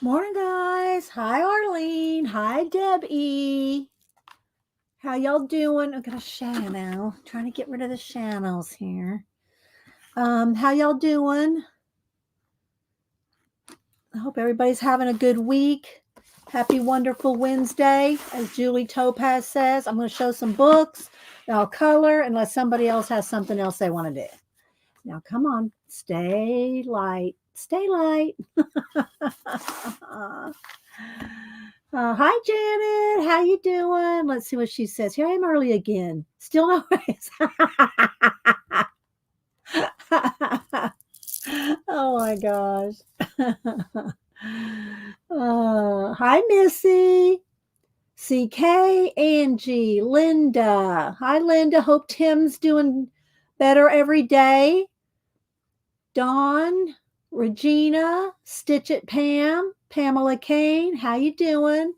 Morning, guys. Hi, Arlene. Hi, Debbie. How y'all doing? I got a shadow. Trying to get rid of the shadows here. How y'all doing? I hope everybody's having a good week. Happy wonderful Wednesday. As Julie Topaz says, I'm going to show some books. And I'll color unless somebody else has something else they want to do. Now, come on. Stay light. Stay light. Hi, Janet. How you doing? Let's see what she says. Here I am early again. Still no raise. Oh my gosh. Hi, Missy. CK, Angie, Linda. Hi, Linda. Hope Tim's doing better every day. Dawn, Regina, Stitch It Pam, Pamela Kane. How you doing?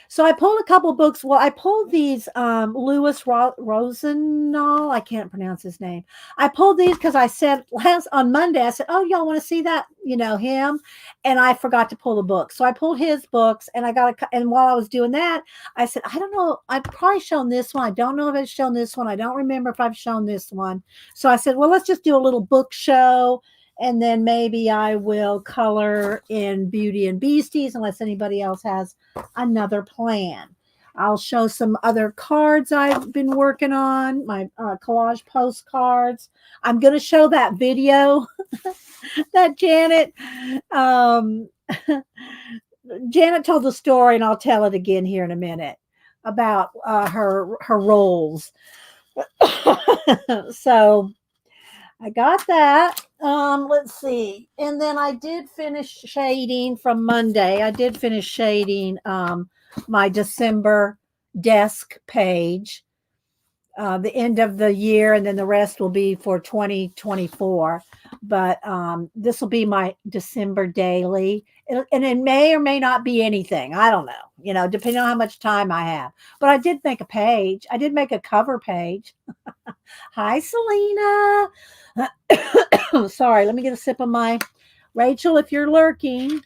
So I pulled a couple books. Well, I pulled these Louis Rosanel. I can't pronounce his name. I pulled these because I said last on Monday, I said, "Oh, y'all want to see that? You know him?" And I forgot to pull the book. So I pulled his books, and and while I was doing that, I said, "I don't know. I've probably shown this one. I don't know if I've shown this one. I don't remember if I've shown this one." So I said, "Well, let's just do a little book show." And then maybe I will color in Beauty and Beasties unless anybody else has another plan. I'll show some other cards I've been working on, my collage postcards. I'm going to show that video that um, Janet told the story, and I'll tell it again here in a minute about her roles. So I got that. Let's see. And then I did finish shading from Monday. I did finish shading my December desk page, the end of the year, and then the rest will be for 2024. But this will be my December daily. And it may or may not be anything. I don't know, depending on how much time I have. But I did make a page. I did make a cover page. Hi, Selena. Sorry, let me get a sip of my Rachel. If you're lurking,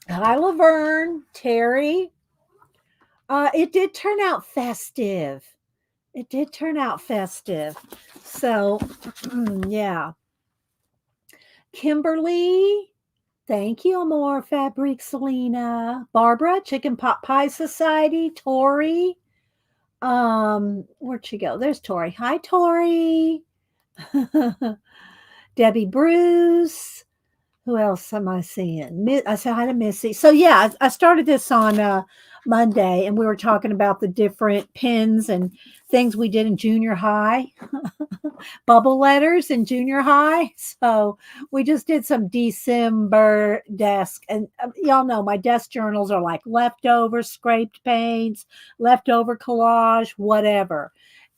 hi, Laverne, Terry. It did turn out festive. It did turn out festive. So, yeah. Kimberly, thank you, Amor Fabric, Selena, Barbara, Chicken Pot Pie Society, Tori. Where'd she go? There's Tori. Hi, Tori. Debbie Bruce. Who else am I seeing? I said hi to Missy. So yeah, I started this on Monday, and we were talking about the different pins and things we did in junior high, bubble letters in junior high. So we just did some December desk, and y'all know my desk journals are like leftover scraped paints, leftover collage, whatever.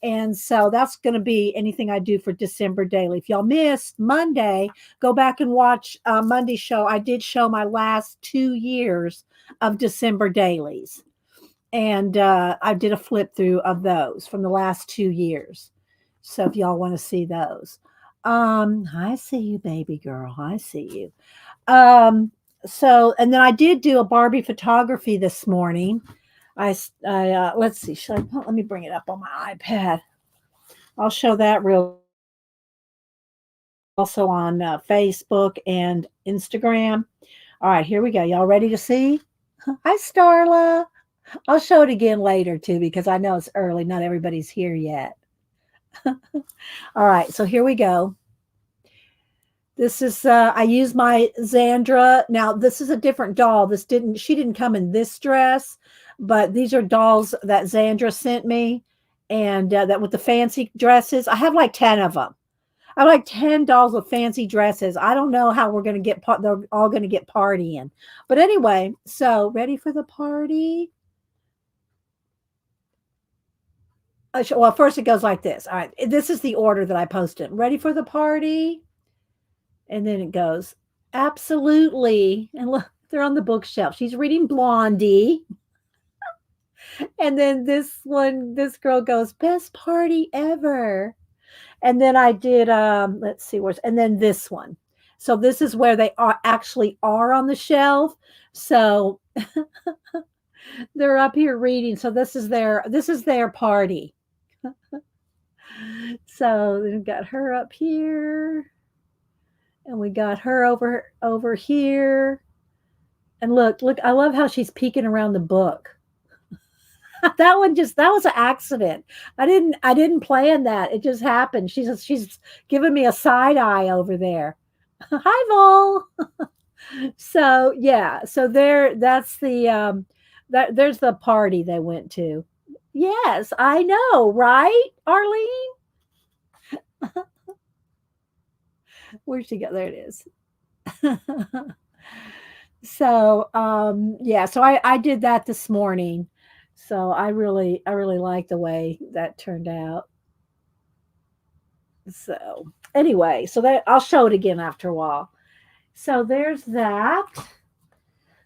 And so that's going to be anything I do for December daily. If y'all missed Monday, go back and watch Monday's show. I did show my last 2 years of December dailies. And I did a flip through of those from the last 2 years. So if y'all want to see those. I see you, baby girl. I see you. And then I did do a Barbie photography this morning. Let's see. Let me bring it up on my iPad. I'll show that real also on Facebook and Instagram. All right, here we go. Y'all ready to see? Hi, Starla. I'll show it again later too because I know it's early. Not everybody's here yet. All right, so here we go. This is I use my Zandra. Now this is a different doll. She didn't come in this dress, but these are dolls that Zandra sent me, and that with the fancy dresses. I have like 10 of them. I have like 10 dolls with fancy dresses. I don't know how we're going to they're all going to get partying. But anyway, so ready for the party? Well, first it goes like this. All right, this is the order that I posted. Ready for the party? And then it goes, absolutely. And look, they're on the bookshelf. She's reading Blondie. And then this girl goes, best party ever. And then I did, let's see, where's, and then this one. So this is where they are actually are on the shelf. So they're up here reading. So this is their party. So we've got her up here, and we got her over here. And look, I love how she's peeking around the book. That was an accident. I didn't plan that. It just happened. She's giving me a side eye over there. Hi, Vol. So yeah, so that's there's the party they went to. Yes, I know, right, Arlene? Where'd she go? There it is. So yeah, so I did that this morning. So I really like the way that turned out. So anyway, so that I'll show it again after a while. So there's that.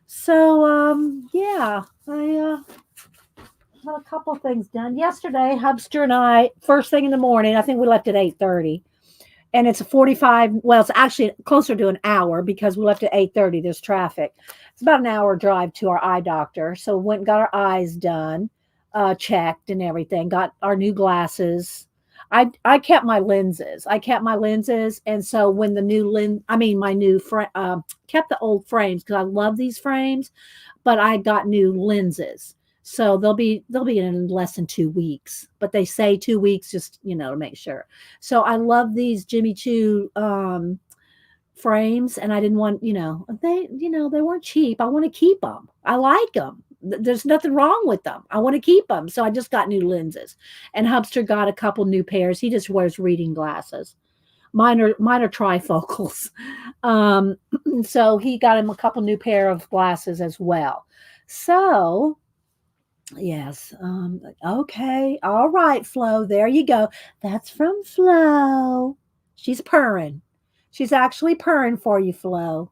So yeah, I had a couple things done yesterday. Hubster and I, first thing in the morning. I think we left at 8:30, and it's a 45. Well, it's actually closer to an hour because we left at 8:30. There's traffic. It's about an hour drive to our eye doctor. So we went and got our eyes done, checked and everything. Got our new glasses. I kept my lenses. I kept my lenses, and so when the new I mean my new kept the old frames because I love these frames, but I got new lenses. So they'll be in less than 2 weeks, but they say 2 weeks just to make sure. So I love these Jimmy Choo frames, and I didn't want they weren't cheap. I want to keep them. I like them. There's nothing wrong with them. I want to keep them. So I just got new lenses, and Hubster got a couple new pairs. He just wears reading glasses. Mine are trifocals. Um, so he got him a couple new pair of glasses as well. So yes. Okay. All right, Flo. There you go. That's from Flo. She's purring. She's actually purring for you, Flo.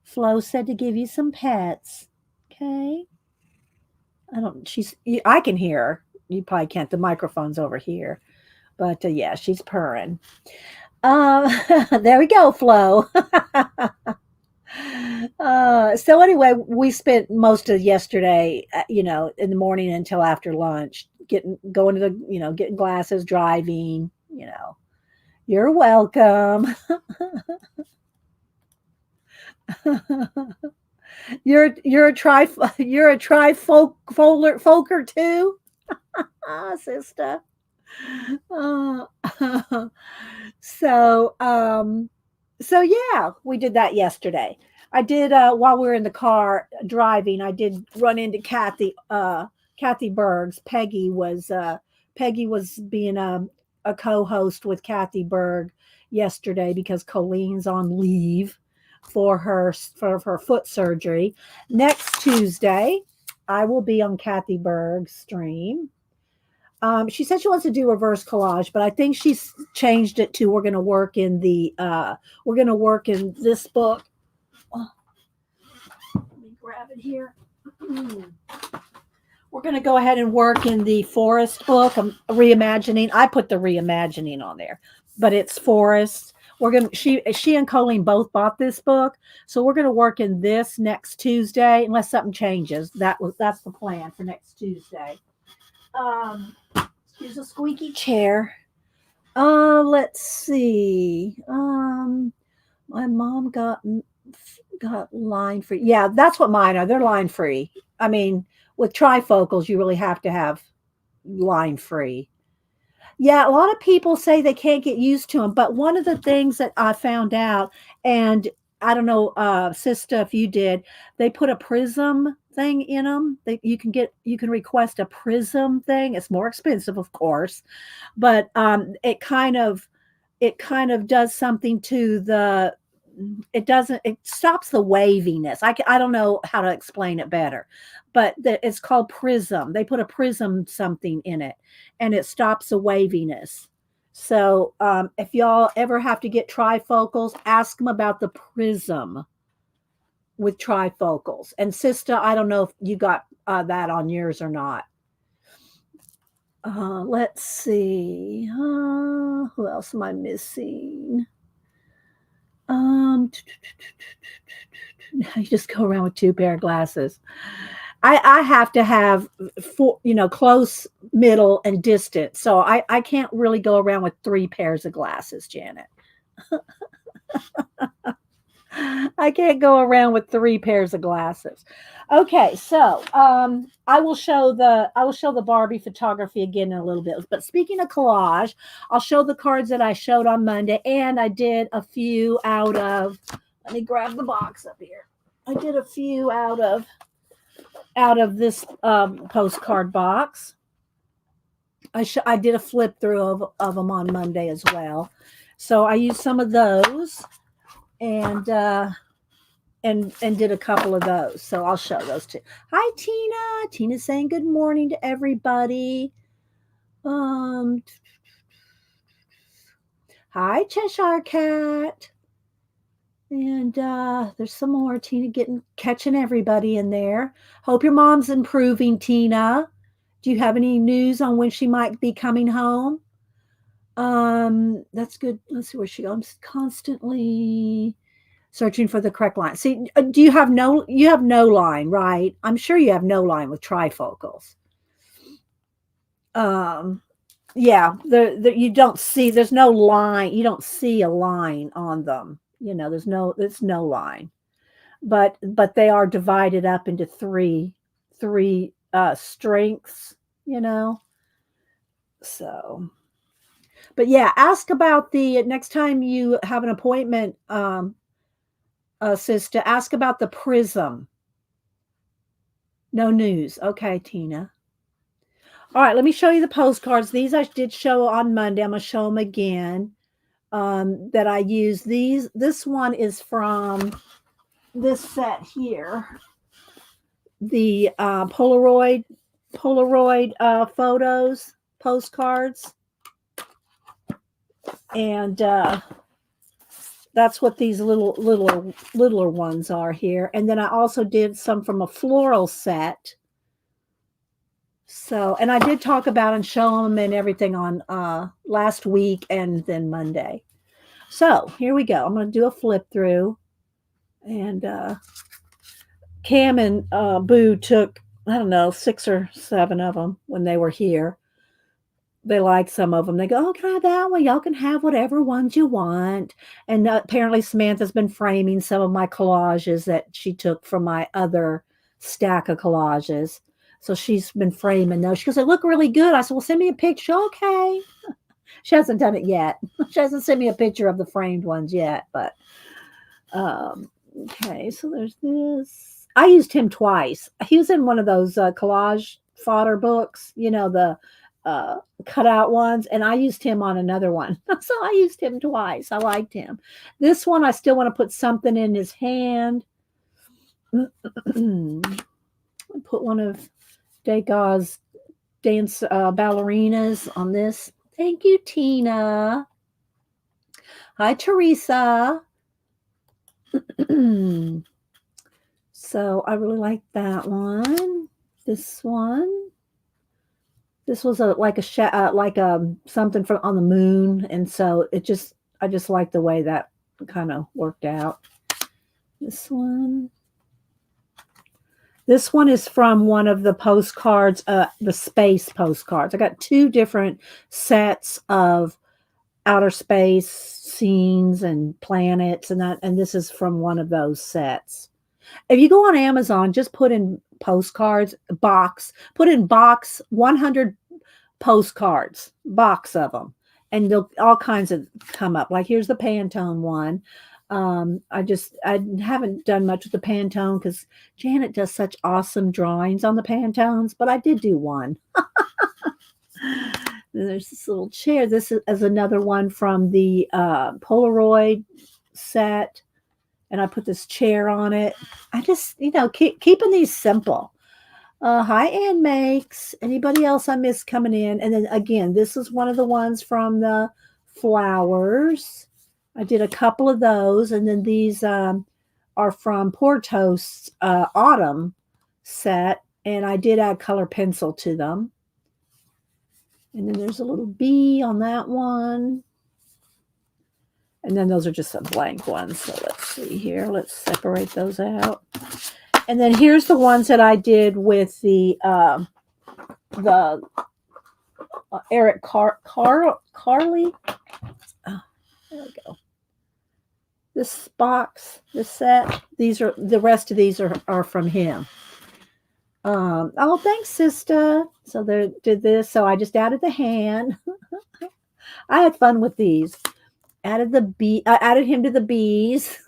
Flo said to give you some pets. Okay. I don't. I can hear her. You probably can't. The microphone's over here. But yeah, she's purring. There we go, Flo. So anyway, we spent most of yesterday, in the morning until after lunch, going to getting glasses, driving. You're welcome. you're a trifolker too, sister. Uh, so so yeah, we did that yesterday. I did while we were in the car driving. I did run into Kathy Bergs. Peggy was being a co-host with Kathy Berg yesterday because Colleen's on leave for her foot surgery. Next Tuesday, I will be on Kathy Berg's stream. She said she wants to do reverse collage, but I think she's changed it to we're gonna work in this book. Oh, let me grab it here. We're gonna go ahead and work in the forest book. I'm reimagining. I put the reimagining on there, but it's forest. She and Colleen both bought this book, so we're gonna work in this next Tuesday, unless something changes. That's the plan for next Tuesday. Here's a squeaky chair. Let's see. My mom got line free. Yeah, that's what mine are. They're line free. I mean, with trifocals, you really have to have line free. Yeah, a lot of people say they can't get used to them, but one of the things that I found out, and I don't know, Sista, if you did, they put a prism thing in them. You can request a prism thing. It's more expensive, of course, but it kind of does something to the it stops the waviness. I don't know how to explain it better, but it's called prism. They put a prism something in it, and it stops the waviness. So if y'all ever have to get trifocals, ask them about the prism with trifocals. And Sista, I don't know if you got that on yours or not. Let's see. Who else am I missing? You just go around with 2 pair of glasses. I have to have four, close, middle, and distant. So I can't really go around with 3 pairs of glasses, Janet. I can't go around with 3 pairs of glasses. Okay, so I will show the Barbie photography again in a little bit. But speaking of collage, I'll show the cards that I showed on Monday, and I did a few out of. Let me grab the box up here. I did a few out of this postcard box. I did a flip through of them on Monday as well. So I used some of those and did a couple of those. So I'll show those too. Hi Tina. Tina's saying good morning to everybody. Hi Cheshire Cat. And there's some more. Tina catching everybody in there. Hope your mom's improving, Tina. Do you have any news on when she might be coming home? That's good. Let's see where she goes. I'm constantly searching for the correct line. See, do you have no line, right? I'm sure you have no line with trifocals. Yeah, you don't see, there's no line. You don't see a line on them. There's no line. But they are divided up into three strengths, So, but yeah, ask about the next time you have an appointment, sister, ask about the prism. No news. Okay, Tina. All right, let me show you the postcards. These I did show on Monday. I'm going to show them again. That I use these. This one is from this set here. The Polaroid photos, postcards. And that's what these littler ones are here. And then I also did some from a floral set. So, and I did talk about and show them and everything on last week and then Monday. So here we go. I'm going to do a flip through. And Cam and Boo took, I don't know, 6 or 7 of them when they were here. They like some of them. They go, oh, can I have that one? Y'all can have whatever ones you want. And apparently Samantha's been framing some of my collages that she took from my other stack of collages. So she's been framing those. She goes, they look really good. I said, well, send me a picture. Okay. She hasn't done it yet. She hasn't sent me a picture of the framed ones yet. But, okay. So there's this. I used him twice. He was in one of those collage fodder books, the cutout ones, and I used him on another one. So I used him twice. I liked him. This one, I still want to put something in his hand. Put one of Degas dance ballerinas on this. Thank you, Tina. Hi, Teresa. So I really like that one. This one. This was like something from on the moon, and so I just like the way that kind of worked out. This one is from one of the postcards, the space postcards. I got 2 different sets of outer space scenes and planets, and this is from one of those sets. If you go on Amazon, just put in postcards put in box 100 postcards, box of them, and they'll all kinds of come up. Like here's the Pantone one. I haven't done much with the Pantone because Janet does such awesome drawings on the Pantones, but I did do one. There's this little chair. This is another one from the Polaroid set. And I put this chair on it. I just, keeping these simple. Hi, Ann Makes. Anybody else I missed coming in? And then again, this is one of the ones from the flowers. I did a couple of those. And then these are from Portos Autumn set. And I did add color pencil to them. And then there's a little bee on that one. And then those are just some blank ones. So let's see here. Let's separate those out. And then here's the ones that I did with the Eric Carly. Oh, there we go. This box, this set. These are the rest of these are from him. Oh, thanks, sister. So they did this. So I just added the hand. I had fun with these. Added the bee. I added him to the bees.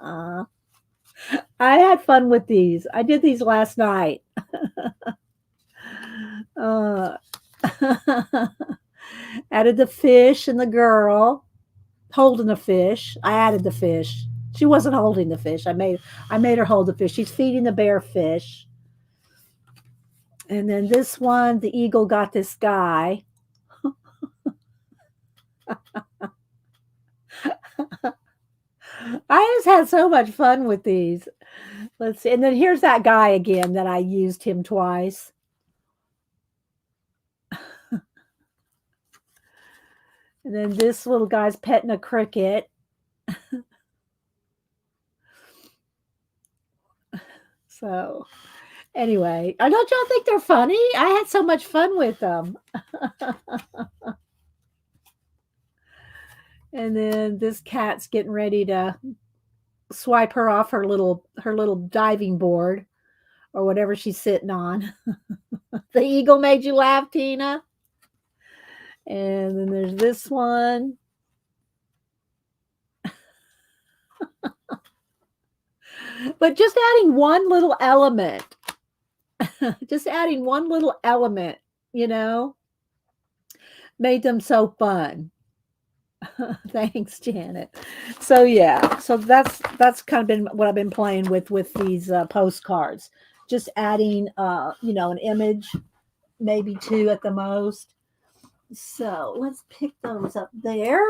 I had fun with these. I did these last night. Added the fish and the girl holding the fish. I added the fish. She wasn't holding the fish. I made her hold the fish. She's feeding the bear fish. And then this one, the eagle got this guy. I just had so much fun with these. Let's see. And then here's that guy again that I used him twice. And then this little guy's petting a cricket. So anyway, don't y'all think they're funny? I had so much fun with them. And then this cat's getting ready to swipe her off her little diving board or whatever she's sitting on. The eagle made you laugh, Tina. And then there's this one. But just adding one little element, made them so fun. Thanks, Janet. So yeah, so that's kind of been what I've been playing with these postcards. Just adding, an image, maybe 2 at the most. So let's pick those up there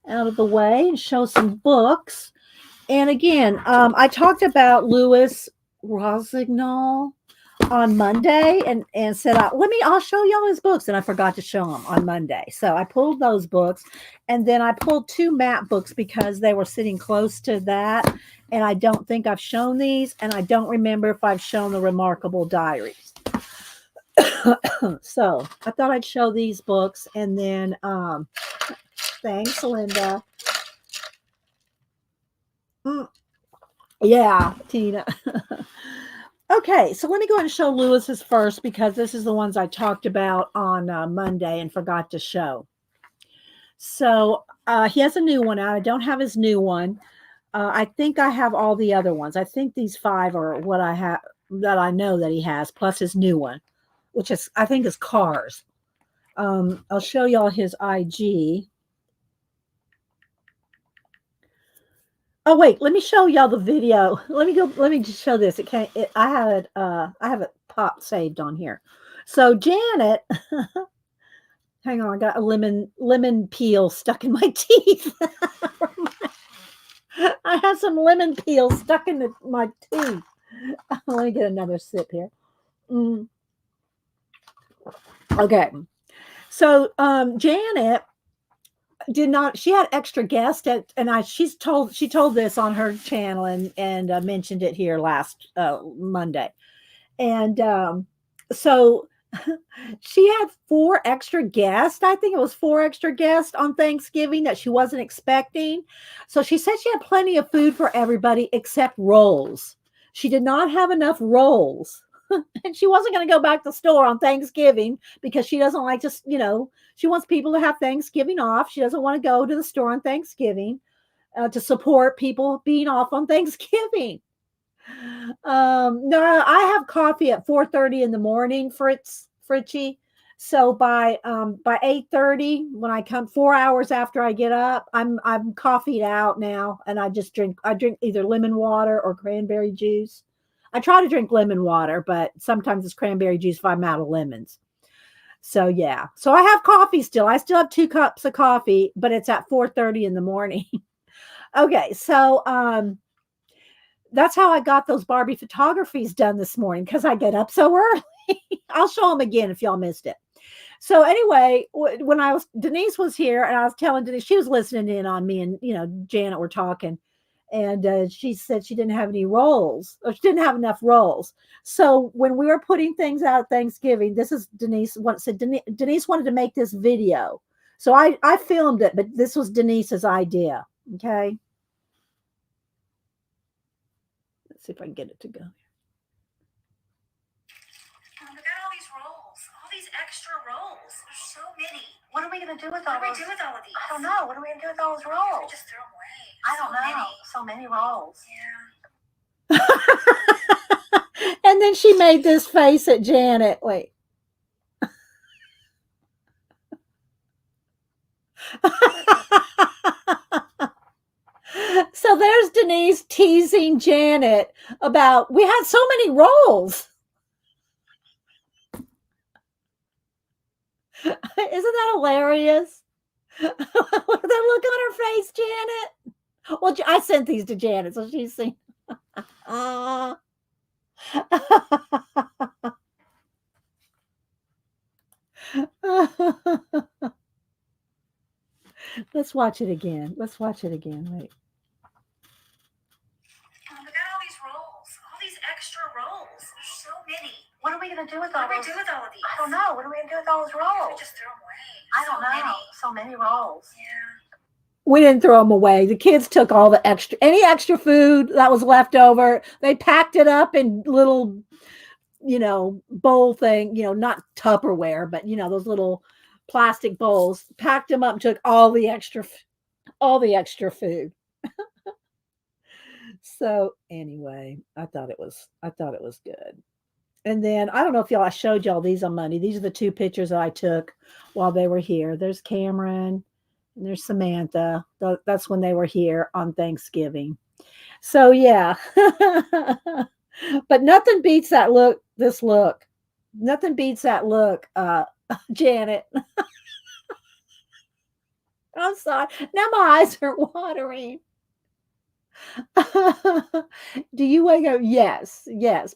out of the way and show some books. And again, I talked about Louis Rosanel on Monday and said, I'll show y'all his books. And I forgot to show them on Monday. So I pulled those books and then I pulled 2 map books because they were sitting close to that. And I don't think I've shown these. And I don't remember if I've shown the Remarkable Diaries. So I thought I'd show these books. And then, thanks, Linda. Yeah, Tina. Okay, so let me go ahead and show Lewis's first because this is the ones I talked about on Monday and forgot to show. So he has a new one out. I don't have his new one. I think I have all the other ones. I think these 5 are what I have that I know that he has, plus his new one, which is I think is Cars. I'll show y'all his IG. Oh wait, let me show y'all the video. Let me just show this. I have it pop saved on here. So Janet, hang on, I got a lemon peel stuck in my teeth. I have some lemon peel stuck in my teeth. Let me get another sip here. Okay. So Janet she had extra guests she told this on her channel and mentioned it here last Monday. And so she had 4 extra guests. I think it was 4 extra guests on Thanksgiving that she wasn't expecting. So she said she had plenty of food for everybody except rolls. She did not have enough rolls. And she wasn't going to go back to the store on Thanksgiving because she doesn't like to, she wants people to have Thanksgiving off. She doesn't want to go to the store on Thanksgiving to support people being off on Thanksgiving. No, I have coffee at 4:30 in the morning, Fritchie. So by 8:30, when I come 4 hours after I get up, I'm coffeeed out now, and I drink either lemon water or cranberry juice. I try to drink lemon water, but sometimes it's cranberry juice if I'm out of lemons. So yeah. So I have coffee still. I still have 2 cups of coffee, but it's at 4:30 in the morning. Okay. So that's how I got those Barbie photographies done this morning because I get up so early. I'll show them again if y'all missed it. So anyway, when I was Denise was here, and I was telling Denise, she was listening in on me, and Janet were talking, and she said she didn't have any rolls, or she didn't have enough rolls. So when we were putting things out at Thanksgiving, this is Denise said Denise wanted to make this video, so I filmed it, but this was Denise's idea. Okay, let's see if I can get it to go. Oh, look at all these rolls, all these extra rolls. There's so many. What are we gonna do with all those? What do we do with all of these? I don't know. What are we gonna do with all those rolls? Just throw them away. I don't know. So many rolls. Yeah. And then she made this face at Janet. Wait. So there's Denise teasing Janet about we had so many rolls. Isn't that hilarious? Look at that look on her face, Janet. Well, I sent these to Janet, so she's seen. Let's watch it again. Let's watch it again. Wait. Oh, look at all these rolls, all these extra rolls. There's so many. What are we gonna do with all? What do we do with all of these? I don't know. What are we gonna do with all those rolls? Just throw them away. I don't know. So many rolls. Yeah. We didn't throw them away. The kids took all the any extra food that was left over. They packed it up in little, bowl thing, not Tupperware, but those little plastic bowls. Packed them up, took all the extra food. So anyway, I thought it was good. And then I don't know if I showed y'all these on Monday. These are the two pictures that I took while they were here. There's Cameron and there's Samantha. That's when they were here on Thanksgiving. So yeah. But nothing beats that look. This look. Nothing beats that look, Janet. I'm sorry. Now my eyes are watering. Do you wake up? Yes,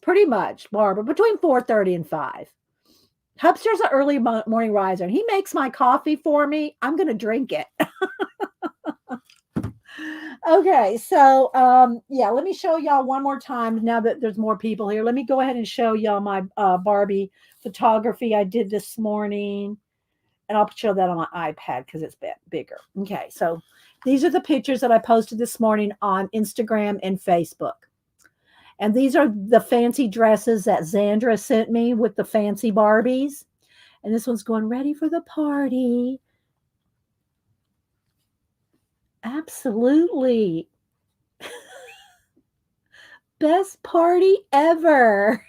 pretty much, Barbara. Between 4:30 and 5. Hubster's an early morning riser, and he makes my coffee for me. I'm going to drink it. Okay, so yeah, let me show y'all one more time now that there's more people here. Let me go ahead and show y'all my Barbie photography I did this morning, and I'll show that on my iPad because it's bigger. Okay, so these are the pictures that I posted this morning on Instagram and Facebook. And these are the fancy dresses that Zandra sent me with the fancy Barbies. And this one's going, ready for the party. Absolutely. Best party ever.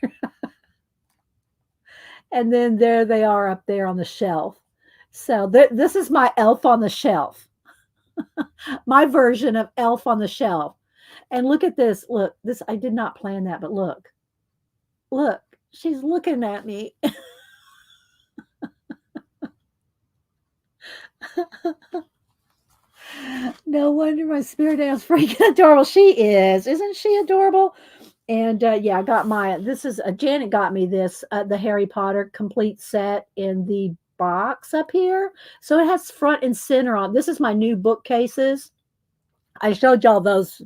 And then there they are up there on the shelf. So this is my elf on the shelf. My version of elf on the shelf. And look at this. Look, this, I did not plan that, but look, she's looking at me. No wonder my spirit animal's freaking adorable. She is. Isn't she adorable? And yeah, I got this is, Janet got me this, the Harry Potter complete set in the box up here. So it has front and center on. This is my new bookcases. I showed y'all those,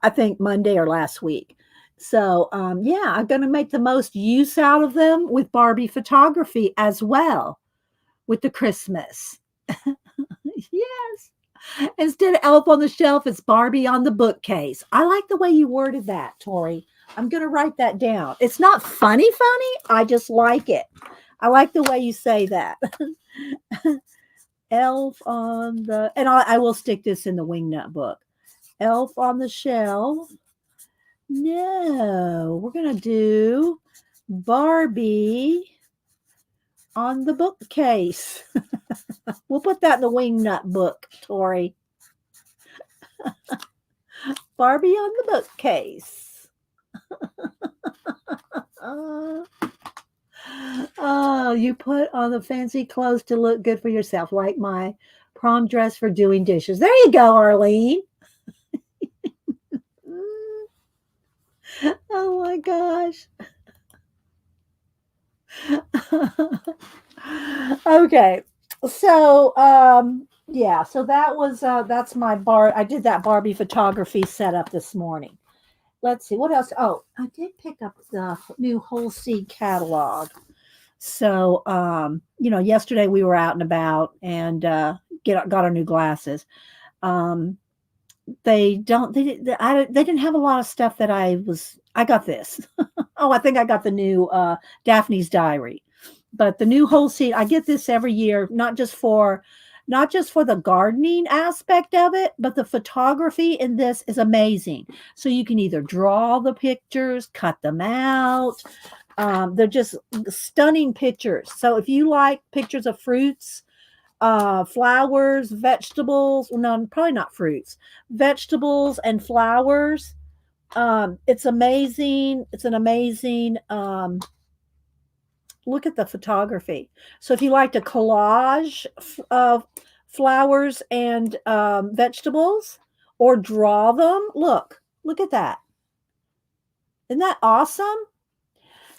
I think Monday or last week. So yeah, I'm going to make the most use out of them with Barbie photography as well with the Christmas. Yes. Instead of elf on the shelf, it's Barbie on the bookcase. I like the way you worded that, Tori. I'm going to write that down. It's not funny. I just like it. I like the way you say that. Elf on the, and I will stick this in the Wingnut book. Elf on the shelf. No, we're going to do Barbie on the bookcase. We'll put that in the Wingnut book, Tori. Barbie on the bookcase. Oh, you put on the fancy clothes to look good for yourself, like my prom dress for doing dishes. There you go, Arlene. Oh my gosh. Okay. So, yeah, so that's my I did that Barbie photography setup this morning. Let's see what else. Oh, I did pick up the new Whole Seed catalog. So, yesterday we were out and about and got our new glasses. Um, they didn't have a lot of stuff that I got this. Oh, I think I got the new Daphne's Diary. But the new whole seed, I get this every year, not just for the gardening aspect of it, but the photography in this is amazing. So you can either draw the pictures, cut them out. They're just stunning pictures. So if you like pictures of fruits, flowers, vegetables, well, no, probably not fruits, vegetables and flowers. It's amazing. It's an amazing look at the photography. So if you like to collage of flowers and vegetables or draw them, look at that. Isn't that awesome?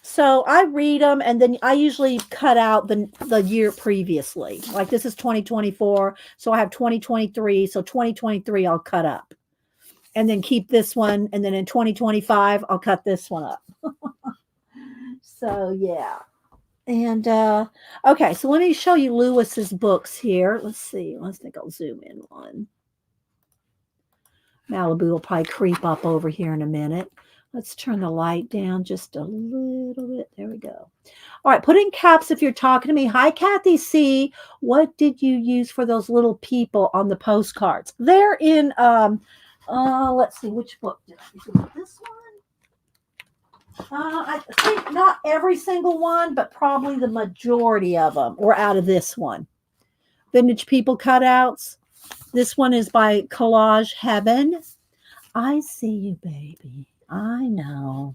So I read them and then I usually cut out the year previously. Like this is 2024, so I have 2023, so 2023 I'll cut up. And then keep this one and then in 2025 I'll cut this one up. So yeah. And okay, so let me show you Lewis's books here. Let's see. Let's think I'll zoom in one. Malibu will probably creep up over here in a minute. Let's turn the light down just a little bit. There we go. All right, put in caps if you're talking to me. Hi, Kathy C. What did you use for those little people on the postcards? They're in, let's see, which book did I use? This one? I think not every single one, but probably the majority of them were out of this one. Vintage People Cutouts. This one is by Collage Heaven. I see you, baby. I know.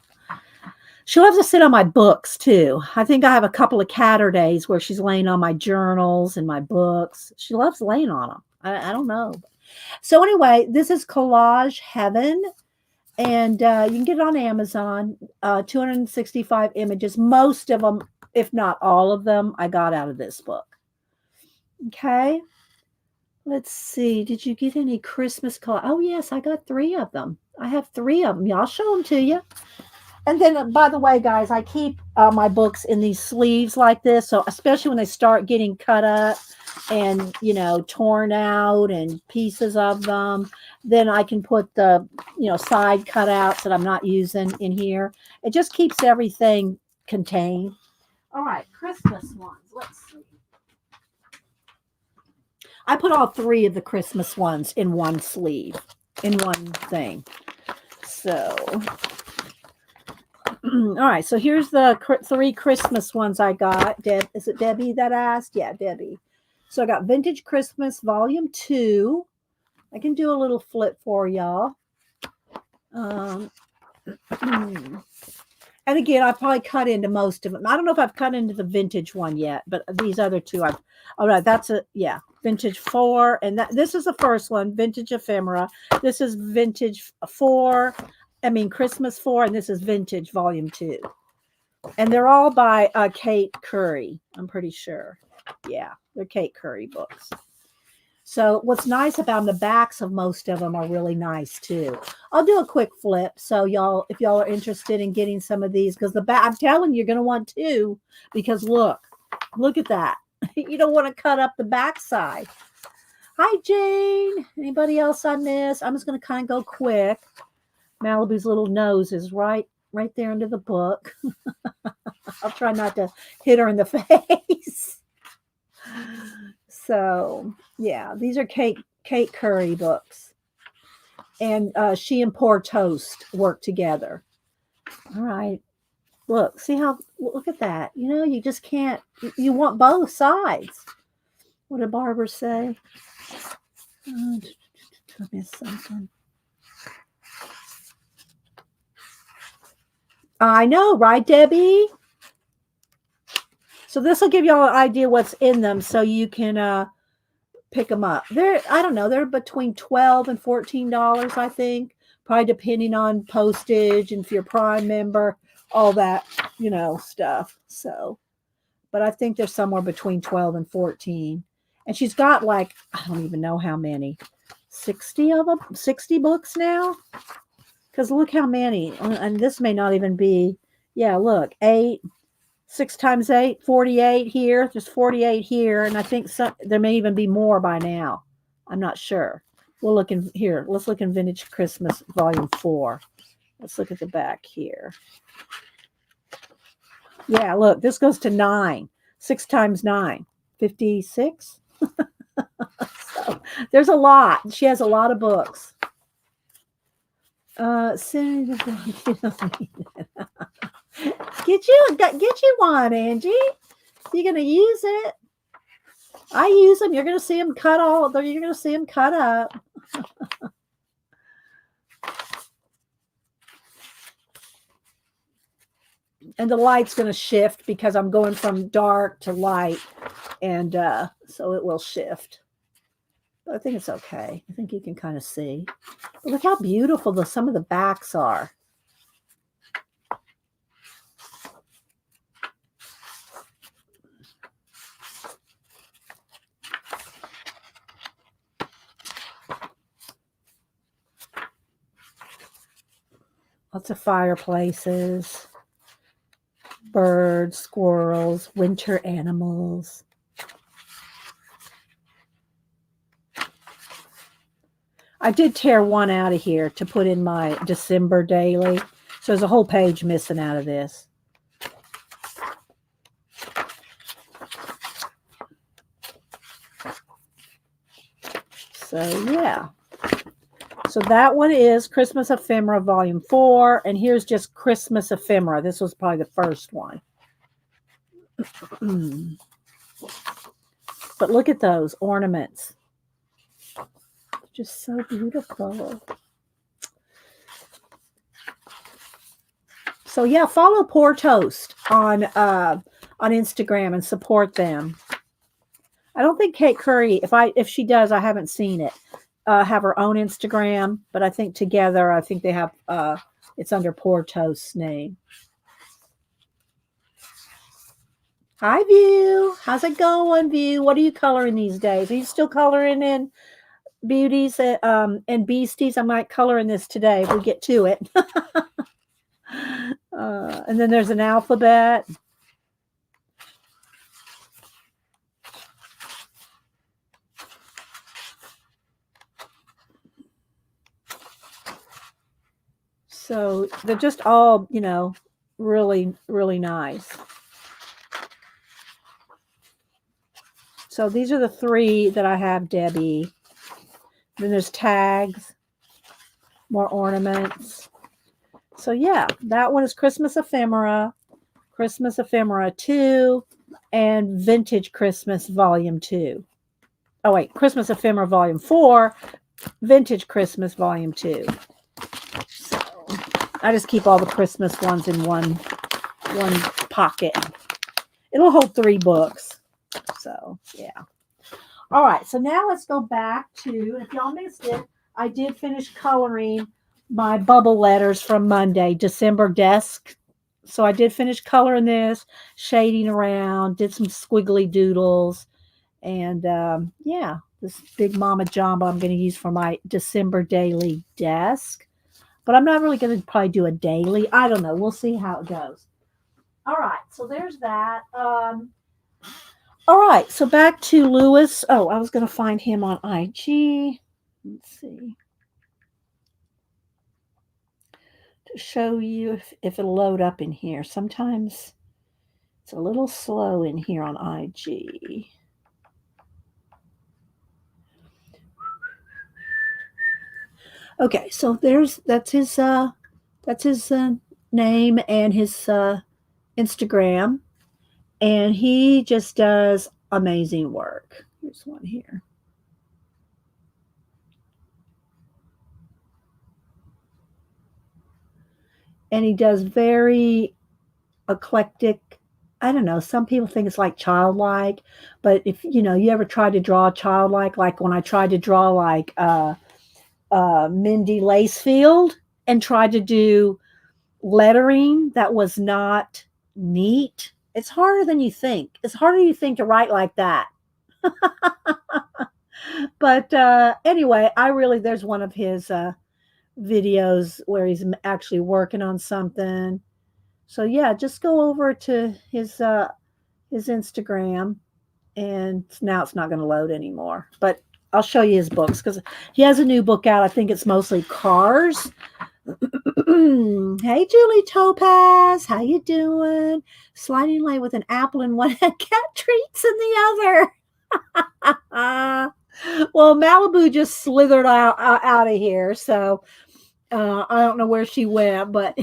She loves to sit on my books, too. I think I have a couple of Catterdays where she's laying on my journals and my books. She loves laying on them. I don't know. So anyway, this is Collage Heaven. And you can get it on Amazon, 265 images. Most of them, if not all of them, I got out of this book. Okay. Let's see. Did you get any Christmas collage? Oh, yes, I got 3 of them. I have 3 of them. Yeah, I'll show them to you. And then, by the way, guys, I keep my books in these sleeves like this. So especially when they start getting cut up and, torn out and pieces of them, then I can put the, side cutouts that I'm not using in here. It just keeps everything contained. All right, Christmas ones. Let's see. I put all 3 of the Christmas ones in one sleeve, in one thing. So... all right, so here's the 3 Christmas ones I got. Is it Debbie that asked? Yeah, Debbie. So I got Vintage Christmas Volume 2. I can do a little flip for y'all. And again, I probably cut into most of them. I don't know if I've cut into the vintage one yet, but these other 2 I've. All right, Vintage 4, and this is the first one, Vintage Ephemera. This is Vintage 4. Christmas 4, and this is Vintage Volume 2. And they're all by Kate Curry, I'm pretty sure. Yeah, they're Kate Curry books. So what's nice about them, the backs of most of them are really nice too. I'll do a quick flip. So if y'all are interested in getting some of these, because I'm telling you, you're going to want 2, because look at that. You don't want to cut up the backside. Hi, Jane. Anybody else I miss? I'm just going to kind of go quick. Malibu's little nose is right there under the book. I'll try not to hit her in the face. So, yeah, these are Kate Curry books. And she and Poor Toast work together. All right. Look at that. You just can't, you want both sides. What did Barbara say? I missed something. I know, right, Debbie? So this will give y'all an idea what's in them so you can pick them up. They're between $12 and $14, I think, probably depending on postage and if you're a Prime member, all that, stuff. So, but I think they're somewhere between 12 and 14. And she's got like, I don't even know how many, 60 of them, 60 books now. Because look how many, and this may not even be, yeah, look, 8, 6 times 8, 48 here. There's 48 here. And I think there may even be more by now. I'm not sure. We'll look in here. Let's look in Vintage Christmas Volume 4. Let's look at the back here. Yeah, look, this goes to 9. 6 times 9, 56. So there's a lot. She has a lot of books. Get you one, Angie. You're gonna use it. I use them. You're gonna see them cut all. You're gonna see them cut up. And the light's going to shift because I'm going from dark to light. And so it will shift. But I think it's okay. I think you can kind of see. But look how beautiful some of the backs are. Lots of fireplaces. Birds, squirrels, winter animals. I did tear one out of here to put in my December daily. So there's a whole page missing out of this. So yeah. So that one is Christmas Ephemera Volume 4. And here's just Christmas Ephemera. This was probably the first one. But look at those ornaments. Just so beautiful. So yeah, follow Poor Toast on Instagram and support them. I don't think Kate Curry, if she does, I haven't seen it. Have her own Instagram, but I think together, I think they have, it's under Poor Toast's name. Hi, View. How's it going, View? What are you coloring these days? Are you still coloring in Beauties and Beasties? I might color in this today if we get to it. And then there's an alphabet. So they're just all, really, really nice. So these are the 3 that I have, Debbie. Then there's tags, more ornaments. So yeah, that one is Christmas Ephemera 2, and Vintage Christmas Volume 2. Oh wait, Christmas Ephemera Volume 4, Vintage Christmas Volume 2. So I just keep all the Christmas ones in one pocket. It'll hold 3 books. So yeah. All right, so now let's go back to, if y'all missed it, I did finish coloring my bubble letters from Monday, December desk. So I did finish coloring this, shading around, did some squiggly doodles, and yeah, this big Mama Jumbo I'm going to use for my December daily desk. But I'm not really going to probably do a daily. I don't know. We'll see how it goes. All right, so there's that. All right, so back to Lewis. Oh, I was going to find him on IG. Let's see. To show you if it'll load up in here. Sometimes it's a little slow in here on IG. Okay, so that's his name and his Instagram. And he just does amazing work. Here's one here. And he does very eclectic. I don't know. Some people think it's like childlike. But if, you ever tried to draw childlike, like when I tried to draw like Mindy Lacefield and tried to do lettering that was not neat, It's harder than you think. It's harder than you think to write like that. But anyway, there's one of his videos where he's actually working on something. So yeah, just go over to his Instagram, and now it's not going to load anymore. But I'll show you his books because he has a new book out. I think it's mostly cars. Hey, Julie Topaz, how you doing? Sliding lane with an apple in one hand, cat treats in the other. Well, Malibu just slithered out of here, so I don't know where she went. But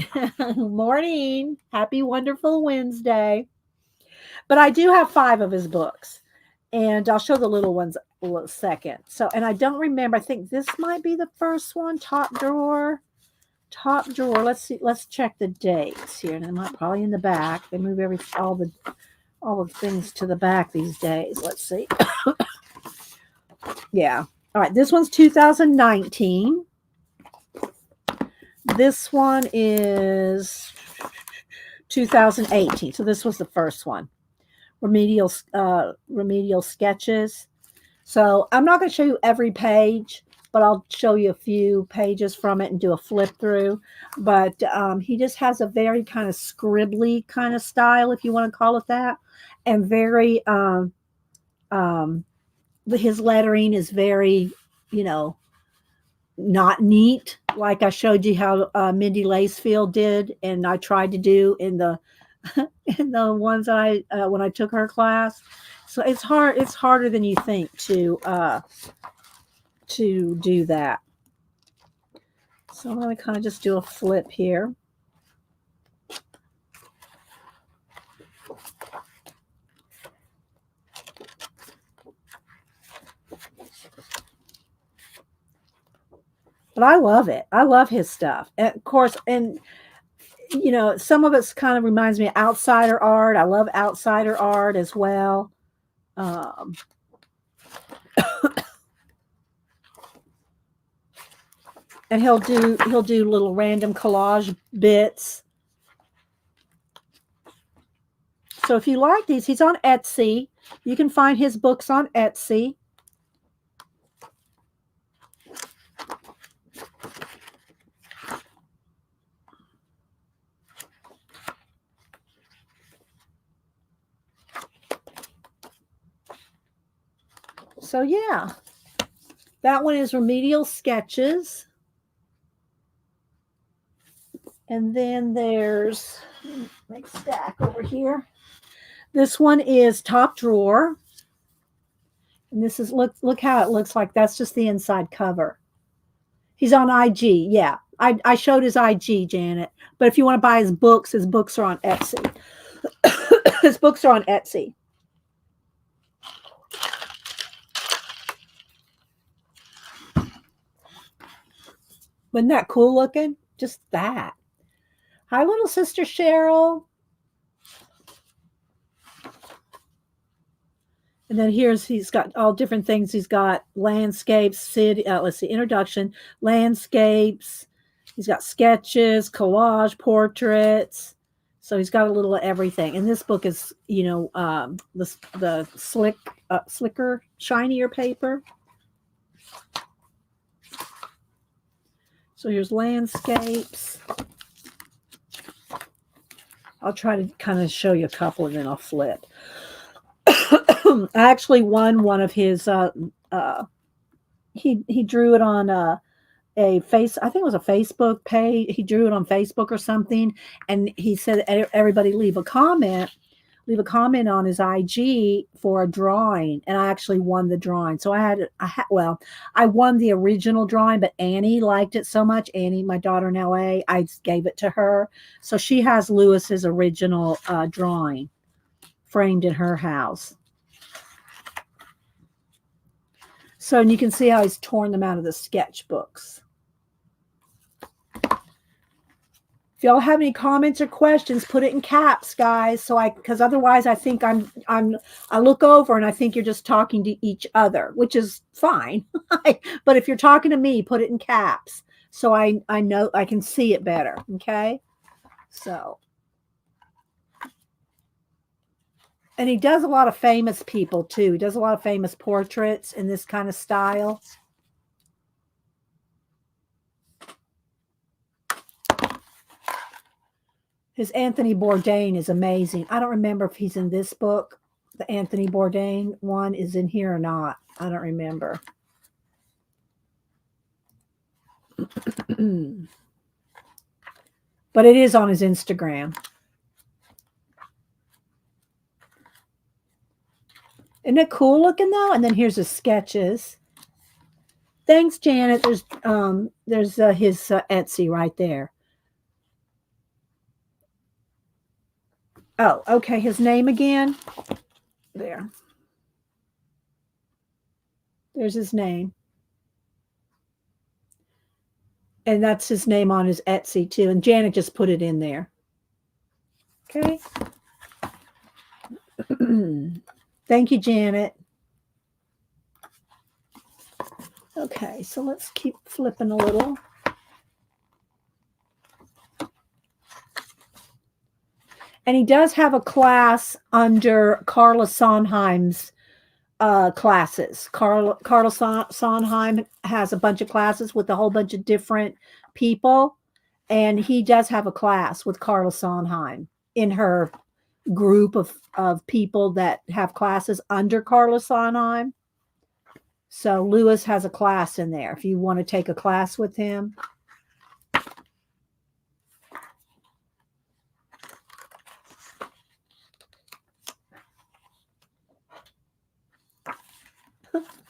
morning, happy wonderful Wednesday. But I do have 5 of his books, and I'll show the little ones a little second. So, and I don't remember. I think this might be the first one. Top drawer. Let's see. Let's check the dates here. And I'm probably in the back. They move all the things to the back these days. Let's see. Yeah. All right. This one's 2019. This one is 2018. So this was the first one. Remedial sketches. So I'm not going to show you every page, but I'll show you a few pages from it and do a flip through. But he just has a very kind of scribbly kind of style, if you want to call it that, and very his lettering is very, not neat, like I showed you how Mindy Lacefield did, and I tried to do in the in the ones that I when I took her class. So it's harder than you think to do that. So I'm going to kind of just do a flip here. But I love it. I love his stuff. And of course, and some of it kind of reminds me of outsider art. I love outsider art as well. And he'll do little random collage bits. So if you like these, he's on Etsy. You can find his books on Etsy. So yeah, that one is Remedial Sketches. And then there's, next stack over here. This one is Top Drawer. And this is, look how it looks like. That's just the inside cover. He's on IG. Yeah, I showed his IG, Janet. But if you want to buy his books are on Etsy. His books are on Etsy. Wasn't that cool looking? Just that. Hi, little sister Cheryl. And then he's got all different things. He's got landscapes, city. Let's see, introduction, landscapes. He's got sketches, collage, portraits. So he's got a little of everything. And this book is, the slicker, shinier paper. So here's landscapes. I'll try to kind of show you a couple and then I'll flip. I actually won one of his, he drew it on I think it was a Facebook page. He drew it on Facebook or something. And he said, everybody leave a comment on his IG for a drawing, and I actually won the drawing. So I won the original drawing, but Annie liked it so much. Annie, my daughter in LA, I gave it to her. So she has Lewis's original drawing framed in her house. So, and you can see how he's torn them out of the sketchbooks. If y'all have any comments or questions, put it in caps, guys. Because otherwise I think I look over and I think you're just talking to each other, which is fine. But if you're talking to me, put it in caps. So I know I can see it better. Okay. So. And he does a lot of famous people too. He does a lot of famous portraits in this kind of style. His Anthony Bourdain is amazing. I don't remember if he's in this book. The Anthony Bourdain one is in here or not. I don't remember. But it is on his Instagram. Isn't it cool looking though? And then here's his sketches. Thanks, Janet. There's his Etsy right there. Oh, okay. His name again. There. There's his name. And that's his name on his Etsy too. And Janet just put it in there. Okay. Thank you, Janet. Okay, so let's keep flipping a little. And he does have a class under Carla Sondheim's classes. Carla Sondheim has a bunch of classes with a whole bunch of different people. And he does have a class with Carla Sondheim in her group of people that have classes under Carla Sondheim. So Lewis has a class in there if you want to take a class with him.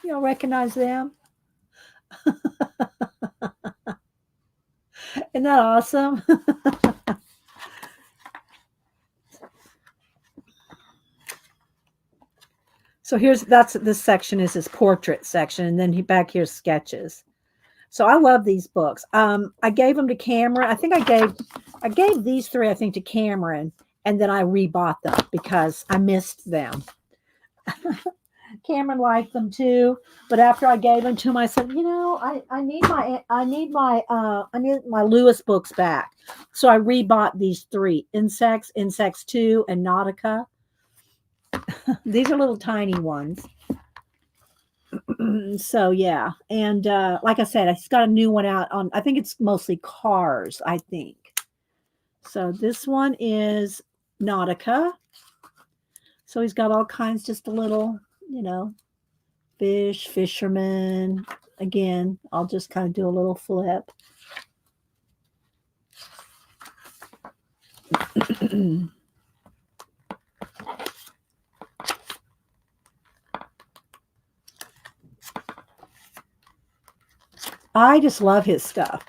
Y'all recognize them? Isn't that awesome? So this section is his portrait section, and then back here's sketches. So I love these books. I gave them to Cameron. I think I gave these three, I think, to Cameron, and then I rebought them because I missed them. Cameron liked them too, but after I gave them to him, I said, I need my Lewis books back. So I rebought these three: Insects, Insects 2, and Nautica. These are little tiny ones. So yeah, and like I said, he's got a new one out on. I think it's mostly cars. I think. So this one is Nautica. So he's got all kinds, just a little, fish, fisherman. Again, I'll just kind of do a little flip. I just love his stuff.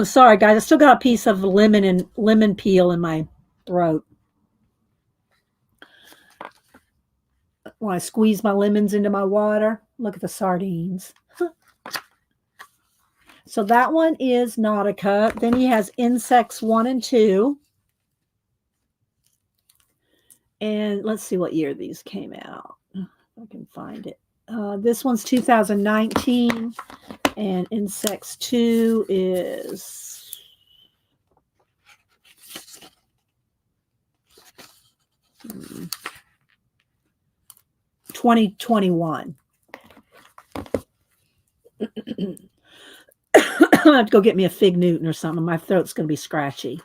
Sorry, guys. I still got a piece of lemon peel in my throat. When I squeeze my lemons into my water, look at the sardines. So that one is Nautica. Then he has Insects 1 and 2. And let's see what year these came out. If I can find it. This one's 2019. And Insects 2 is 2021. I have to go get me a Fig Newton or something. My throat's going to be scratchy.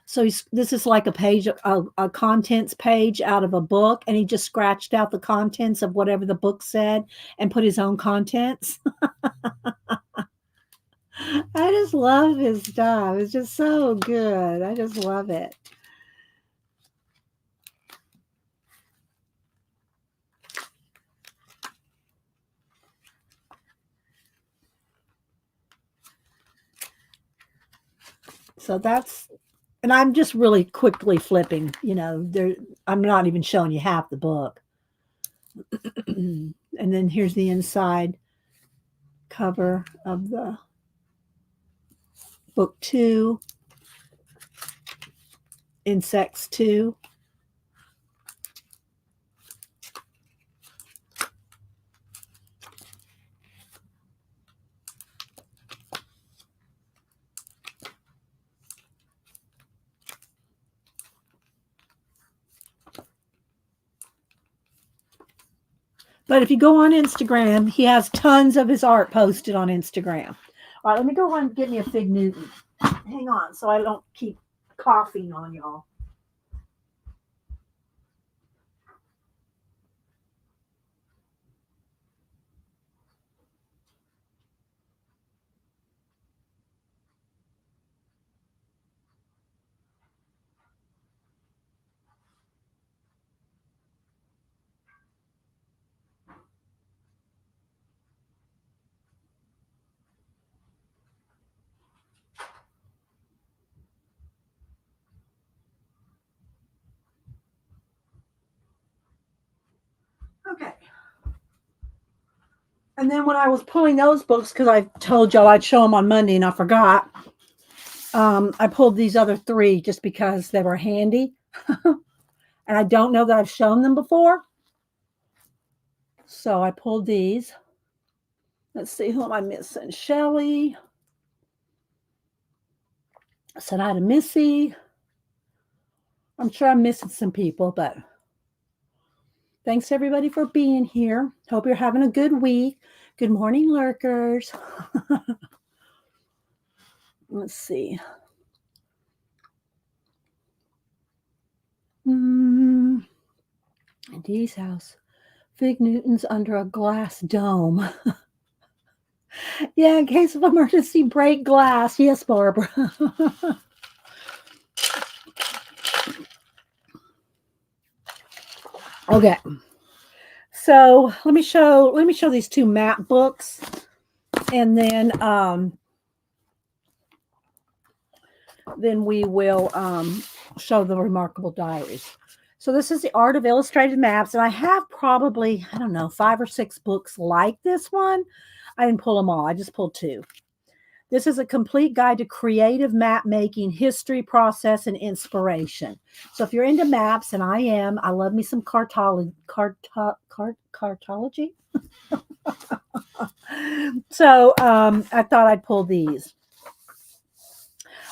So this is like a page, a contents page out of a book, and he just scratched out the contents of whatever the book said and put his own contents. I just love his stuff. It's just so good. I just love it. So that's, and I'm just really quickly flipping, I'm not even showing you half the book. And then here's the inside cover of the book 2, Insects 2. But if you go on Instagram, he has tons of his art posted on Instagram. All right, let me go run and get me a Fig Newton. Hang on, so I don't keep coughing on y'all. Okay. And then when I was pulling those books, because I told y'all I'd show them on Monday and I forgot, I pulled these other three just because they were handy. And I don't know that I've shown them before. So I pulled these. Let's see, who am I missing? Shelly. I said hi to Missy. I'm sure I'm missing some people, but thanks everybody for being here. Hope you're having a good week. Good morning, lurkers. Let's see. Dee's house. Fig Newton's under a glass dome. Yeah, in case of emergency, break glass. Yes, Barbara. Okay. So let me show these two map books, and then we will show the Remarkable Diaries. So this is the Art of Illustrated Maps, and I have probably, I don't know, 5 or 6 books like this one. I didn't pull them all. I just pulled 2. This is a complete guide to creative map making, history, process, and inspiration. So if you're into maps, and I am, I love me some cartology. So I thought I'd pull these.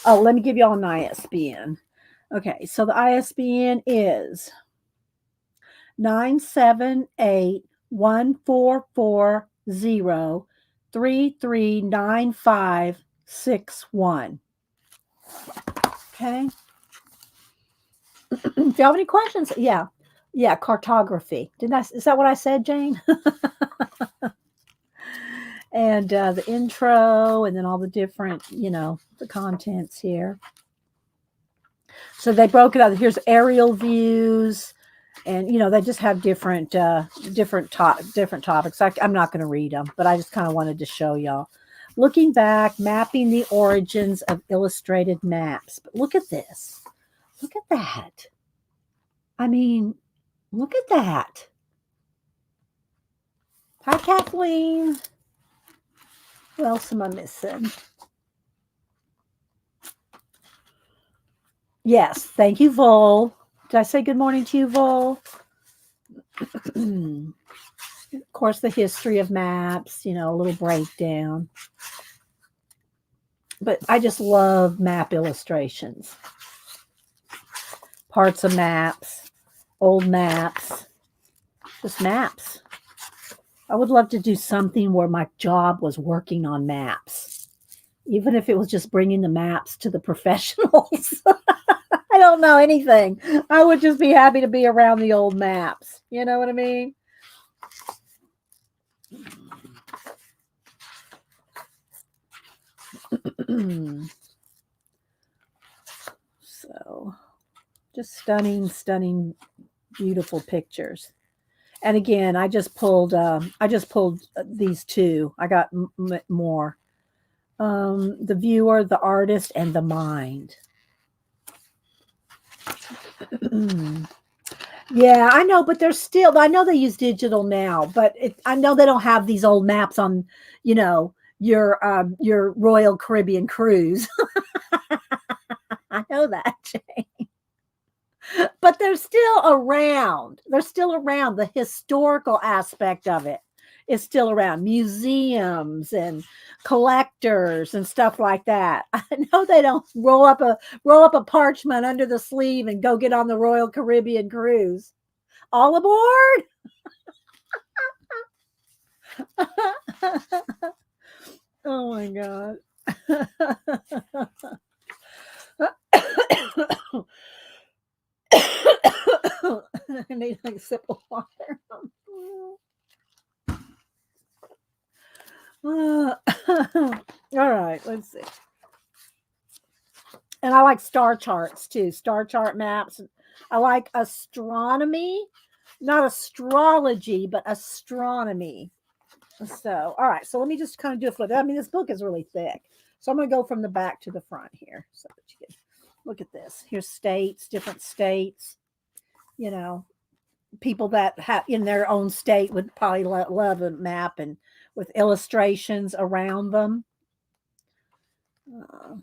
Oh, let me give you all an ISBN. Okay, so the ISBN is 978-144-0-339561. Okay. If you have any questions, yeah, cartography. Is that what I said, Jane? And the intro, and then all the different, the contents here. So they broke it out. Here's aerial views, and they just have different topics. I'm not going to read them, but I just kind of wanted to show y'all. Looking back, mapping the origins of illustrated maps. But look at this. Look at that. I mean, look at that. Hi, Kathleen. Who else am I missing? Yes, thank you, Vol. Did I say good morning to you, Vol? Of course, the history of maps, a little breakdown. But I just love map illustrations. Parts of maps, old maps, just maps. I would love to do something where my job was working on maps, even if it was just bringing the maps to the professionals. I don't know anything. I would just be happy to be around the old maps. You know what I mean? So, just stunning, beautiful pictures. And again, I just pulled these 2. I got more. The viewer, the artist, and the mind. Yeah, I know, but I know they use digital now, but I know they don't have these old maps on, your Royal Caribbean cruise. I know that, Jane. But they're still around. The historical aspect of it is still around. Museums and collectors and stuff like that. I know they don't roll up a parchment under the sleeve and go get on the Royal Caribbean cruise. All aboard. Oh my God. I need like a sip of water. All right, let's see. And I like star charts too, star chart maps. I like astronomy, not astrology, but astronomy. So, all right. So let me just kind of do a flip. I mean, this book is really thick. So I'm going to go from the back to the front here so that you can look at this. Here's states, different states. You know, people that have in their own state would probably love a map and with illustrations around them.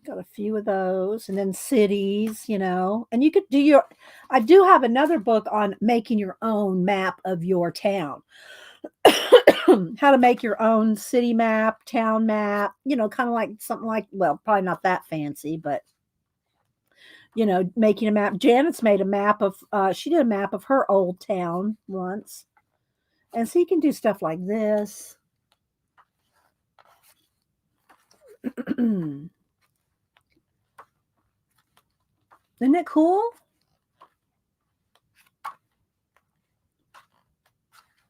Got a few of those, and then cities, and you could do your. I do have another book on making your own map of your town. How to make your own city map, town map, kind of like something like, well, probably not that fancy, but making a map. Janet's made a map of, she did a map of her old town once. And so you can do stuff like this. Isn't it cool?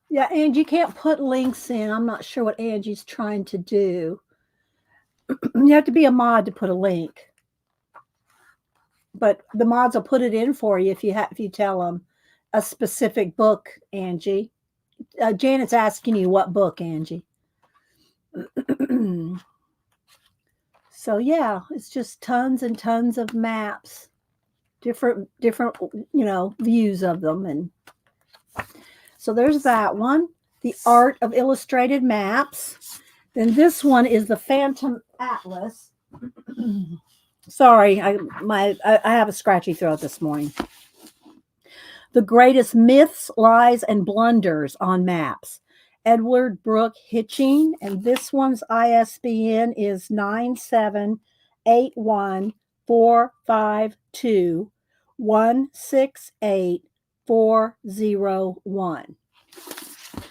Yeah, Angie can't put links in. I'm not sure what Angie's trying to do. You have to be a mod to put a link. But the mods will put it in for you if you tell them a specific book, Angie. Janet's asking you what book, Angie. So yeah, it's just tons and tons of maps, different views of them, and so there's that one, The Art of Illustrated Maps. Then this one is the Phantom Atlas. Sorry, I have a scratchy throat this morning. The Greatest Myths, Lies, and Blunders on Maps. Edward Brooke Hitching, and this one's ISBN is 9781452168401.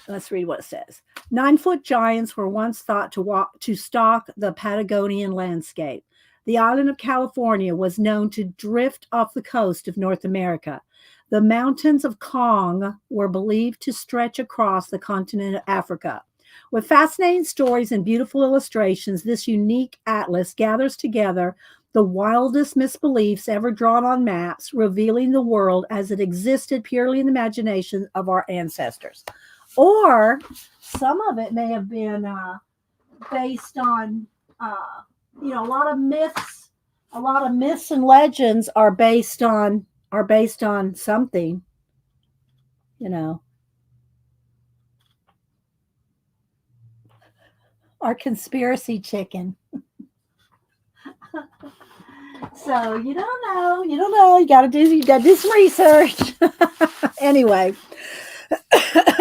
Let's read what it says. 9-foot giants were once thought to stalk the Patagonian landscape. The island of California was known to drift off the coast of North America. The mountains of Kong were believed to stretch across the continent of Africa. With fascinating stories and beautiful illustrations, this unique atlas gathers together the wildest misbeliefs ever drawn on maps, revealing the world as it existed purely in the imagination of our ancestors. Or some of it may have been based on, a lot of myths. A lot of myths and legends are based on something, Our conspiracy chicken. So you don't know. You got to do some research. Anyway,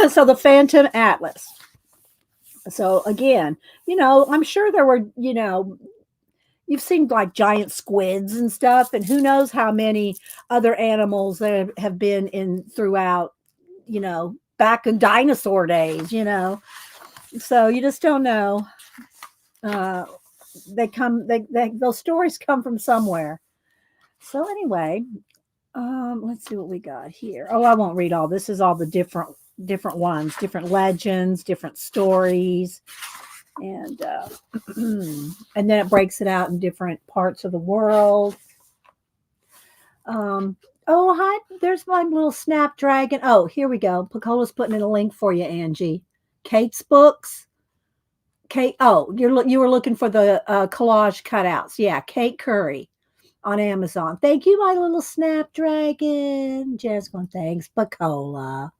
so the Phantom Atlas. So again, I'm sure there were, you've seen like giant squids and stuff, and who knows how many other animals there have been in throughout, back in dinosaur days, So you just don't know. Those stories come from somewhere. So anyway, let's see what we got here. Oh, I won't read all. This is all the different ones, different legends, different stories. And and then it breaks it out in different parts of the world. Oh, hi! There's my little snapdragon. Oh, here we go. Pacola's putting in a link for you, Angie. Kate's books. Kate. Oh, you were looking for the collage cutouts. Yeah, Kate Curry on Amazon. Thank you, my little snapdragon. Jazz going, thanks, Pacola.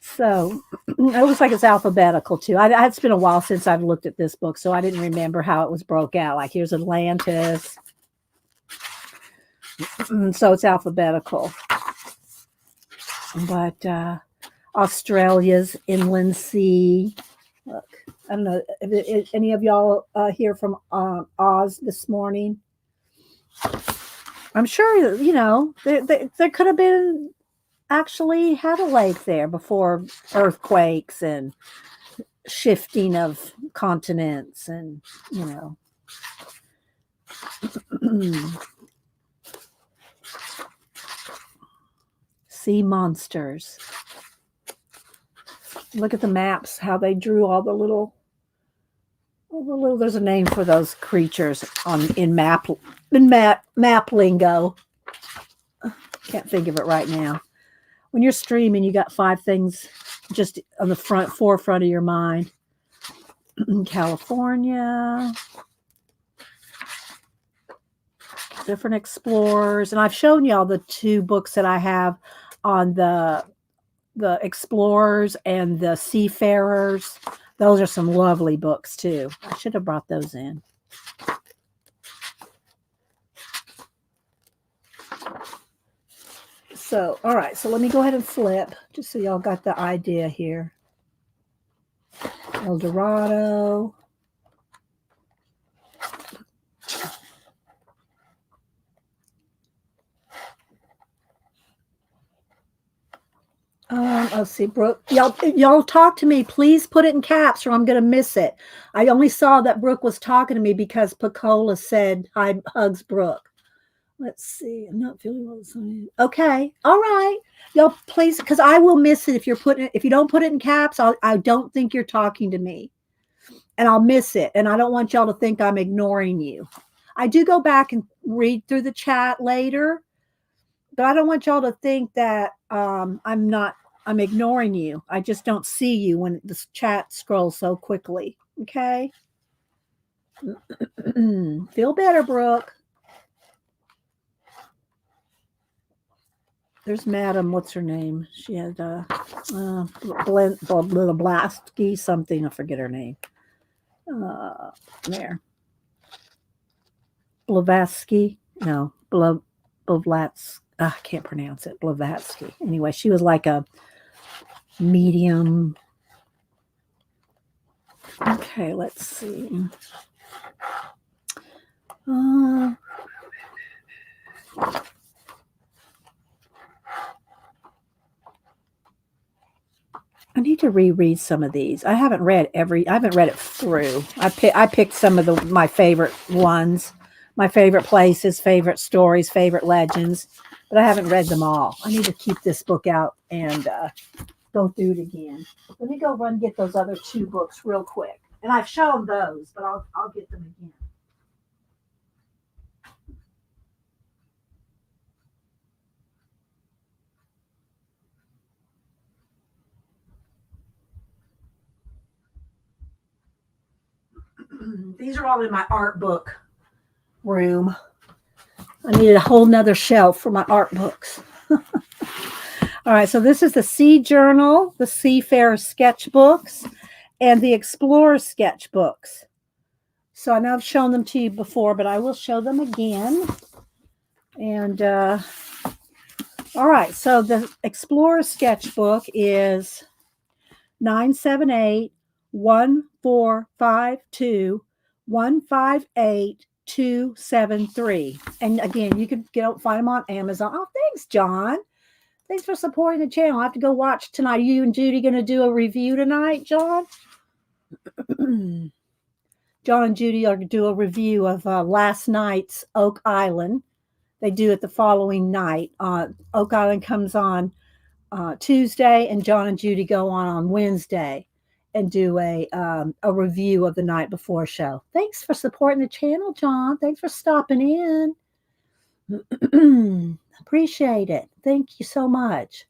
So it looks like it's alphabetical too. It's been a while since I've looked at this book, so I didn't remember how it was broke out. Like here's Atlantis. So it's alphabetical. But Australia's inland sea. Look, I don't know. Any of y'all here from Oz this morning? I'm sure, you know, there could have been actually had a lake there before earthquakes and shifting of continents and, you know. Sea monsters. Look at the maps, how they drew all the little, there's a name for those creatures in map lingo. Can't think of it right now. When you're streaming, you got 5 things just on the forefront of your mind. California, different explorers, and I've shown y'all the 2 books that I have on the explorers and the seafarers. Those are some lovely books too. I should have brought those in. So, all right, so let me go ahead and flip just so y'all got the idea here. El Dorado. Let's see, Brooke. Y'all talk to me. Please put it in caps or I'm going to miss it. I only saw that Brooke was talking to me because Pacola said hi, hugs Brooke. Let's see. I'm not feeling well. Okay. All right. Y'all, please, because I will miss it if if you don't put it in caps. I don't think you're talking to me, and I'll miss it. And I don't want y'all to think I'm ignoring you. I do go back and read through the chat later, but I don't want y'all to think that I'm ignoring you. I just don't see you when the chat scrolls so quickly. Okay. Feel better, Brooke. There's Madam, what's her name? She had Blasky something. I forget her name. There. Blavatsky. No, Blavatsky. I can't pronounce it. Blavatsky. Anyway, she was like a medium. Okay, let's see. I need to reread some of these. I haven't read it through. I picked some of my favorite ones, my favorite places, favorite stories, favorite legends, but I haven't read them all. I need to keep this book out and go through it again. Let me go run and get those other 2 books real quick. And I've shown those, but I'll get them again. These are all in my art book room. I needed a whole nother shelf for my art books. All right, so this is the Sea Journal, the Seafarer sketchbooks, and the Explorer sketchbooks. So I know I've shown them to you before, but I will show them again. And all right, so the Explorer sketchbook is 978-1452-158273. And again, you can find them on Amazon. Oh, thanks, John. Thanks for supporting the channel. I have to go watch tonight. Are you and Judy going to do a review tonight, John? John and Judy are going to do a review of last night's Oak Island. They do it the following night. Oak Island comes on Tuesday, and John and Judy go on Wednesday and do a review of the night before show. Thanks for supporting the channel, John. Thanks for stopping in. Appreciate it. Thank you so much.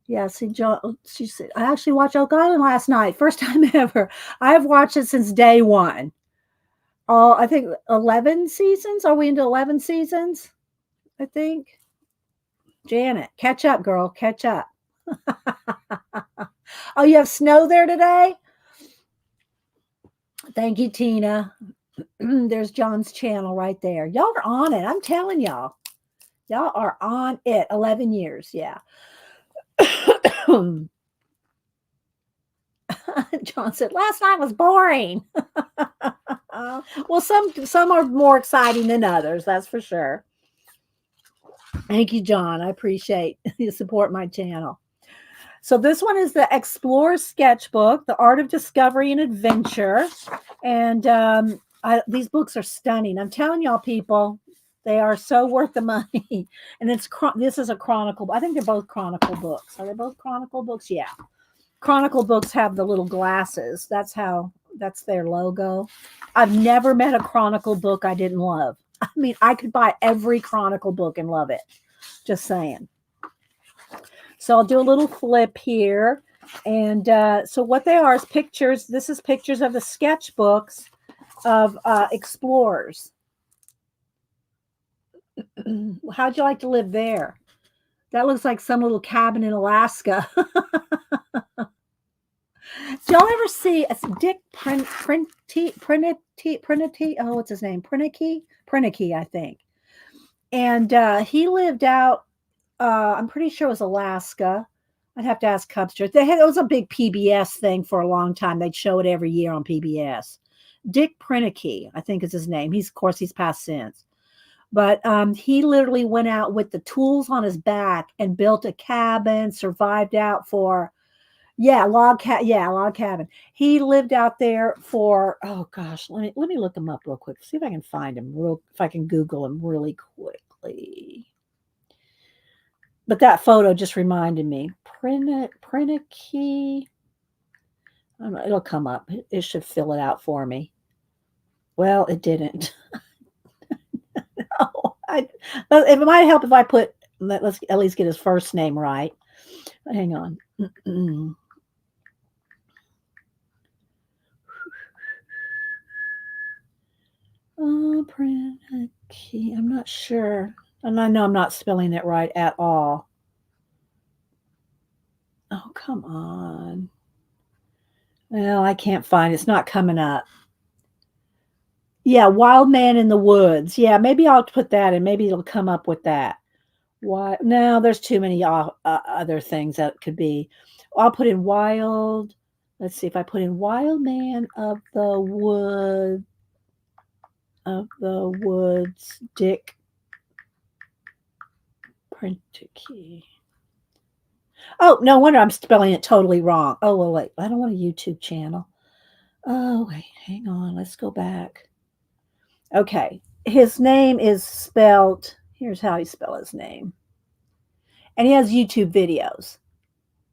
Yeah, see, John, she said, I actually watched Oak Island last night. First time ever. I've watched it since day one. I think 11 seasons. Are we into 11 seasons? I think. Janet, catch up, girl. Catch up. Oh, you have snow there today? Thank you, Tina. There's John's channel right there. Y'all are on it. I'm telling y'all. Y'all are on it. 11 years. Yeah. John said, last night was boring. Well, some are more exciting than others. That's for sure. Thank you, John. I appreciate you support my channel. So this one is the Explorer Sketchbook, The Art of Discovery and Adventure. And these books are stunning. I'm telling y'all, people, they are so worth the money. And this is a chronicle. I think they're both chronicle books. Are they both chronicle books? Yeah. Chronicle books have the little glasses. That's their logo. I've never met a chronicle book I didn't love. I mean, I could buy every chronicle book and love it. Just saying. So I'll do a little flip here. And so what they are is pictures. This is pictures of the sketchbooks of explorers. How'd you like to live there? That looks like some little cabin in Alaska. Do y'all ever see Dick Printy? Oh, what's his name? Prinicky, I think. And he lived out, I'm pretty sure it was Alaska. I'd have to ask Cubster. It was a big PBS thing for a long time. They'd show it every year on PBS. Dick Prinicky, I think is his name. Of course, he's passed since. But he literally went out with the tools on his back and built a cabin, survived out for, log cabin. He lived out there for, oh gosh, let me look him up real quick. See if I can find him if I can Google him really quickly. But that photo just reminded me. Prinicky. I don't know, it'll come up. It should fill it out for me. Well, it didn't. No, it might help if I let's at least get his first name right. Hang on. Oh, Prinicky. I'm not sure. And I know I'm not spelling it right at all. Oh, come on. Well, I can't find it. It's not coming up. Yeah, Wild Man in the Woods. Yeah, maybe I'll put that in. Maybe it'll come up with that. Why? No, there's too many other things that could be. I'll put in Wild. Let's see if I put in Wild Man of the Woods, Dick Prinicky. Oh, no wonder I'm spelling it totally wrong. Oh, well, wait. I don't want a YouTube channel. Oh, wait. Hang on. Let's go back. Okay. His name is spelled. Here's how he spells his name. And he has YouTube videos.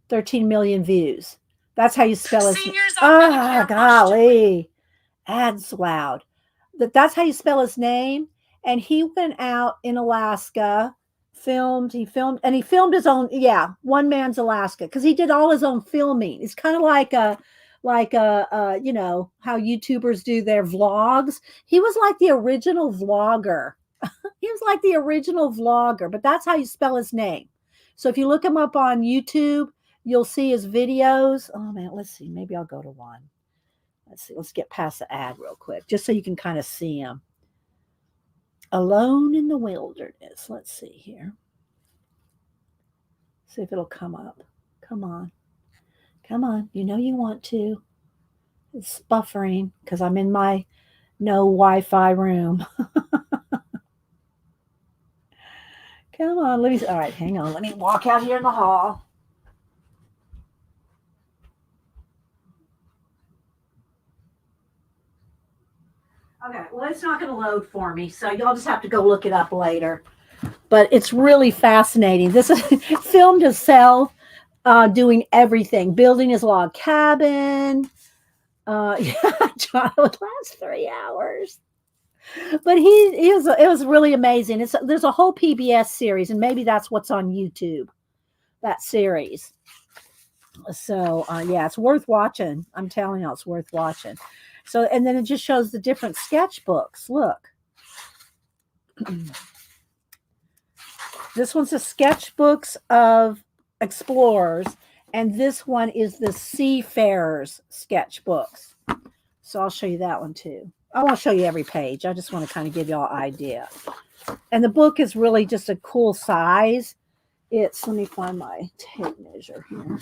13 million views. That's how you spell his name. Ah, golly. Ad's loud. That's how you spell his name. And he went out in Alaska, filmed his own, One Man's Alaska, because he did all his own filming. It's kind of like how YouTubers do their vlogs. He was like the original vlogger. But that's how you spell his name. So if you look him up on YouTube, you'll see his videos. Oh man, let's see. Maybe I'll go to one. Let's see. Let's get past the ad real quick, just so you can kind of see him. Alone in the Wilderness. Let's see here. See if it'll come up. Come on. Come on. You know you want to. It's buffering because I'm in my no Wi-Fi room. Come on. All right, hang on. Let me walk out here in the hall. Okay, well, it's not going to load for me, so y'all just have to go look it up later. But it's really fascinating. This is filmed himself doing everything, building his log cabin. John, it would last 3 hours. But it was really amazing. There's a whole PBS series, and maybe that's what's on YouTube, that series. So, it's worth watching. I'm telling you, it's worth watching. So, and then it just shows the different sketchbooks. Look. This one's the sketchbooks of explorers, and this one is the seafarers sketchbooks. So I'll show you that one too. I won't show you every page. I just want to kind of give y'all an idea. And the book is really just a cool size. Let me find my tape measure here.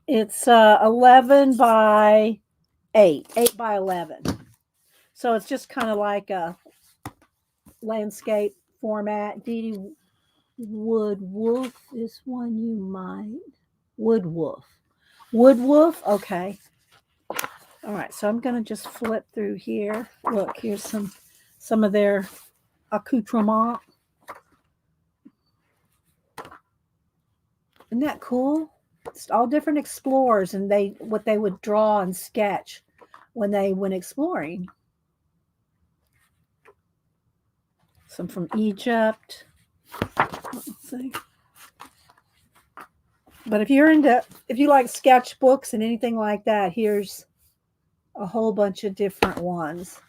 It's 11 by 8 by 11. So it's just kind of like a landscape format. Dee Dee Wood Wolf. This one you might. Wood Wolf. Wood Wolf. Okay. All right. So I'm going to just flip through here. Look, here's some of their accoutrement. Isn't that cool? It's all different explorers and what they would draw and sketch when they went exploring. Some from Egypt. Let's see. But if you like sketchbooks and anything like that, here's a whole bunch of different ones.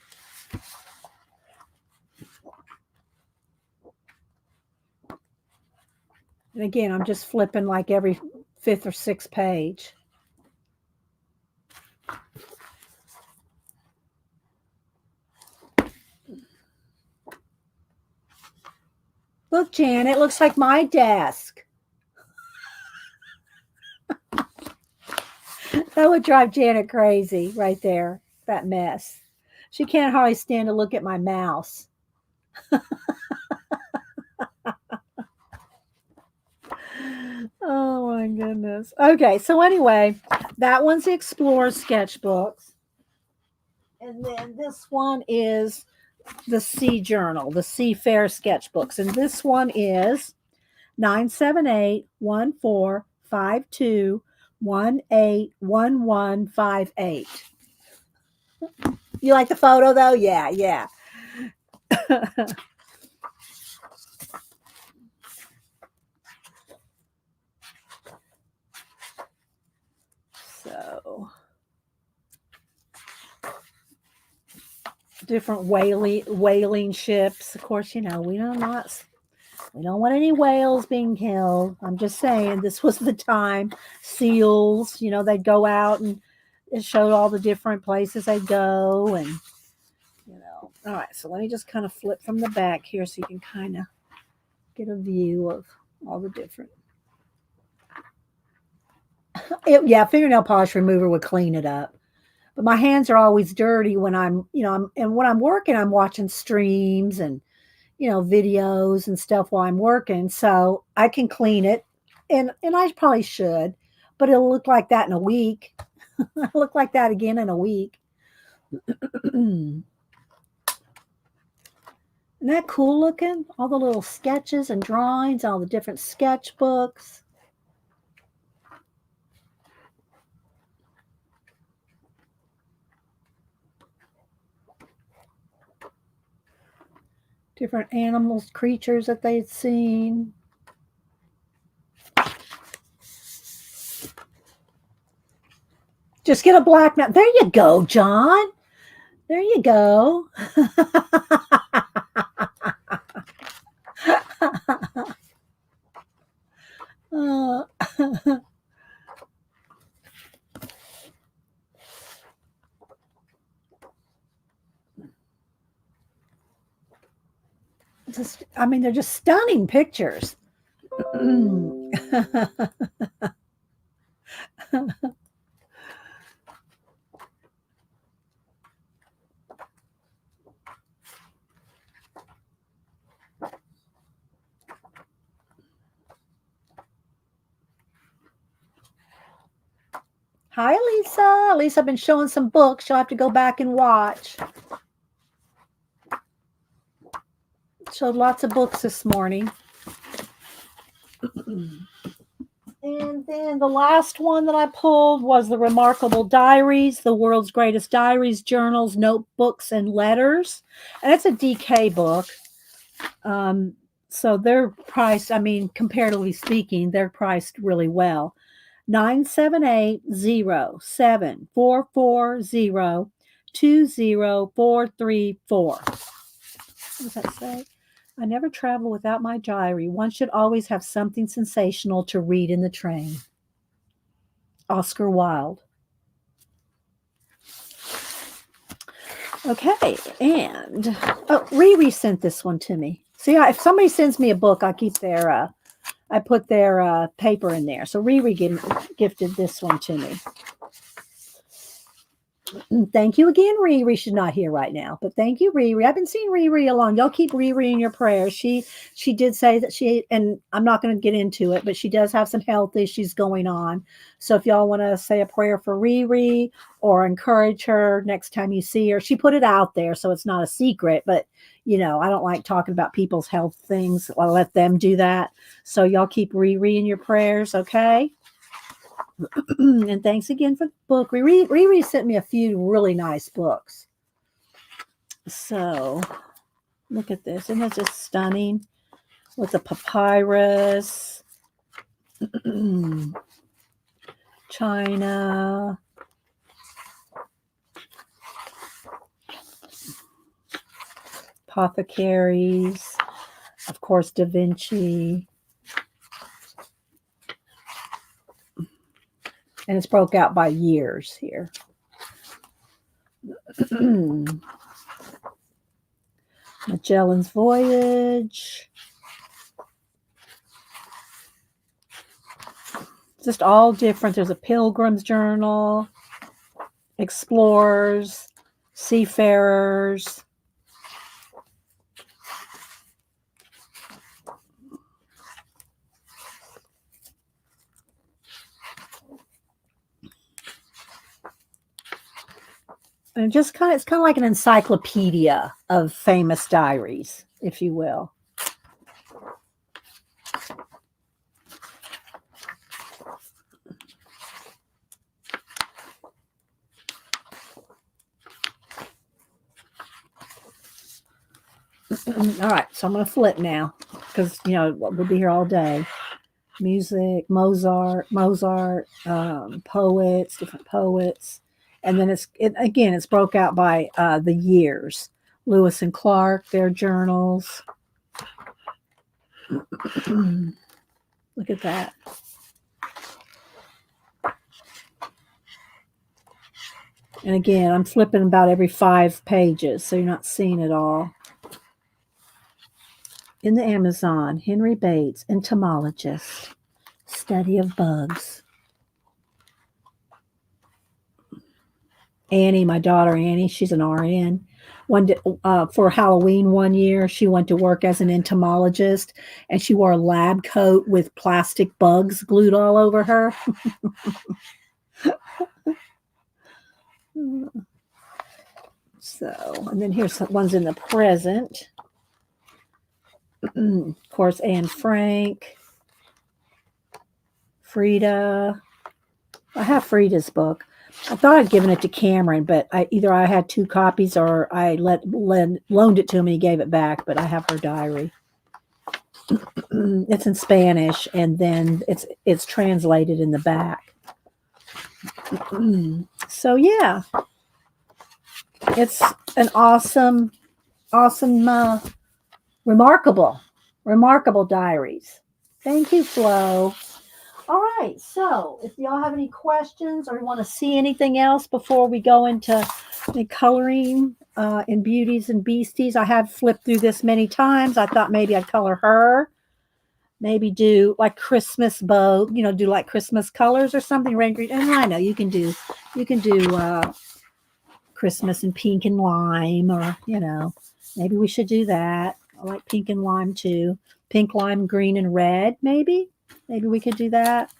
And again, I'm just flipping like every 5th or 6th page. Look, Jan, it looks like my desk. That would drive Janet crazy right there, that mess. She can't hardly stand to look at my mouse. Oh my goodness. Okay, so anyway, that one's the Explorer sketchbooks. And then this one is the Sea Journal, the Seafair sketchbooks. And this one is 978-1452-181158. You like the photo though? Yeah, yeah. So different whaling ships. Of course, you know, we don't want any whales being killed. I'm just saying this was the time. Seals, you know, they'd go out and it showed all the different places they'd go, and you know. All right, so let me just kind of flip from the back here so you can kind of get a view of all the different. Yeah, fingernail polish remover would clean it up. But my hands are always dirty when I'm when I'm working, I'm watching streams and, you know, videos and stuff while I'm working. So I can clean it, and I probably should, but it'll look like that in a week. It'll look like that again in a week. Isn't that cool looking? All the little sketches and drawings, all the different sketchbooks. Different animals, creatures that they'd seen. Just get a black map. There you go, John. There you go. They're just stunning pictures. Hi, Lisa. Lisa, I've been showing some books. You'll have to go back and watch. Showed lots of books this morning. And then the last one that I pulled was the Remarkable Diaries, the world's greatest diaries, journals, notebooks, and letters. And it's a DK book. So they're priced, comparatively speaking, they're priced really well. 978-07-440-20434. What does that say? I never travel without my diary. One should always have something sensational to read in the train. Oscar Wilde. Okay, and Riri sent this one to me. See, if somebody sends me a book, I keep I put their paper in there. So Riri gifted this one to me. Thank you again, Riri. She's not here right now, but thank you, Riri. I've been seeing Riri along. Y'all keep Riri in your prayers. She did say that and I'm not going to get into it, but she does have some health issues going on. So if y'all want to say a prayer for Riri or encourage her next time you see her, she put it out there, so it's not a secret. But I don't like talking about people's health things. I'll let them do that. So y'all keep Riri in your prayers, okay? And thanks again for the book. Riri sent me a few really nice books. So look at this. Isn't it just stunning? With a papyrus. China. Apothecaries. Of course, Da Vinci. And it's broke out by years here. Magellan's Voyage. Just all different. There's a Pilgrim's Journal, Explorers, Seafarers. And it's kind of like an encyclopedia of famous diaries, if you will. All right, so I'm going to flip now because, we'll be here all day. Music, Mozart, poets, different poets. And then it's broke out by the years. Lewis and Clark, their journals. Look at that. And again, I'm flipping about every 5 pages, so you're not seeing it all. In the Amazon, Henry Bates, entomologist, study of bugs. Annie, my daughter Annie, she's an RN. For Halloween one year, she went to work as an entomologist, and she wore a lab coat with plastic bugs glued all over her. So, and then here's some ones in the present. Of course, Anne Frank, Frida. I have Frida's book. I thought I'd given it to Cameron, but either I had 2 copies or I loaned it to him and he gave it back. But I have her diary. It's in Spanish, and then it's translated in the back. So yeah, it's an awesome, remarkable diaries. Thank you, Flo. All right, so if y'all have any questions or want to see anything else before we go into the coloring in Beauties and Beasties, I have flipped through this many times. I thought maybe I'd color her. Maybe do like Christmas bow, do like Christmas colors or something. Rain green. And I know you can do Christmas in pink and lime, or maybe we should do that. I like pink and lime too. Pink, lime, green, and red. Maybe we could do that.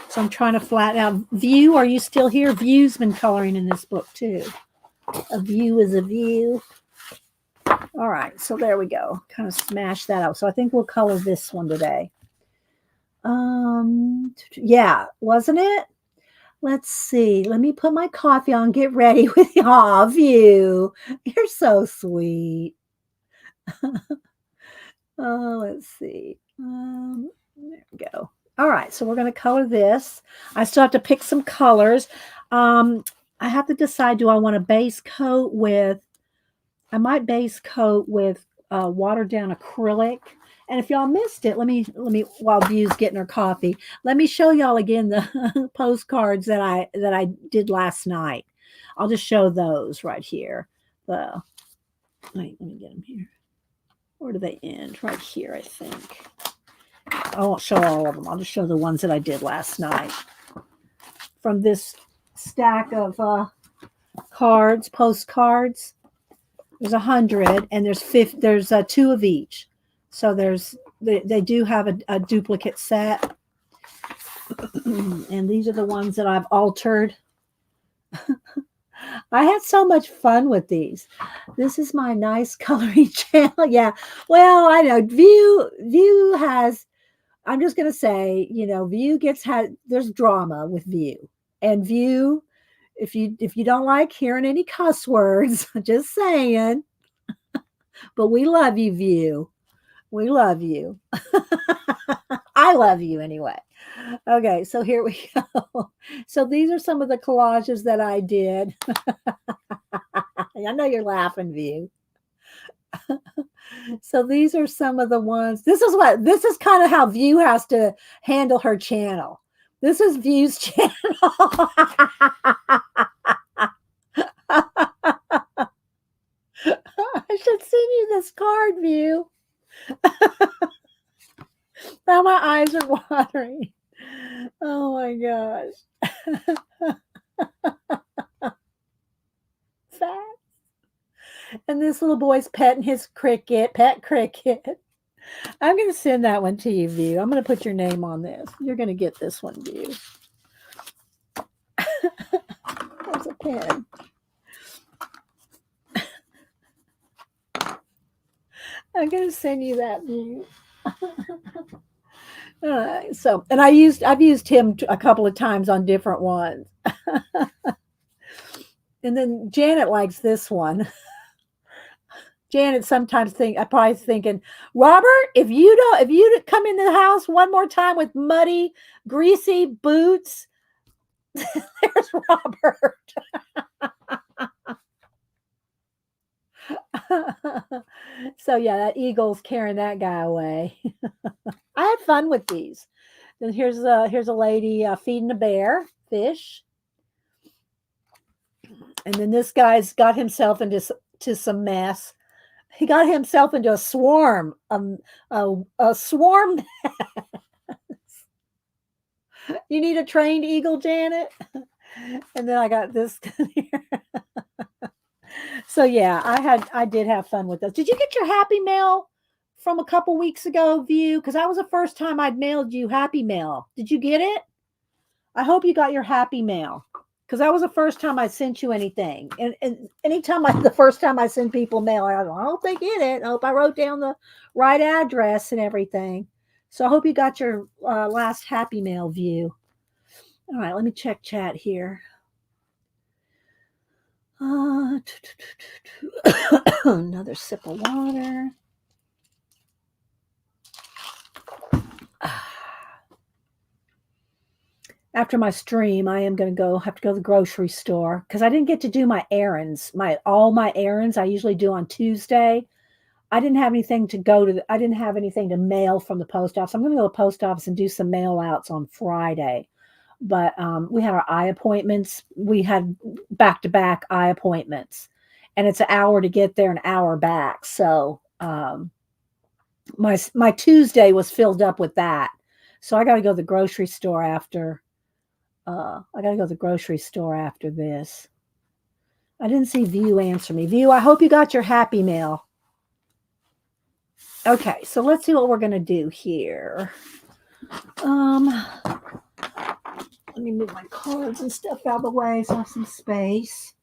So I'm trying to flatten out. View, are you still here? View's been coloring in this book too. A view is a view. All right, so there we go. Kind of smash that out. So I think we'll color this one today. Yeah, wasn't it? Let's see. Let me put my coffee on. Get ready with y'all. View. You're so sweet. Let's see. There we go. All right, so we're going to color this. I still have to pick some colors. I have to decide, do I want to base coat with, I might base coat with watered down acrylic. And if y'all missed it, let me while View's getting her coffee, let me show y'all again the postcards that I did last night. I'll just show those right here. Wait, let me get them here. Where do they end? Right here, I think. I won't show all of them. I'll just show the ones that I did last night from this stack of cards, postcards. There's 100, and there's 50, there's 2 of each. So they do have a duplicate set. And these are the ones that I've altered. I had so much fun with these. This is my nice coloring channel. Yeah. Well, I know View has, I'm just going to say, View there's drama with View. And View, if you don't like hearing any cuss words, just saying, but we love you, View. We love you. I love you anyway. Okay, so here we go. So these are some of the collages that I did. I know you're laughing, View. So these are some of the ones. This is kind of how View has to handle her channel. This is View's channel. I should send you this card, View. Now my eyes are watering. Oh my gosh. Fat. And this little boy's petting his pet cricket. I'm going to send that one to you, View. I'm going to put your name on this. You're going to get this one, View. There's a pen. I'm going to send you that, View. All right. So, and I've used him a couple of times on different ones. And then Janet likes this one. Janet sometimes probably thinking, Robert, if you come into the house one more time with muddy, greasy boots, there's Robert. So yeah, that eagle's carrying that guy away. I had fun with these. And here's a lady feeding a bear fish. And then this guy's got himself into some mess. He got himself into a swarm, a swarm. You need a trained eagle, Janet. And then I got this here. So yeah, I did have fun with those. Did you get your Happy Mail from a couple weeks ago, View? Because that was the first time I'd mailed you Happy Mail. Did you get it? I hope you got your Happy Mail. Because that was the first time I sent you anything. And anytime the first time I send people mail, I hope they get it. I hope I wrote down the right address and everything. So I hope you got your last Happy Mail, View. All right, let me check chat here. Another sip of water. After my stream, I am going to have to go to the grocery store because I didn't get to do my errands. All my errands I usually do on Tuesday. I didn't have anything to I didn't have anything to mail from the post office. I'm going to go to the post office and do some mail outs on Friday. But we had our eye appointments. We had back-to-back eye appointments. And it's an hour to get there, an hour back. So my Tuesday was filled up with that. So I got to go to the grocery store after. I got to go to the grocery store after this. I didn't see View answer me. View, I hope you got your Happy Mail. Okay, so let's see what we're going to do here. Let me move my cards and stuff out of the way so I have some space.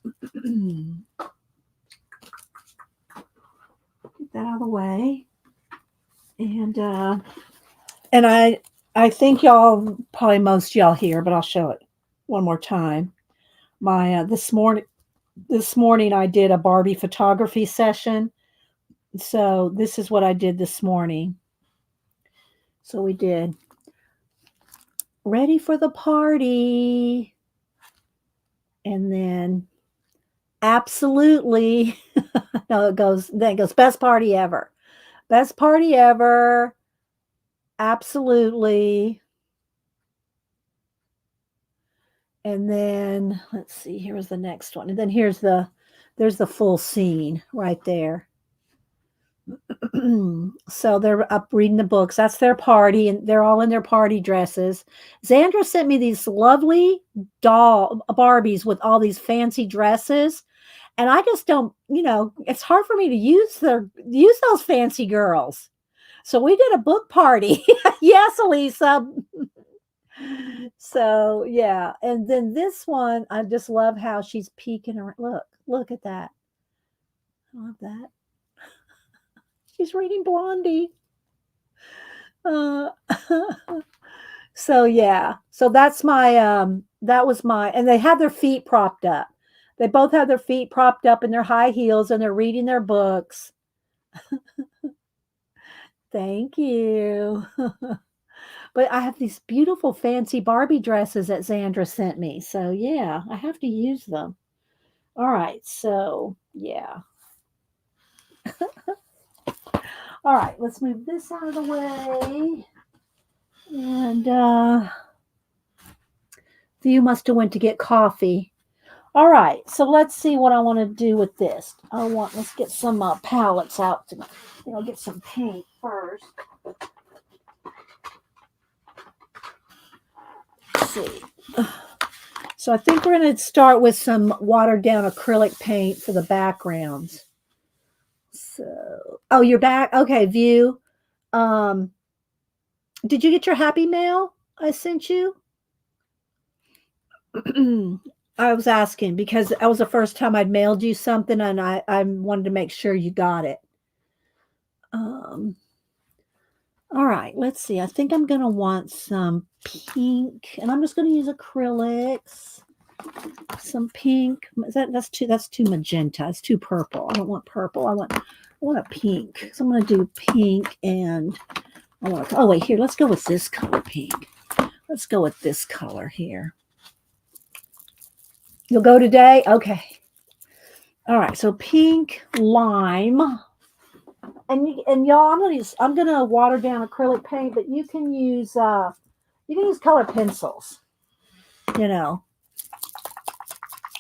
Get that out of the way. And I think y'all, probably most y'all here, but I'll show it one more time. My this morning I did a Barbie photography session. So this is what I did this morning. So we did ready for the party. And then absolutely no, it goes best party ever. Best party ever. Absolutely. And then let's see, here's the next one. And then there's the full scene right there. So they're up reading the books. That's their party, and they're all in their party dresses. Xandra sent me these lovely doll Barbies with all these fancy dresses, and I just don't, it's hard for me to use those fancy girls. So we did a book party. Yes, Elisa. So yeah, and then this one, I just love how she's peeking around. Look at that. I love that. She's reading Blondie. Uh, so yeah, so that was my, and they had their feet propped up. They both have their feet propped up in their high heels, and they're reading their books. Thank you. But I have these beautiful fancy Barbie dresses that Xandra sent me. So yeah, I have to use them. All right, so yeah. All right, let's move this out of the way. And you must have went to get coffee. All right, so let's see what I want to do with this. Let's get some palettes out. I'll get some paint first. Let's see. So I think we're going to start with some watered down acrylic paint for the backgrounds. So, oh, you're back. Okay, View. Did you get your happy mail I sent you? I was asking because that was the first time I'd mailed you something, and I wanted to make sure you got it. All right, let's see. I think I'm going to want some pink, and I'm just going to use acrylics. Some pink. That's too magenta. It's too purple. I don't want purple. I want a pink. So I'm going to do pink, and oh wait, here, let's go with this color pink. Let's go with this color here. You'll go today? Okay. All right, so pink, lime. And y'all, I'm gonna water down acrylic paint, but you can use color pencils.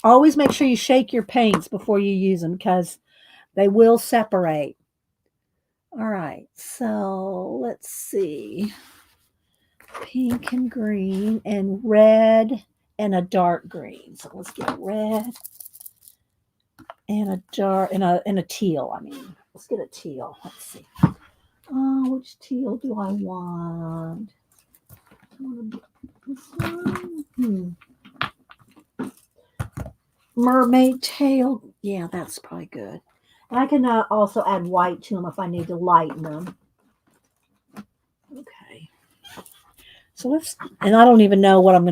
Always make sure you shake your paints before you use them because they will separate. All right, so let's see. Pink and green and red and a dark green. So let's get red and a dark and a teal. Let's get a teal. Let's see. Which teal do I want? This one. Mermaid tail. Yeah, that's probably good. And I can also add white to them if I need to lighten them. Okay. So and I don't even know where I'm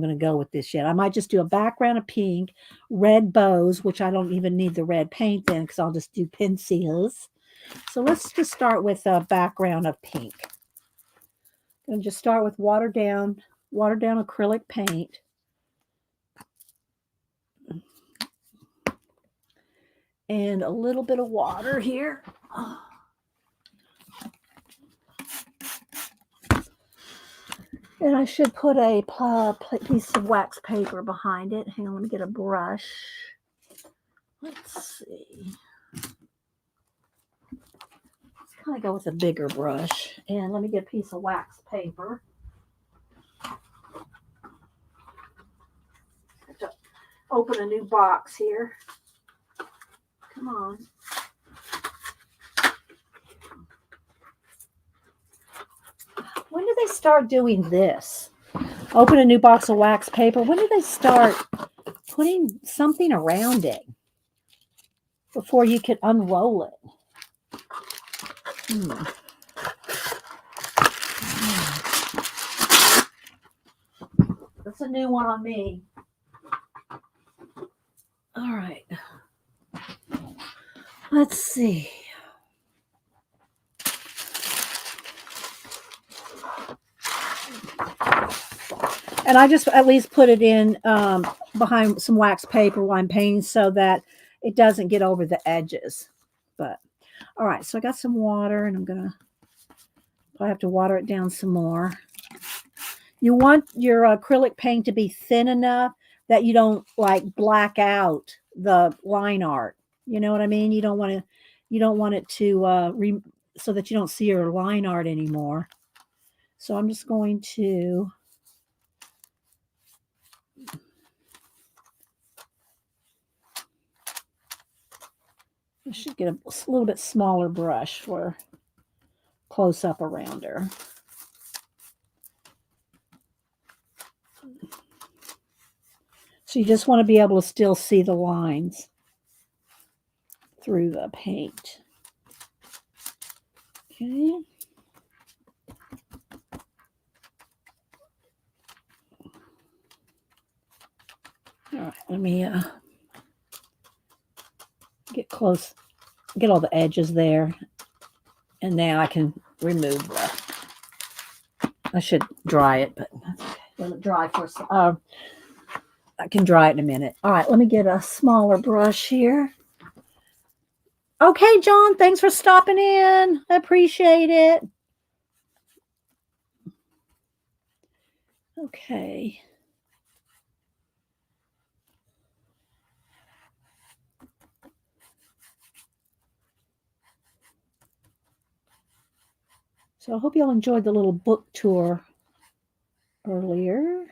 gonna go with this yet. I might just do a background of pink, red bows, which I don't even need the red paint then because I'll just do pencils. So let's just start with a background of pink. I'm gonna just start with watered down acrylic paint. And a little bit of water here. And I should put a piece of wax paper behind it. Hang on, let me get a brush. Let's see. Let's kind of go with a bigger brush. And let me get a piece of wax paper. Have to open a new box here. Come on. When did they start doing this? Open a new box of wax paper. When did they start putting something around it before you could unroll it? That's a new one on me. All right. Let's see. And I just at least put it in behind some wax paper while I'm painting so that it doesn't get over the edges. But all right, so I got some water and I'm gonna probably have to water it down some more. You want your acrylic paint to be thin enough that you don't like black out the line art. You know what I mean? You don't want to You don't want it to, so that you don't see your line art anymore. So I'm just going to I should get a little bit smaller brush for close up around her. So you just want to be able to still see the lines through the paint. Okay. All right, let me get close, get all the edges there. And now I can remove I should dry it, but that's okay. Let it dry for I can dry it in a minute. All right, let me get a smaller brush here. Okay, John, thanks for stopping in. I appreciate it. Okay. So I hope y'all enjoyed the little book tour earlier.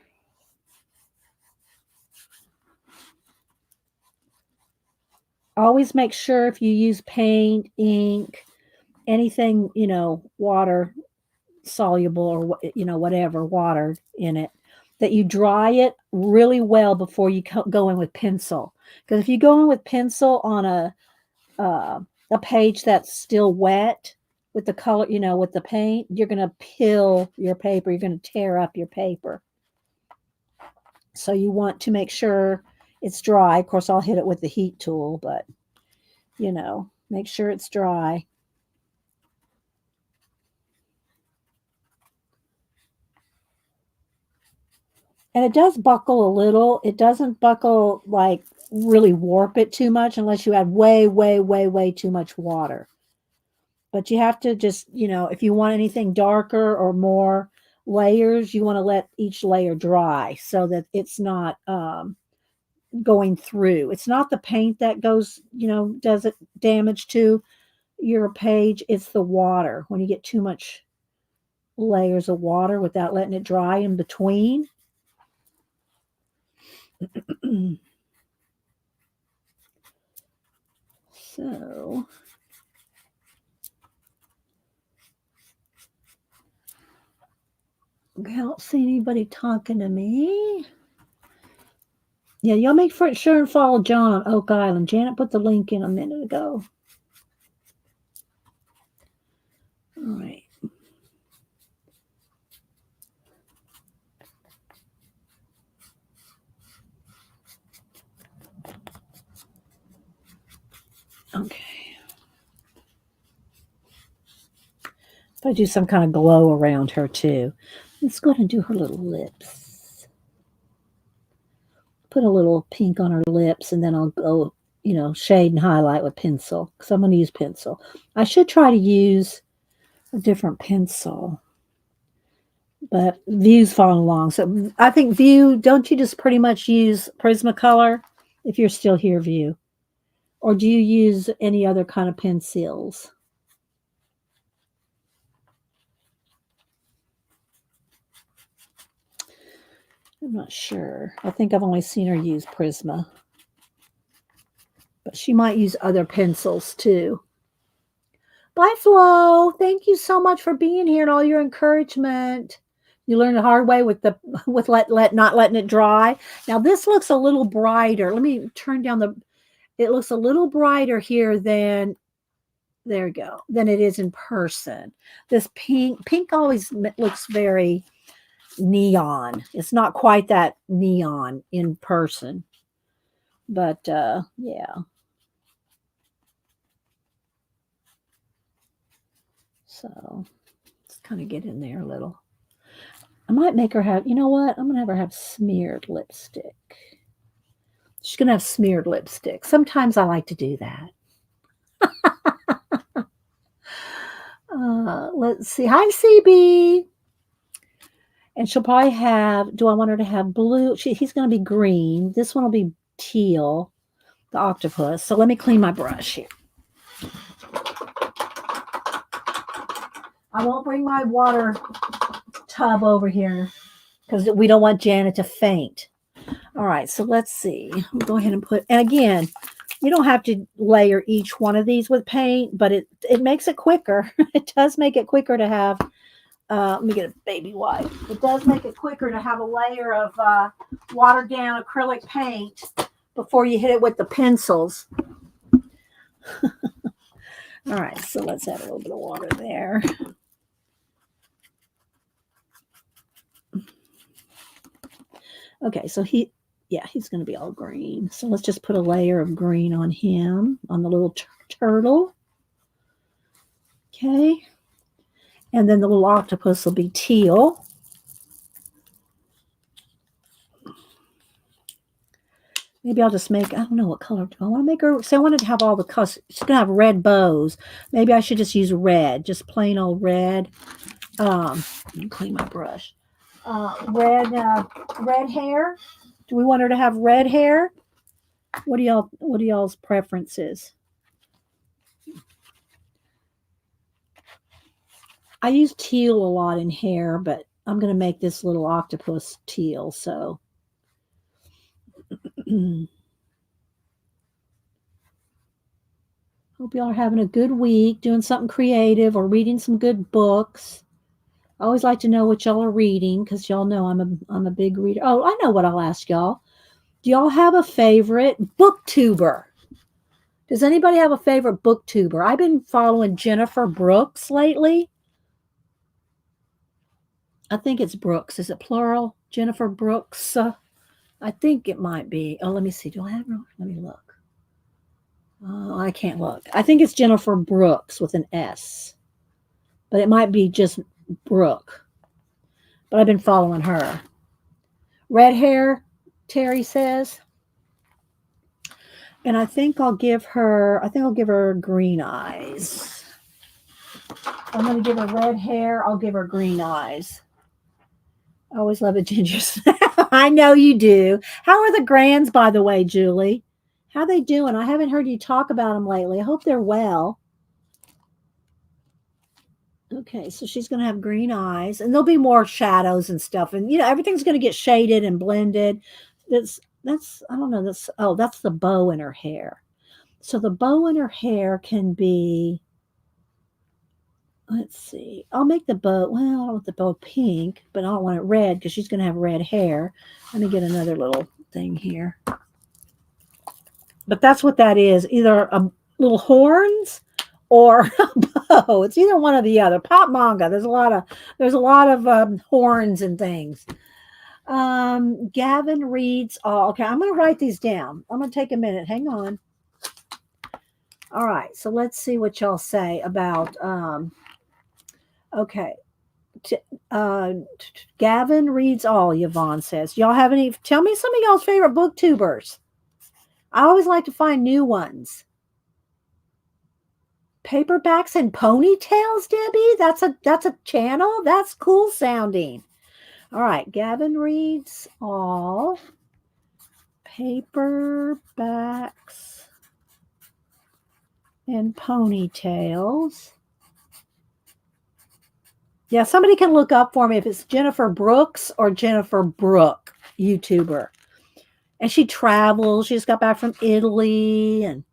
Always make sure if you use paint, ink, anything, water soluble or, whatever, water in it, that you dry it really well before you go in with pencil. Because if you go in with pencil on a page that's still wet with the color, with the paint, you're going to pill your paper. You're going to tear up your paper. So you want to make sure it's dry. Of course, I'll hit it with the heat tool, but, make sure it's dry. And it does buckle a little. It doesn't buckle, like really warp it too much unless you add way, way, way, way too much water. But you have to just, if you want anything darker or more layers, you want to let each layer dry so that it's not going through. It's not the paint that goes, does it damage to your page. It's the water. When you get too much layers of water without letting it dry in between. So I don't see anybody talking to me. Yeah, y'all make sure and follow John on Oak Island. Janet put the link in a minute ago. All right. Okay. If I do some kind of glow around her too. Let's go ahead and do her little lips. Put a little pink on her lips, and then I'll go, shade and highlight with pencil, because I'm going to use pencil. I should try to use a different pencil, but View's following along. So I think View, don't you just pretty much use Prismacolor if you're still here, View? Or do you use any other kind of pencils? I'm not sure. I think I've only seen her use Prisma. But she might use other pencils too. Bye, Flo. Thank you so much for being here and all your encouragement. You learned the hard way with not letting it dry. Now this looks a little brighter. Let me turn down it looks a little brighter here than, there we go, than it is in person. This pink always looks very neon. It's not quite that neon in person. But yeah. So let's kind of get in there a little. I might make her have, you know what? I'm going to have her have smeared lipstick. She's going to have smeared lipstick. Sometimes I like to do that. Let's see. Hi, CB. And she'll probably have, do I want her to have blue? He's going to be green. This one will be teal, the octopus. So let me clean my brush here. I won't bring my water tub over here because we don't want Janet to faint. All right, so let's see. I'll go ahead and put, and again, you don't have to layer each one of these with paint, but it makes it quicker. It does make it quicker to have, let me get a baby wipe. It does make it quicker to have a layer of watered down acrylic paint before you hit it with the pencils. All right, so let's add a little bit of water there. Okay, so he's going to be all green. So let's just put a layer of green on him, on the little turtle. Okay. And then the little octopus will be teal. Maybe I'll just make, I don't know what color. Do I want to make her? So I wanted to have all the colors. She's going to have red bows. Maybe I should just use red, just plain old red. Clean my brush. Red hair. Do we want her to have red hair? What are y'all's preferences? I use teal a lot in hair, but I'm going to make this little octopus teal, so. Hope y'all are having a good week, doing something creative or reading some good books. I always like to know what y'all are reading because y'all know I'm a big reader. Oh, I know what I'll ask y'all. Do y'all have a favorite booktuber? Does anybody have a favorite booktuber? I've been following Jennifer Brooks lately. I think it's Brooks. Is it plural? Jennifer Brooks? I think it might be. Oh, let me see. Do I have her? Let me look. I can't look. I think it's Jennifer Brooks with an S. But it might be just Brooke. But I've been following her. Red hair, Terry says. And I think I'll give her green eyes. I'm going to give her red hair. I'll give her green eyes. I always love a ginger snap. I know you do. How are the grands, by the way, Julie? How are they doing? I haven't heard you talk about them lately. I hope they're well. Okay, so she's going to have green eyes, and there'll be more shadows and stuff, and everything's going to get shaded and blended. That's I don't know. That's the bow in her hair. So the bow in her hair can be. Let's see. I'll make the bow. Well, I don't want the bow pink, but I don't want it red because she's going to have red hair. Let me get another little thing here. But that's what that is. Either a little horns or a bow. It's either one or the other. Pop manga. There's a lot of horns and things. Gavin reads all. Okay, I'm going to write these down. I'm going to take a minute. Hang on. All right. So let's see what y'all say about. Okay. Gavin reads all, Yvonne says. Y'all have any? Tell me some of y'all's favorite booktubers. I always like to find new ones. Paperbacks and ponytails, Debbie? That's a channel? That's cool sounding. All right. Gavin reads all. Paperbacks and ponytails. Yeah, somebody can look up for me if it's Jennifer Brooks or Jennifer Brooke, YouTuber. And she travels. She just got back from Italy. And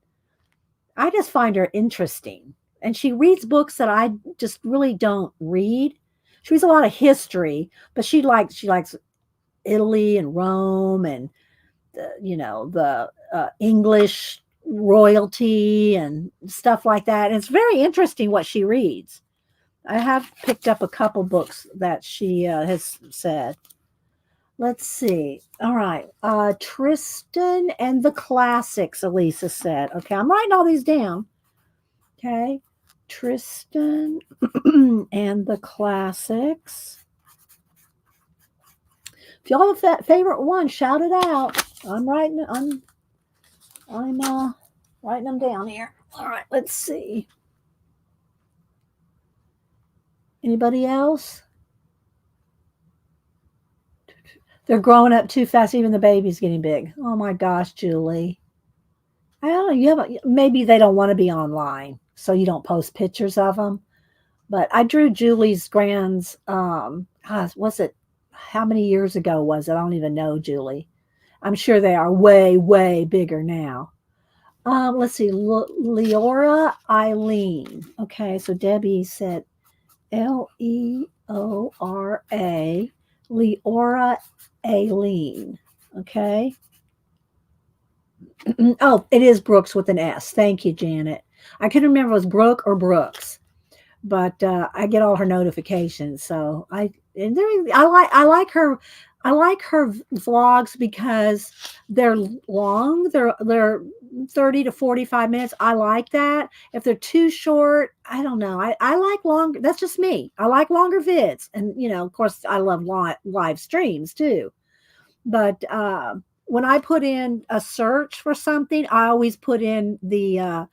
I just find her interesting. And she reads books that I just really don't read. She reads a lot of history, but she likes Italy and Rome and the English royalty and stuff like that. And it's very interesting what she reads. I have picked up a couple books that she has said. Let's see. All right. Tristan and the Classics, Elisa said. Okay, I'm writing all these down. Okay. Tristan and the Classics. If y'all have a favorite one, shout it out. I'm writing them down here. All right, let's see. Anybody else? They're growing up too fast. Even the baby's getting big. Oh my gosh, Julie. I don't know. Maybe they don't want to be online, so you don't post pictures of them. But I drew Julie's Grand's, was it, how many years ago was it? I don't even know, Julie. I'm sure they are way, way bigger now. Let's see, Leora Eileen. Okay, so Debbie said Leora, Leora Aileen. Okay. Oh, it is Brooks with an S. Thank you, Janet. I couldn't remember if it was Brooke or Brooks, but I get all her notifications. So I like her vlogs because they're long. They're 30 to 45 minutes. I like that. If they're too short, I don't know. I like longer. That's just me. I like longer vids, and of course, I love live streams too. But when I put in a search for something, I always put in the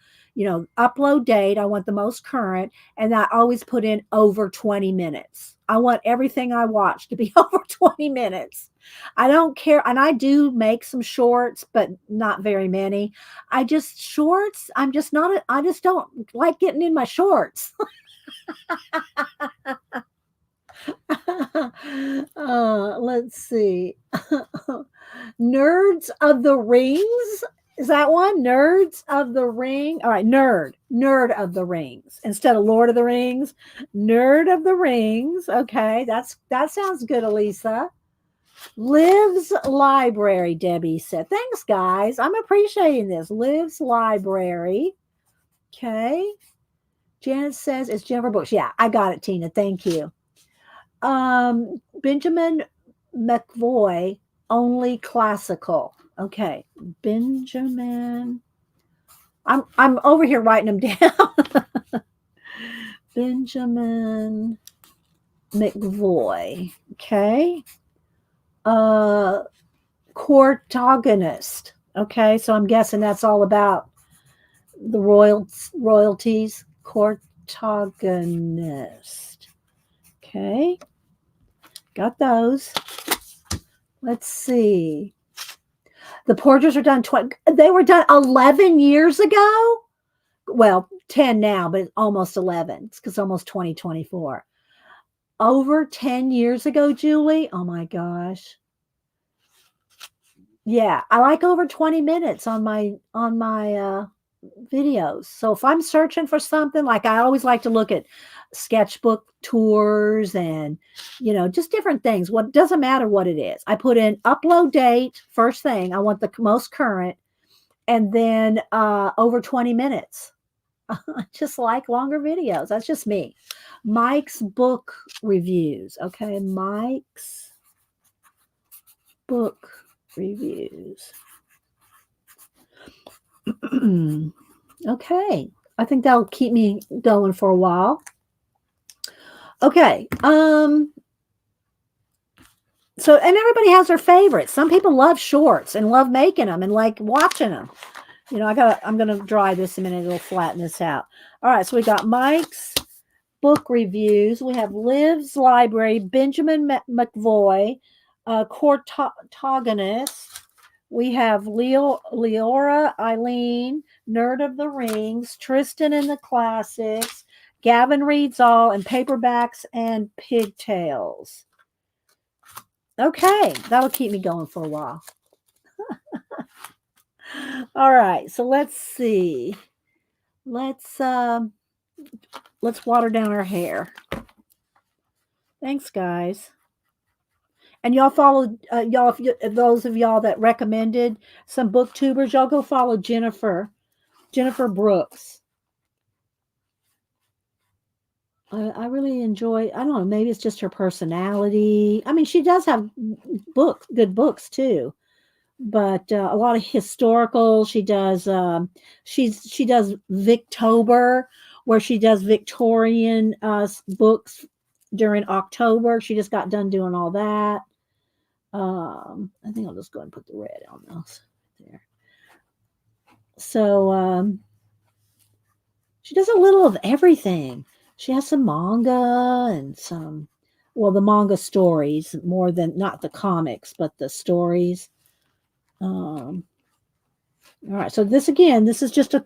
upload date. I want the most current, and I always put in over 20 minutes. I want everything I watch to be over 20 minutes. I don't care. And I do make some shorts, but not very many. Shorts, I'm just not, I just don't like getting in my shorts. Let's see. Nerds of the Rings. Is that one? Nerds of the Ring. All right, nerd of the Rings instead of Lord of the Rings. Nerd of the Rings. Okay, that sounds good, Elisa. Liv's Library, Debbie said. Thanks, guys. I'm appreciating this. Liv's Library. Okay. Janet says it's Jennifer Books. Yeah, I got it, Tina. Thank you. Benjamin McVoy, only classical. Okay, Benjamin. I'm over here writing them down. Benjamin McVoy. Okay. Cortogonist. Okay, so I'm guessing that's all about the royalties. Cortogonist. Okay. Got those. Let's see. The portraits are done. They were done 11 years ago. Well, 10 now, but almost 11. It's because almost 2024. Over 10 years ago, Julie. Oh my gosh. Yeah, I like over 20 minutes on my videos. So if I'm searching for something, like I always like to look at sketchbook tours and just different things. What doesn't matter what it is. I put in upload date first thing. I want the most current, and then over 20 minutes. I just like longer videos. That's just me. Mike's book reviews. Okay, Mike's book reviews. Okay, I think that'll keep me going for a while. Okay, so and everybody has their favorites. Some people love shorts and love making them and like watching them. I'm gonna dry this a minute. It'll flatten this out. All right, so we got Mike's book reviews. We have Liv's Library, Benjamin McVoy, Cortogonist. We have Leora Eileen, Nerd of the Rings, Tristan and the Classics, Gavin Reads All, and Paperbacks and Pigtails. Okay, that'll keep me going for a while. All right, so let's see. Let's water down our hair. Thanks, guys. And y'all follow those of y'all that recommended some booktubers. Y'all go follow Jennifer Brooks. I really enjoy. I don't know. Maybe it's just her personality. I mean, she does have good books too, but a lot of historical. She does. She does Booktuber, where she does Victorian books during October. She just got done doing all that. I think I'll just go and put the red on those there. So she does a little of everything. She has some manga and the manga stories more than not the comics, but the stories. All right. So this again, this is just a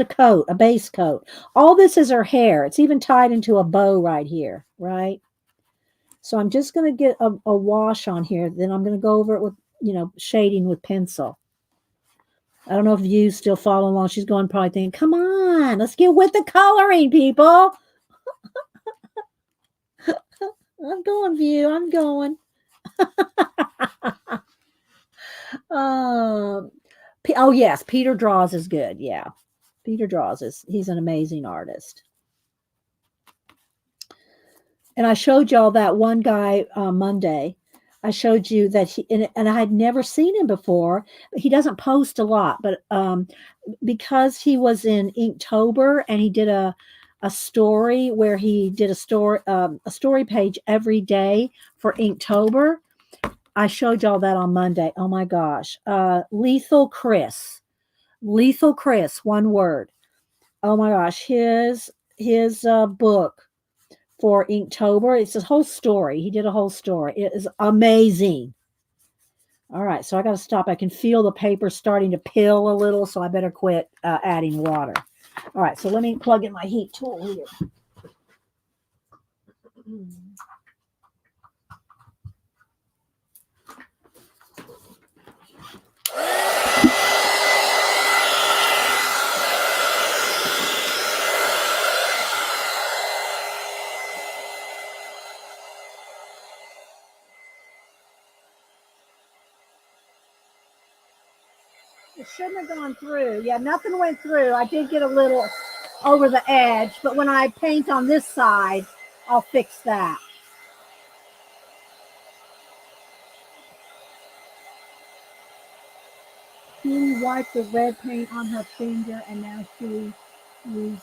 coat, a base coat. All this is her hair. It's even tied into a bow right here, right? So I'm just going to get a wash on here. Then I'm going to go over it with, shading with pencil. I don't know if you still follow along. She's going probably thinking, come on, let's get with the coloring, people. I'm going, View. I'm going. um, oh, yes. Peter Draws is good. Yeah. Peter Draws he's an amazing artist. And I showed y'all that one guy Monday. I showed you that and I had never seen him before. He doesn't post a lot, but because he was in Inktober and he did a story where he did a story page every day for Inktober. I showed y'all that on Monday. Oh my gosh. Lethal Chris, one word. Oh my gosh. His book for Inktober. It's a whole story. He did a whole story. It is amazing. All right, so I got to stop. I can feel the paper starting to pill a little, so I better quit adding water. All right, so let me plug in my heat tool here. It shouldn't have gone through. Yeah, nothing went through. I did get a little over the edge, but when I paint on this side, I'll fix that. She wiped the red paint on her finger, and now she used.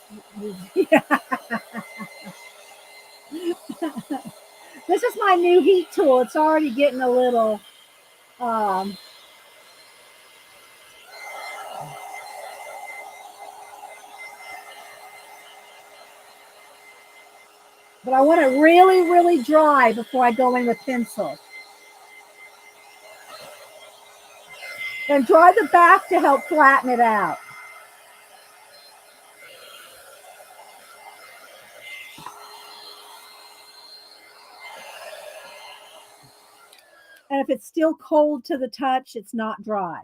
This is my new heat tool. It's already getting a little. But I want it really, really dry before I go in with pencil. And dry the back to help flatten it out. And if it's still cold to the touch, it's not dry.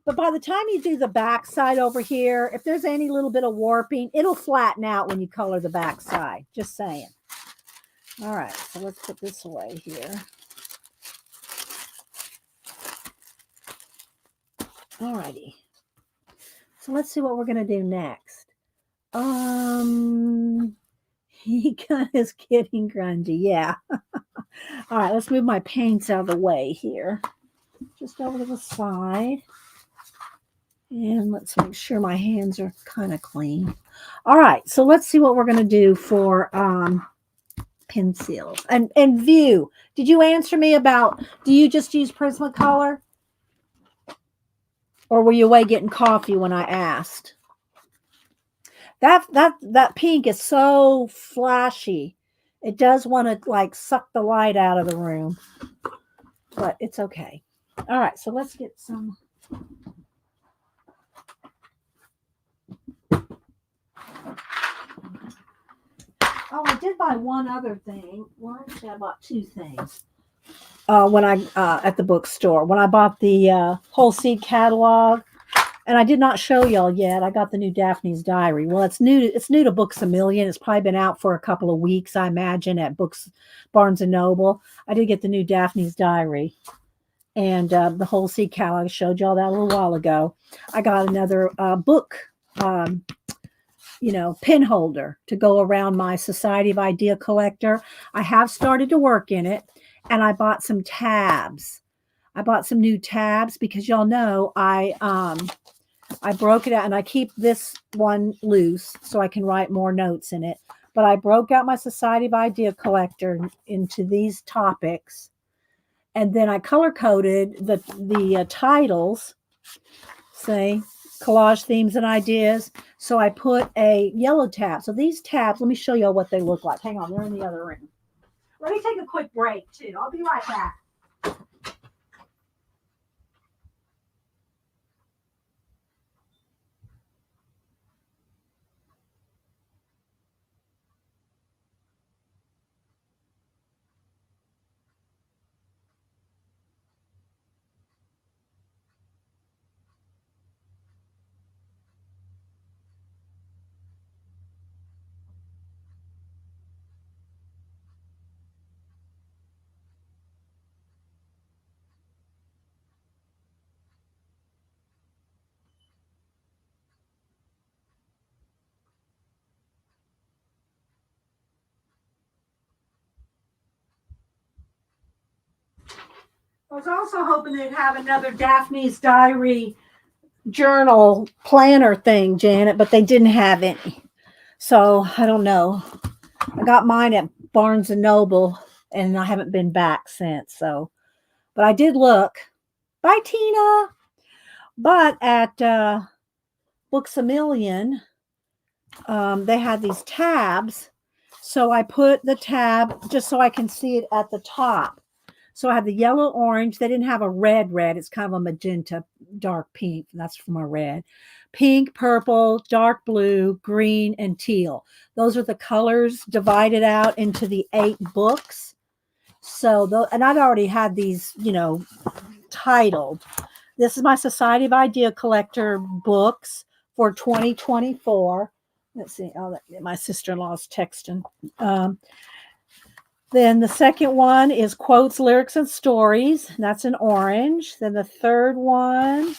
But by the time you do the back side over here, if there's any little bit of warping, it'll flatten out when you color the back side. Just saying. All right, so let's put this away here. All righty. So let's see what we're going to do next. He kind of is getting grungy. Yeah. All right, let's move my paints out of the way here. Just over to the side. And let's make sure my hands are kind of clean. All right, so let's see what we're going to do for pencils. And View, did you answer me about, do you just use Prismacolor? Or were you away getting coffee when I asked? That pink is so flashy. It does want to like suck the light out of the room. But it's okay. All right, so let's get some. Oh, I did buy one other thing. Well, actually, I bought two things. When I at the bookstore, when I bought the whole seed catalog, and I did not show y'all yet. I got the new Daphne's Diary. Well, it's new. It's new to Books A Million. It's probably been out for a couple of weeks, I imagine, at Barnes and Noble. I did get the new Daphne's Diary, and the whole seed catalog. I showed y'all that a little while ago. I got another book. Pin holder to go around my Society of Idea Collector. I have started to work in it, and I bought some tabs. I bought some new tabs because y'all know I broke it out, and I keep this one loose so I can write more notes in it. But I broke out my Society of Idea Collector into these topics, and then I color coded the titles. Say collage themes and ideas. So I put a yellow tab. So these tabs, let me show y'all what they look like. Hang on, they're in the other room. Let me take a quick break too. I'll be right back. I was also hoping they'd have another Daphne's Diary journal planner thing, Janet, but they didn't have any. So I don't know. I got mine at Barnes and Noble, and I haven't been back since. So, but I did look. Bye, Tina. But at Books a Million, they had these tabs. So I put the tab just so I can see it at the top. So I have the yellow, orange. They didn't have a red. It's kind of a magenta, dark pink. And that's from a red. Pink, purple, dark blue, green, and teal. Those are the colors divided out into the 8 books. So, and I'd already had these, titled. This is my Society of Idea Collector books for 2024. Let's see. Oh, my sister-in-law's texting. Then the second one is Quotes, Lyrics, and Stories. That's an orange. Then the third one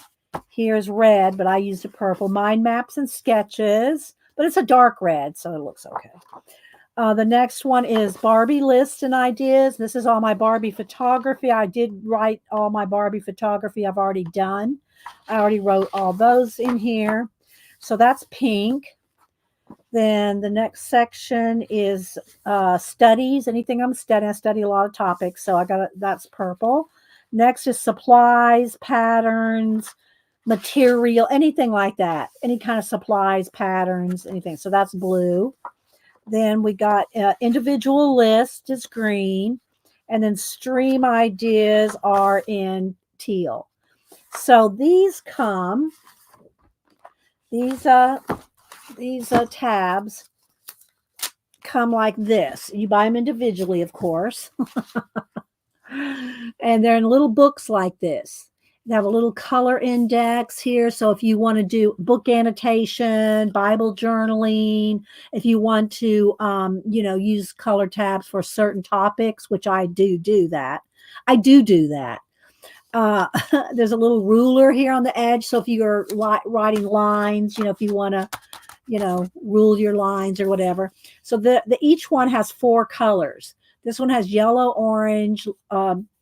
here is red, but I used a purple. Mind Maps and Sketches, but it's a dark red, so it looks okay. The next one is Barbie Lists and Ideas. This is all my Barbie photography. I did write all my Barbie photography I've already done. I already wrote all those in here. So that's pink. Then the next section is studies. Anything I'm studying. I study a lot of topics, so that's purple. Next is supplies, patterns, material, anything like that. Any kind of supplies, patterns, anything. So that's blue. Then we got individual list is green, and then stream ideas are in teal. So these tabs come like this. You buy them individually, of course. And they're in little books like this. They have a little color index here. So if you want to do book annotation, Bible journaling, if you want to, use color tabs for certain topics, which I do that. I do that. There's a little ruler here on the edge. So if you're writing lines, if you want to, rule your lines or whatever. So each one has 4 colors. This one has yellow, orange,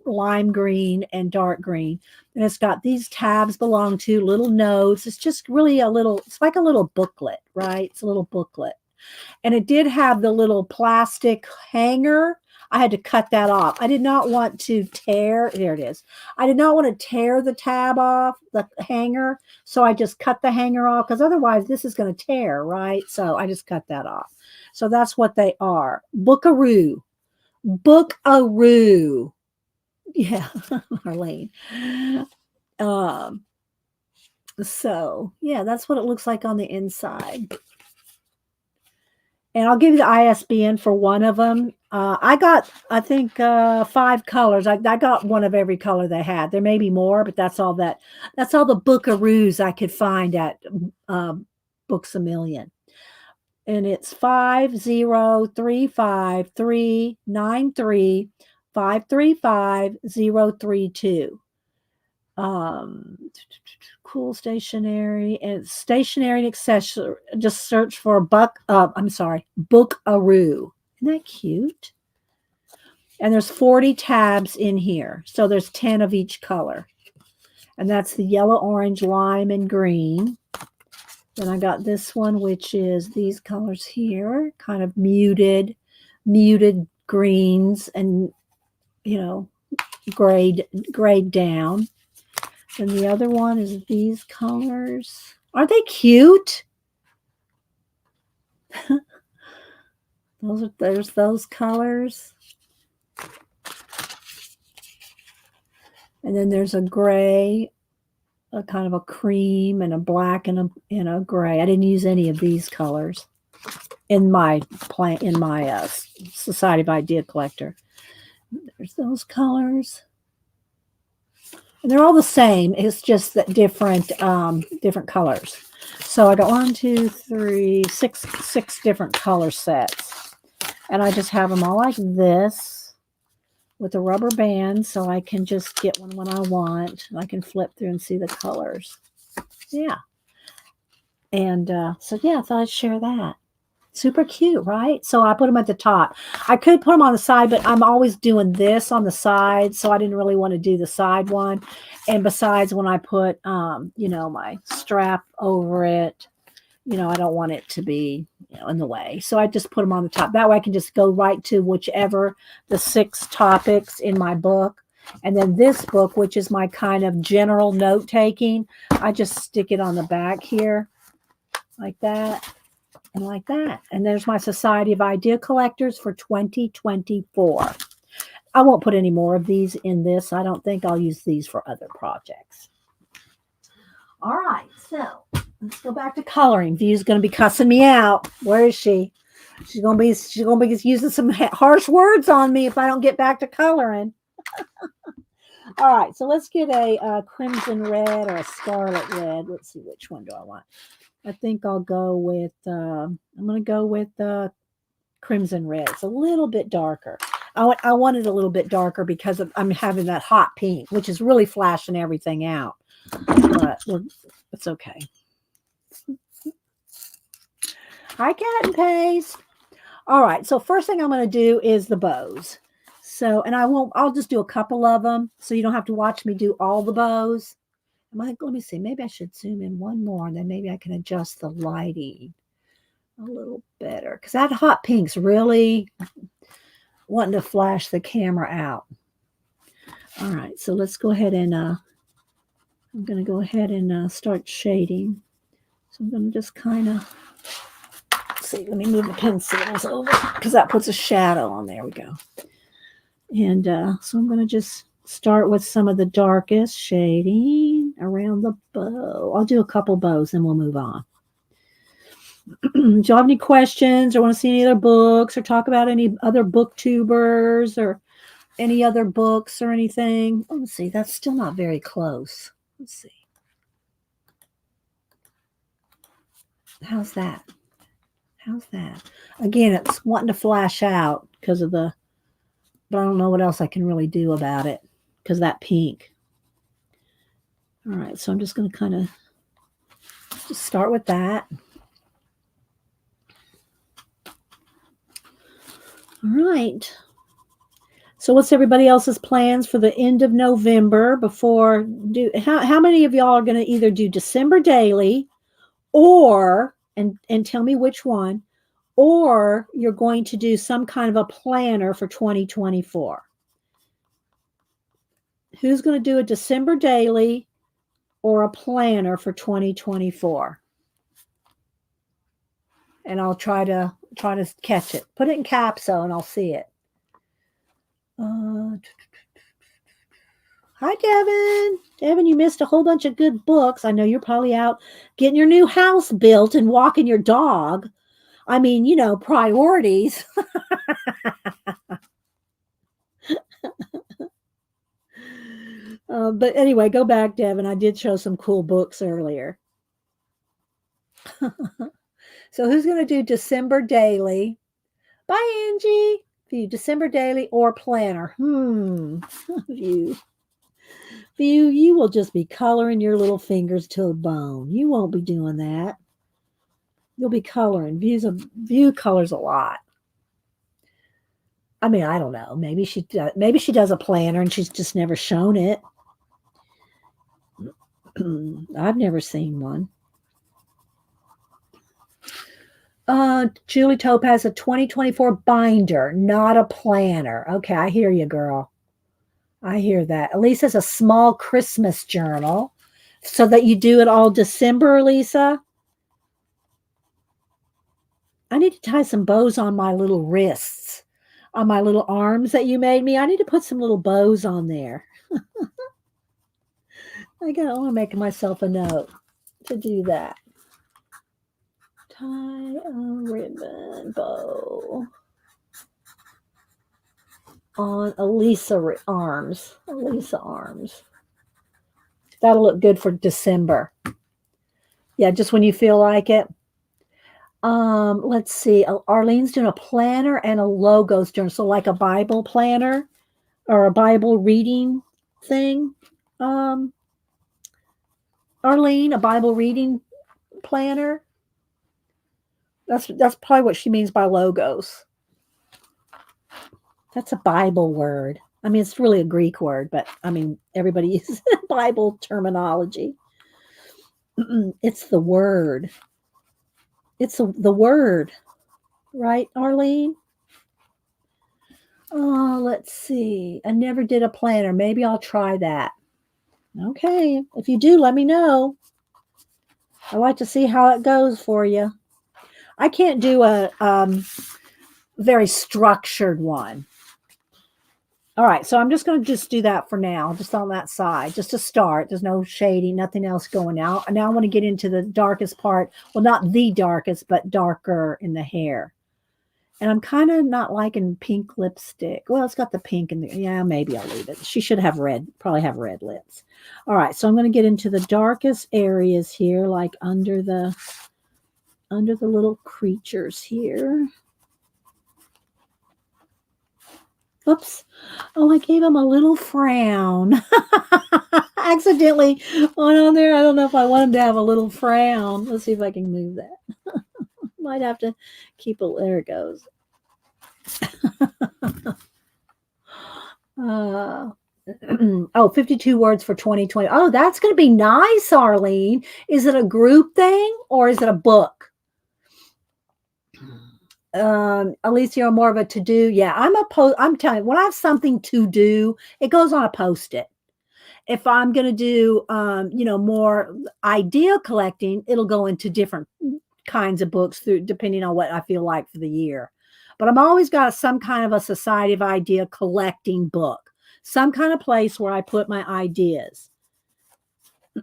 lime green, and dark green. And it's got these tabs belong to little notes. It's just really it's like a little booklet, right? It's a little booklet. And it did have the little plastic hanger. I had to cut that off. I did not want to tear. There it is. I did not want to tear the tab off, the hanger. So I just cut the hanger off because otherwise this is going to tear, right? So I just cut that off. So that's what they are. Bookaroo. Bookaroo. Yeah, Marlene. So yeah, that's what it looks like on the inside. And I'll give you the ISBN for one of them. I got, I think, 5 colors. I got one of every color they had. There may be more, but that's all the bookaroos I could find at Books a Million. And it's 50353935032. Cool stationery and stationery and accessory. Just search for Bookaroo. Isn't that cute? And there's 40 tabs in here. So there's 10 of each color. And that's the yellow, orange, lime, and green. Then I got this one, which is these colors here, kind of muted greens and, grayed down. And the other one is these colors. Aren't they cute? There's those colors. And then there's a gray, a kind of a cream, and a black, and a gray. I didn't use any of these colors in my Society of Idea Collector. There's those colors. And they're all the same. It's just that different colors. So I got 6 different color sets. And I just have them all like this with a rubber band so I can just get one when I want. And I can flip through and see the colors. Yeah. And so, yeah, I thought I'd share that. Super cute, right? So I put them at the top. I could put them on the side, but I'm always doing this on the side, so I didn't really want to do the side one. And besides, when I put, my strap over it, I don't want it to be, in the way. So I just put them on the top. That way I can just go right to whichever the 6 topics in my book. And then this book, which is my kind of general note taking, I just stick it on the back here like that. And like that. And there's my Society of Idea Collectors for 2024. I won't put any more of these in this. I don't think I'll use these for other projects. All right, so let's go back to coloring. View's going to be cussing me out. Where is she? She's going to be using some harsh words on me if I don't get back to coloring. All right, so let's get a crimson red or a scarlet red. Let's see, which one do I want? I think I'll go with, I'm going to go with crimson red. It's a little bit darker. I want it a little bit darker because I'm having that hot pink, which is really flashing everything out. But it's okay. Hi, Cat and Paste. All right, so first thing I'm going to do is the bows. So, and I'll just do a couple of them so you don't have to watch me do all the bows. Let me see. Maybe I should zoom in one more, and then maybe I can adjust the lighting a little better. Because that hot pink's really wanting to flash the camera out. All right, so let's go ahead and I'm going to go ahead and start shading. So I'm going to just kind of, see, let me move the pencils over because that puts a shadow on. There we go. And so I'm going to just start with some of the darkest shading around the bow. I'll do a couple bows and we'll move on. Do you have any questions or want to see any other books or talk about any other booktubers or any other books or anything? Let's see. That's still not very close. Let's see. How's that? How's that? Again, it's wanting to flash out because of but I don't know what else I can really do about it. Because that pink. All right, so I'm just going to kind of just start with that. All right. So what's everybody else's plans for the end of November before how many of y'all are going to either do December daily or and tell me which one, or you're going to do some kind of a planner for 2024? Who's going to do a December daily or a planner for 2024? And I'll try to catch it. Put it in caps so, and I'll see it. Hi, Devin. Devin, you missed a whole bunch of good books. I know you're probably out getting your new house built and walking your dog. I mean, priorities. But anyway, go back, Devin. I did show some cool books earlier. So who's going to do December daily? Bye, Angie. View December daily or planner. View, you will just be coloring your little fingers to a bone. You won't be doing that. You'll be coloring. View colors a lot. I mean, I don't know. Maybe she does a planner and she's just never shown it. I've never seen one. Julie Tope has a 2024 binder, not a planner. Okay, I hear you, girl. I hear that. Elisa has a small Christmas journal so that you do it all December, Elisa. I need to tie some bows on my little wrists, on my little arms that you made me. I need to put some little bows on there. I want to make myself a note to do that. Tie a ribbon bow on Elisa arms. Elisa arms. That'll look good for December. Yeah, just when you feel like it. Let's see. Arlene's doing a planner and a logos journal. So like a Bible planner or a Bible reading thing. Arlene, a Bible reading planner. That's probably what she means by logos. That's a Bible word. I mean, it's really a Greek word, but I mean, everybody uses Bible terminology. It's the word. The word, right, Arlene? Oh, let's see. I never did a planner. Maybe I'll try that. Okay. If you do, let me know. I like to see how it goes for you. I can't do a very structured one. All right, so I'm just going to just do that for now, just on that side, just to start. There's no shading, nothing else going out. Now I want to get into the darkest part. Well, not the darkest, but darker in the hair. And I'm kind of not liking pink lipstick. Well, it's got the pink in the, yeah, maybe I'll leave it. She should have red, probably have red lips. All right, so I'm going to get into the darkest areas here, like under the little creatures here. Oops. Oh, I gave him a little frown. Accidentally went on there. I don't know if I want him to have a little frown. Let's see if I can move that. Might have to keep it. There it goes. Oh, 52 words for 2020. Oh, that's going to be nice, Arlene. Is it a group thing or is it a book? At least you're more of a to-do. Yeah, I'm telling you, when I have something to do, it goes on a post-it. If I'm going to do, more idea collecting, it'll go into different kinds of books depending on what I feel like for the year. But I'm always got some kind of a Society of Idea collecting book, some kind of place where I put my ideas.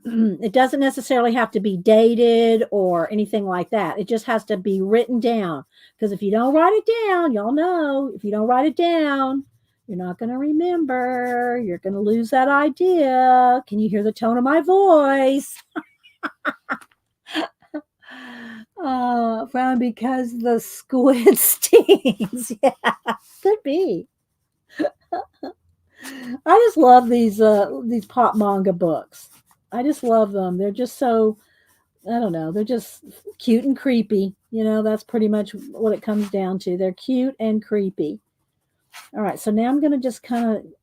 It doesn't necessarily have to be dated or anything like that. It just has to be written down. Because if you don't write it down, y'all know, if you don't write it down, you're not going to remember. You're going to lose that idea. Can you hear the tone of my voice? Frown because the squid stings. Yeah, could be. I just love these pop manga books. I just love them. They're just so, I don't know, they're just cute and creepy. That's pretty much what it comes down to. They're cute and creepy. All right, so now I'm going to just I'm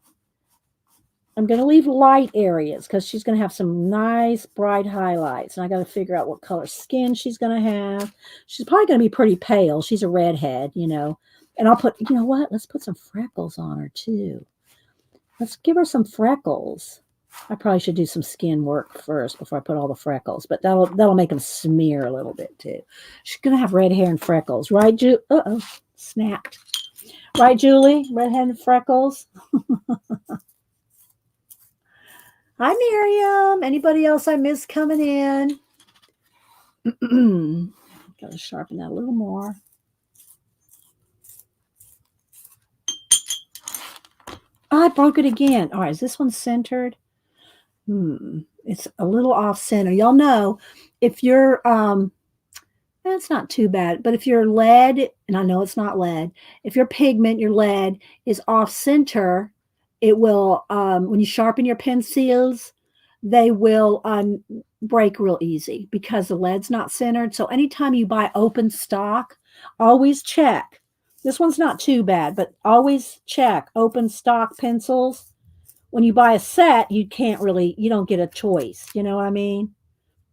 going to leave light areas because she's going to have some nice bright highlights. And I got to figure out what color skin she's going to have. She's probably going to be pretty pale. She's a redhead, And I'll put, you know what? Let's put some freckles on her too. Let's give her some freckles. I probably should do some skin work first before I put all the freckles, but that'll make them smear a little bit too. She's gonna have red hair and freckles, right, Uh-oh, snapped. Right, Julie? Red hair and freckles. Hi, Miriam. Anybody else I missed coming in? Gotta sharpen that a little more. Oh, I broke it again. All right, is this one centered? It's a little off center. Y'all know if you're it's not too bad, but if your lead, and I know it's not lead, if your pigment, your lead is off center, it will when you sharpen your pencils, they will break real easy because the lead's not centered. So anytime you buy open stock, always check. This one's not too bad, but always check open stock pencils. When you buy a set, you don't get a choice. You know what I mean?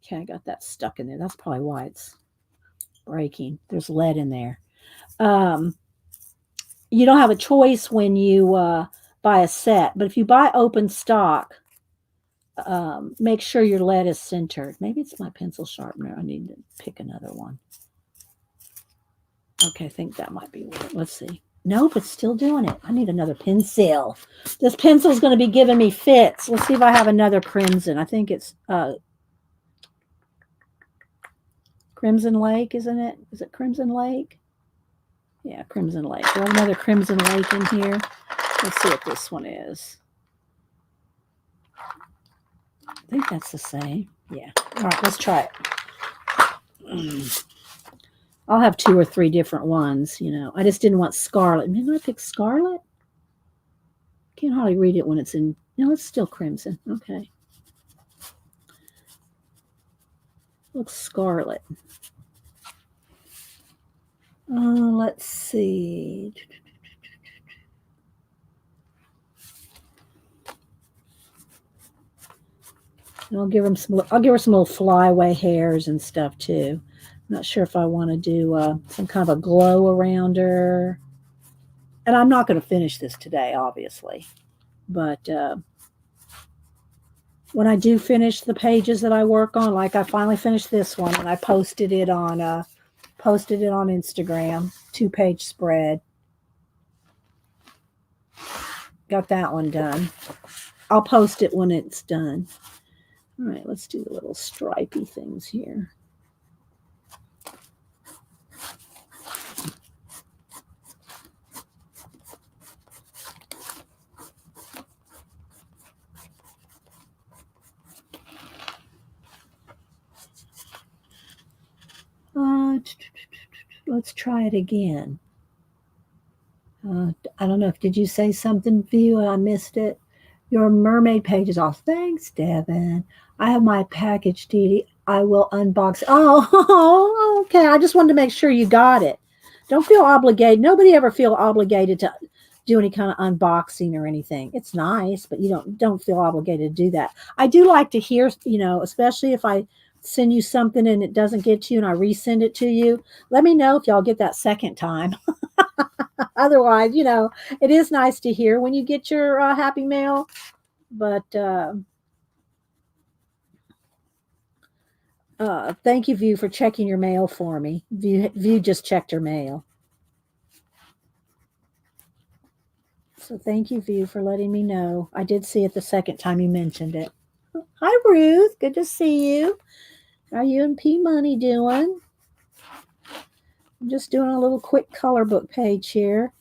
Okay, I got that stuck in there. That's probably why it's breaking. There's lead in there. You don't have a choice when you buy a set, but if you buy open stock, make sure your lead is centered. Maybe it's my pencil sharpener. I need to pick another one. Okay, I think that might be it. Let's see. Nope, it's still doing it. I need another pencil. This pencil's going to be giving me fits. Let's see if I have another crimson. I think it's Crimson Lake, isn't it? Is it Crimson Lake? Yeah, Crimson Lake. Do I have another Crimson Lake in here? Let's see what this one is. I think that's the same. Yeah. All right, let's try it. I'll have 2 or 3 different ones, I just didn't want scarlet. Maybe I pick scarlet? Can't hardly read it when it's in. No, it's still crimson. Okay. Looks scarlet. Let's see. And I'll give her some little flyaway hairs and stuff too. I'm not sure if I want to do some kind of a glow around her. And I'm not going to finish this today, obviously. But when I do finish the pages that I work on, like I finally finished this one and I posted it on Instagram, 2-page spread. Got that one done. I'll post it when it's done. All right, let's do the little stripy things here. Let's try it again. I don't know if did you say something, View? I missed it. Your mermaid page is off. Thanks, Devin. I have my package, Dee Dee. I will unbox. Oh, okay. I just wanted to make sure you got it. Don't feel obligated. Nobody ever feel obligated to do any kind of unboxing or anything. It's nice, but you don't feel obligated to do that. I do like to hear, especially if I send you something and it doesn't get to you and I resend it to you. Let me know if y'all get that second time. Otherwise, it is nice to hear when you get your happy mail. But thank you, View, for checking your mail for me. View just checked her mail. So thank you, View, for letting me know. I did see it the second time you mentioned it. Hi, Ruth. Good to see you. How are you and P Money doing? I'm just doing a little quick color book page here.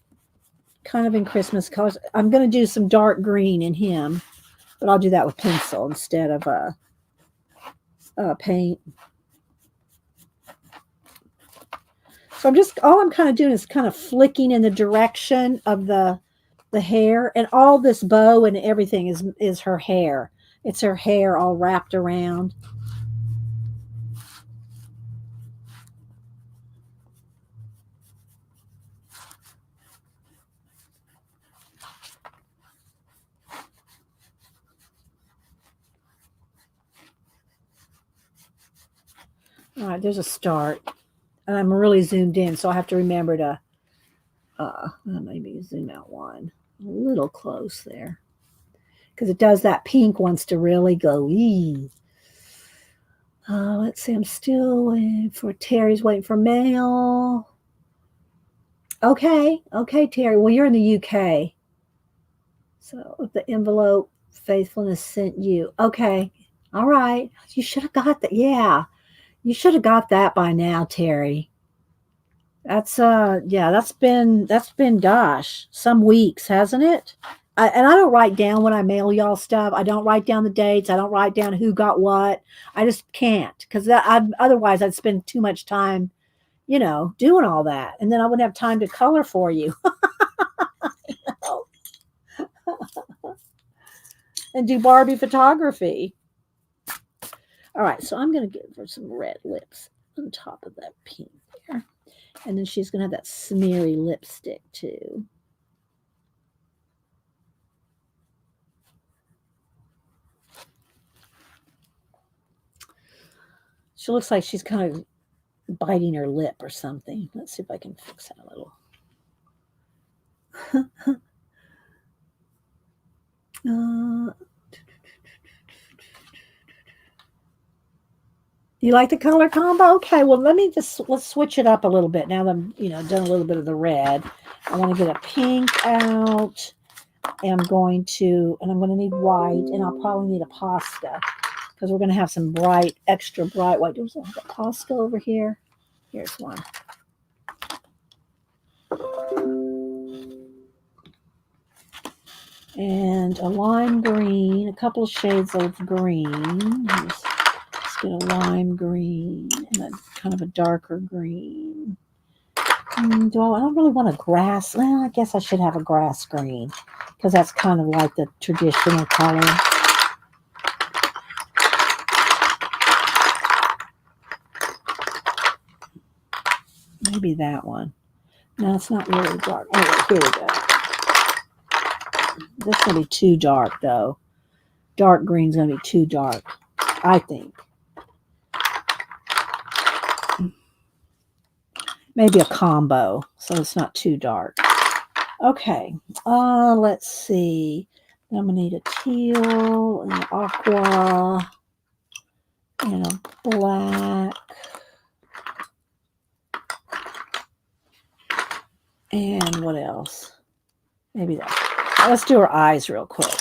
Kind of in Christmas colors. I'm going to do some dark green in him, but I'll do that with pencil instead of paint. So all I'm kind of doing is kind of flicking in the direction of the hair, and all this bow and everything is her hair. It's her hair all wrapped around. All right, there's a start. And I'm really zoomed in, so I have to remember to maybe zoom out one. A little close there. Because it does that pink wants to really go, eee. Let's see, I'm still waiting for Terry's waiting for mail. Okay, Terry. Well, you're in the UK. So the envelope faithfulness sent you. Okay. All right. You should have got that. Yeah. You should have got that by now, Terry. That's that's been gosh, some weeks, hasn't it? And I don't write down when I mail y'all stuff. I don't write down the dates. I don't write down who got what. I just can't because otherwise I'd spend too much time, doing all that, and then I wouldn't have time to color for you. And do Barbie photography. All right, so I'm going to give her some red lips on top of that pink there. And then she's going to have that smeary lipstick too. She looks like she's kind of biting her lip or something. Let's see if I can fix that a little. You like the color combo? Okay, well, let's switch it up a little bit. Now that I'm, done a little bit of the red, I want to get a pink out. And I'm going to need white, and I'll probably need a Posca because we're going to have some extra bright white. There's a Posca over here. Here's one. And a lime green, a couple of shades of green. Let's get a lime green and a kind of a darker green. I don't really want a grass. Well, I guess I should have a grass green because that's kind of like the traditional color. Maybe that one. No, it's not really dark. Oh, here we go. This is going to be too dark, though. Dark green's going to be too dark, I think. Maybe a combo, so it's not too dark. Okay, let's see. I'm going to need a teal, and an aqua, and a black. And what else? Maybe that. Let's do her eyes real quick.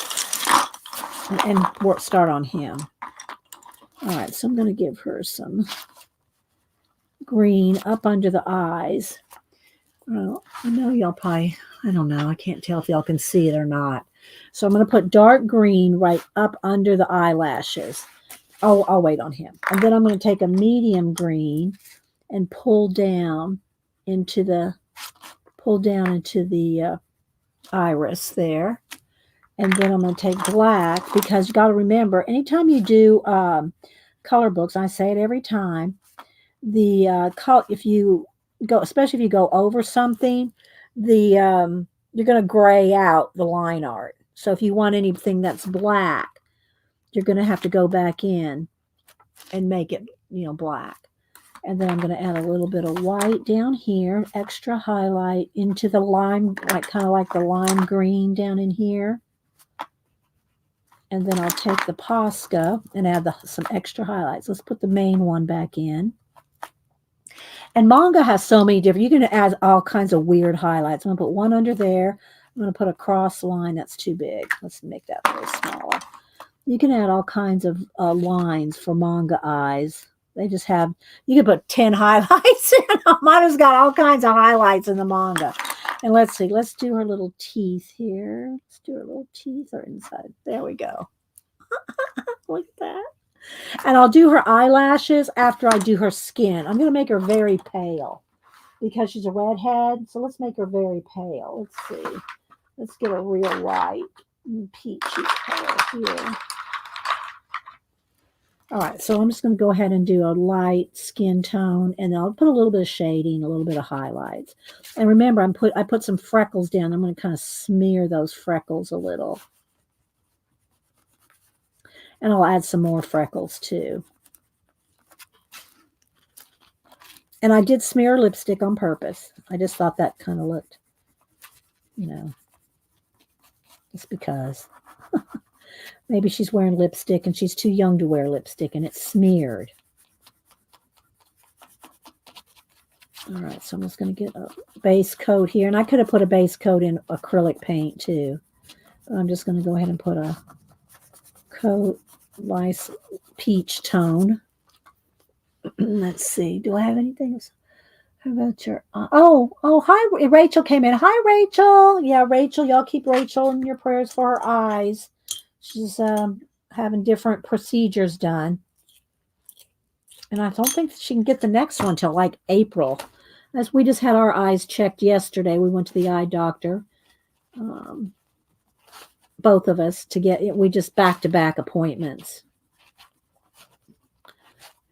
And start on him. All right, so I'm going to give her some green up under the eyes. Well, I know y'all probably, I don't know, I can't tell if y'all can see it or not. So I'm going to put dark green right up under the eyelashes. Oh, I'll wait on him. And then I'm going to take a medium green and pull down into the iris there. And then I'm going to take black, because you got to remember, anytime you do color books, I say it every time, if you go, especially if you go over something, you're going to gray out the line art. So if you want anything that's black, you're going to have to go back in and make it, black. And then I'm going to add a little bit of white down here, extra highlight into the lime, kind of like the lime green down in here. And then I'll take the Posca and add some extra highlights. Let's put the main one back in. And Manga has so many different, you can add all kinds of weird highlights. I'm going to put one under there. I'm going to put a cross line. That's too big. Let's make that a little smaller. You can add all kinds of lines for Manga eyes. They just have, you can put 10 highlights in them. Mine has got all kinds of highlights in the Manga. And let's see, let's do her little teeth here. Let's do her little teeth are inside. There we go. Look at that. And I'll do her eyelashes after I do her skin. I'm going to make her very pale because she's a redhead. So let's make her very pale. Let's see. Let's get a real light peachy color here. All right, so I'm just going to go ahead and do a light skin tone, and I'll put a little bit of shading, a little bit of highlights. And remember, I put some freckles down. I'm going to kind of smear those freckles a little. And I'll add some more freckles too. And I did smear lipstick on purpose. I just thought that kind of looked, just because. Maybe she's wearing lipstick and she's too young to wear lipstick and it's smeared. All right, so I'm just going to get a base coat here. And I could have put a base coat in acrylic paint too. But I'm just going to go ahead and put a coat, nice peach tone. Let's see. Do I have anything else? How about your... hi, Rachel came in. Hi, Rachel. Yeah, Rachel, y'all keep Rachel in your prayers for her eyes. She's having different procedures done. And I don't think she can get the next one till like April. As we just had our eyes checked yesterday. We went to the eye doctor. Both of us we just back-to-back appointments.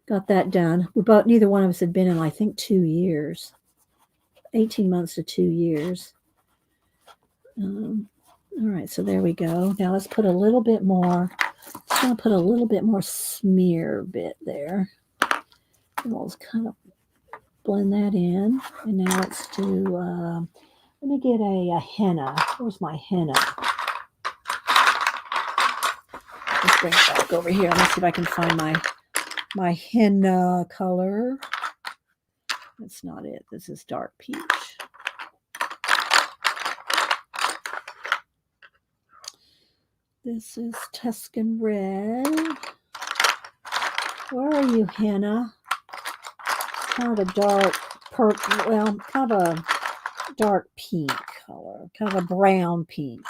Got that done. Neither one of us had been in, I think, 2 years. 18 months to 2 years. All right, so there we go. Now let's put a little bit more. I'm going to put a little bit more smear bit there. And we'll just kind of blend that in. And now let's do, let me get a henna. Where's my henna? Let's bring it back over here. Let's see if I can find my henna color. That's not it. This is dark peach. This is Tuscan red. Where are you, henna? Kind of a dark purple, well, kind of a dark pink color, kind of a brown pink.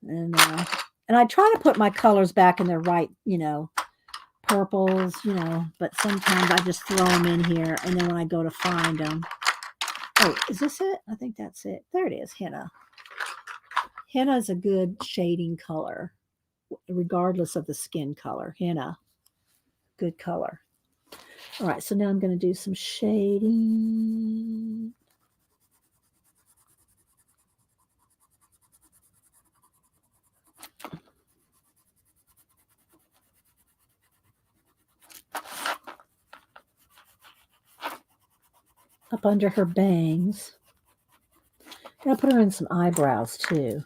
And I try to put my colors back in their right, purples, but sometimes I just throw them in here, and then when I go to find them, oh, is this it? I think that's it. There it is, henna. Henna is a good shading color, regardless of the skin color. Henna, good color. All right, so now I'm going to do some shading. Up under her bangs. I'm going to put her in some eyebrows too.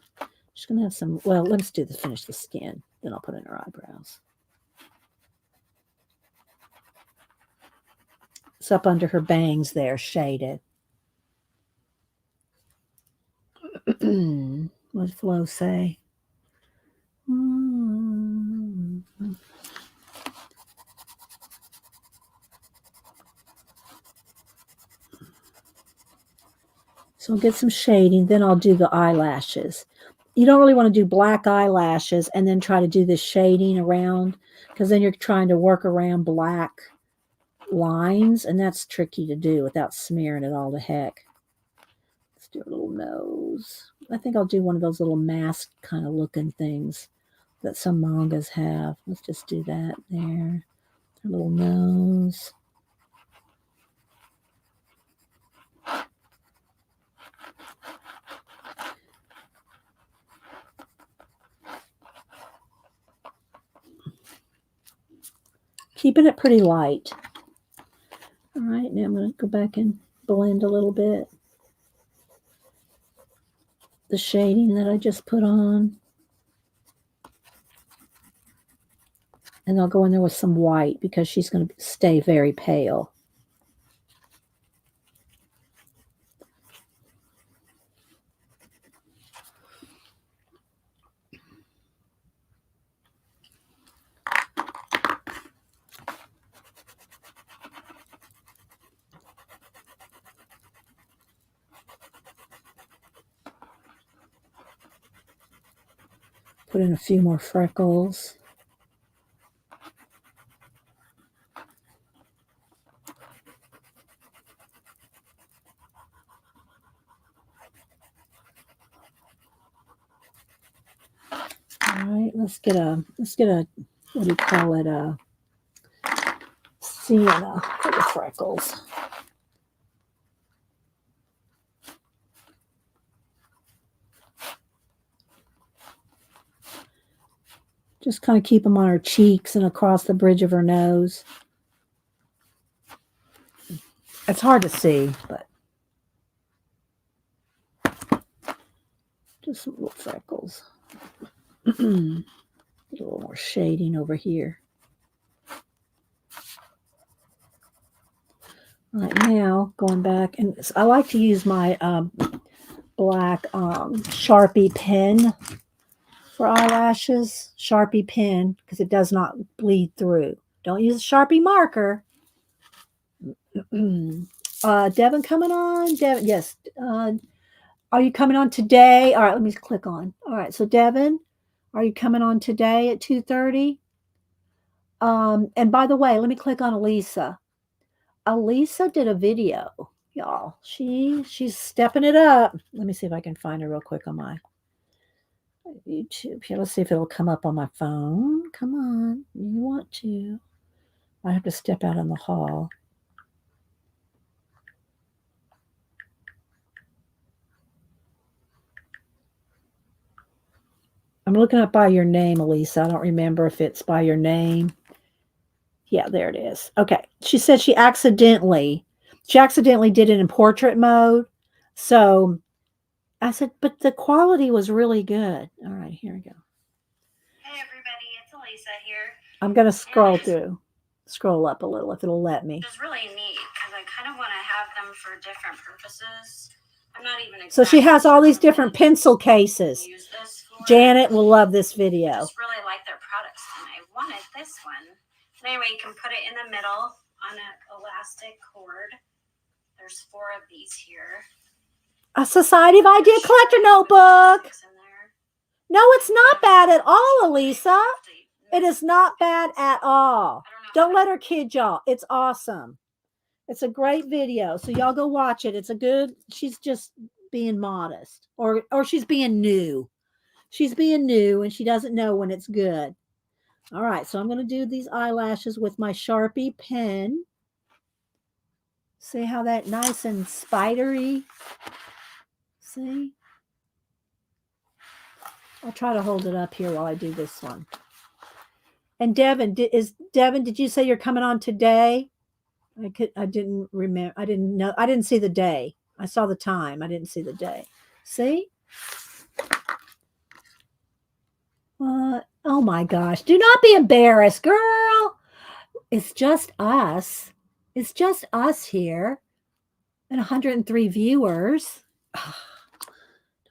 She's going to have some, well, let's finish the skin. Then I'll put in her eyebrows. It's up under her bangs there, shaded. What did Flo say? So I'll get some shading, then I'll do the eyelashes. You don't really want to do black eyelashes and then try to do this shading around, because then you're trying to work around black lines, and that's tricky to do without smearing it all to heck. Let's do a little nose. I think I'll do one of those little mask kind of looking things that some mangas have. Let's just do that there. A little nose. Keeping it pretty light. All right, now I'm going to go back and blend a little bit. The shading that I just put on. And I'll go in there with some white because she's going to stay very pale. Put in a few more freckles. All right, let's get a what do you call it? A sienna for the freckles. Just kind of keep them on her cheeks and across the bridge of her nose. It's hard to see, but just some little freckles. A little more shading over here. All right, now going back, and I like to use my black Sharpie pen for eyelashes. Sharpie pen, because it does not bleed through. Don't use a Sharpie marker. Devin coming on? Devin, yes. Are you coming on today? All right, let me click on. All right, so Devin, are you coming on today at 2:30? And by the way, let me click on Elisa. Elisa did a video, y'all. She's stepping it up. Let me see if I can find her real quick on my YouTube here. Let's see if it'll come up on my phone. Come on, you want to. I have to step out in the hall. I'm looking up by your name, Elisa. I don't remember if it's by your name. Yeah, there it is. Okay. She said she accidentally did it in portrait mode. So I said, but the quality was really good. All right, here we go. Hey, everybody. It's Elisa here. I'm going to scroll up a little if it'll let me. It's really neat because I kind of want to have them for different purposes. I'm not even exactly So she has all these different pencil cases. Use this for. Janet will love this video. I just really like their products, and I wanted this one. But anyway, you can put it in the middle on an elastic cord. There's 4 of these here. A Society of Idea Collector notebook. No, it's not bad at all, Elisa. It is not bad at all. Don't let her kid y'all. It's awesome. It's a great video. So y'all go watch it. It's a good, she's just being modest. Or she's being new. She's being new and she doesn't know when it's good. All right, so I'm going to do these eyelashes with my Sharpie pen. See how that nice and spidery? See? I'll try to hold it up here while I do this one. And Devin, did you say you're coming on today? I didn't remember. I didn't know. I didn't see the day. I saw the time. I didn't see the day. See? Oh my gosh. Do not be embarrassed, girl. It's just us. It's just us here and 103 viewers.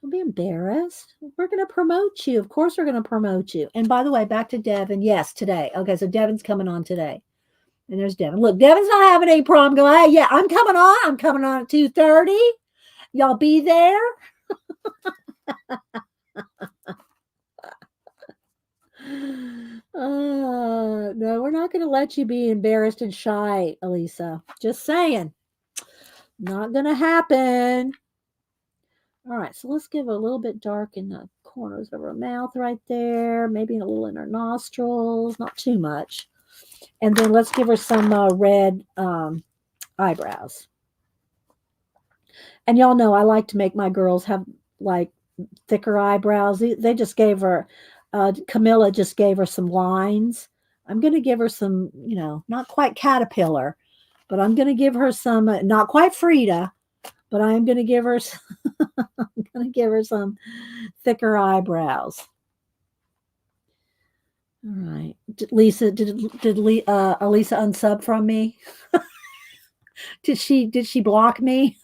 Don't be embarrassed. We're going to promote you. Of course, we're going to promote you. And by the way, back to Devin. Yes, today. Okay, so Devin's coming on today. And there's Devin. Look, Devin's not having any problem going, hey, yeah, I'm coming on. I'm coming on at 2:30. Y'all be there. No, we're not going to let you be embarrassed and shy, Elisa. Just saying. Not going to happen. All right, so let's give a little bit dark in the corners of her mouth right there. Maybe a little in her nostrils. Not too much. And then let's give her some red eyebrows. And y'all know I like to make my girls have like thicker eyebrows. They just gave her, Camilla just gave her some lines. I'm going to give her some, not quite caterpillar, but I'm going to give her some, not quite Frida, but I'm going to give her, some thicker eyebrows. All right. Lisa, did Elisa unsub from me? Did she block me?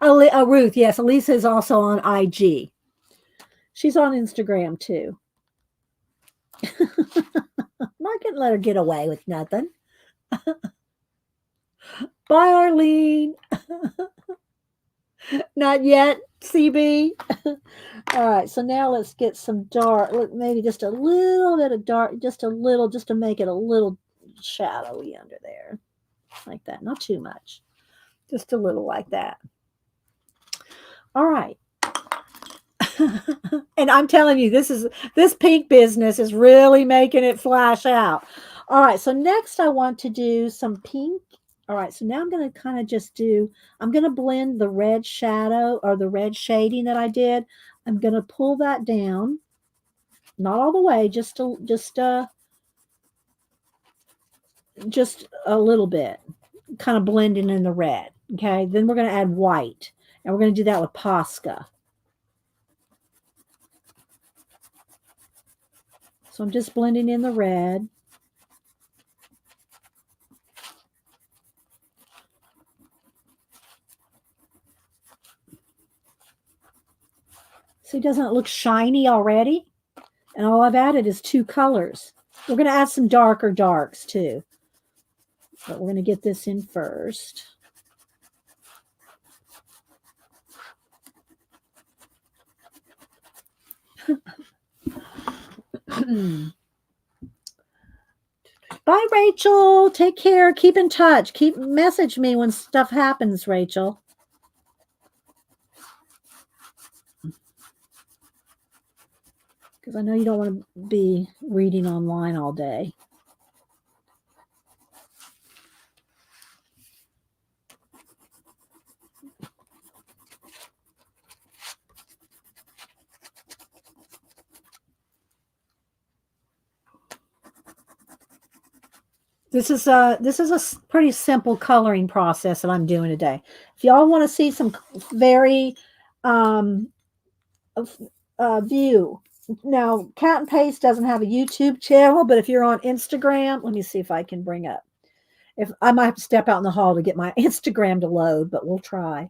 Ruth, yes, Elisa is also on IG. She's on Instagram too. I couldn't let her get away with nothing. Bye, Arlene. Not yet, CB. All right, so now let's get some dark. Look, maybe just a little bit of dark, just to make it a little shadowy under there, like that. Not too much, just a little like that. All right. And I'm telling you, this pink business is really making it flash out. All right, so next I want to do some pink. All right, so now I'm going to kind of I'm going to blend the red shadow or the red shading that I did. I'm going to pull that down, not all the way, just a little bit, kind of blending in the red. Okay, then we're going to add white, and we're going to do that with Posca. So I'm just blending in the red. See, doesn't it look shiny already? And all I've added is 2 colors. We're going to add some darker darks too. But we're going to get this in first. Bye, Rachel. Take care. Keep in touch. Message me when stuff happens, Rachel. Because I know you don't want to be reading online all day. This is a pretty simple coloring process that I'm doing today. If y'all want to see some very view. Now, Cat and Paste doesn't have a YouTube channel, but if you're on Instagram, let me see if I can bring up. If I might have to step out in the hall to get my Instagram to load, but we'll try.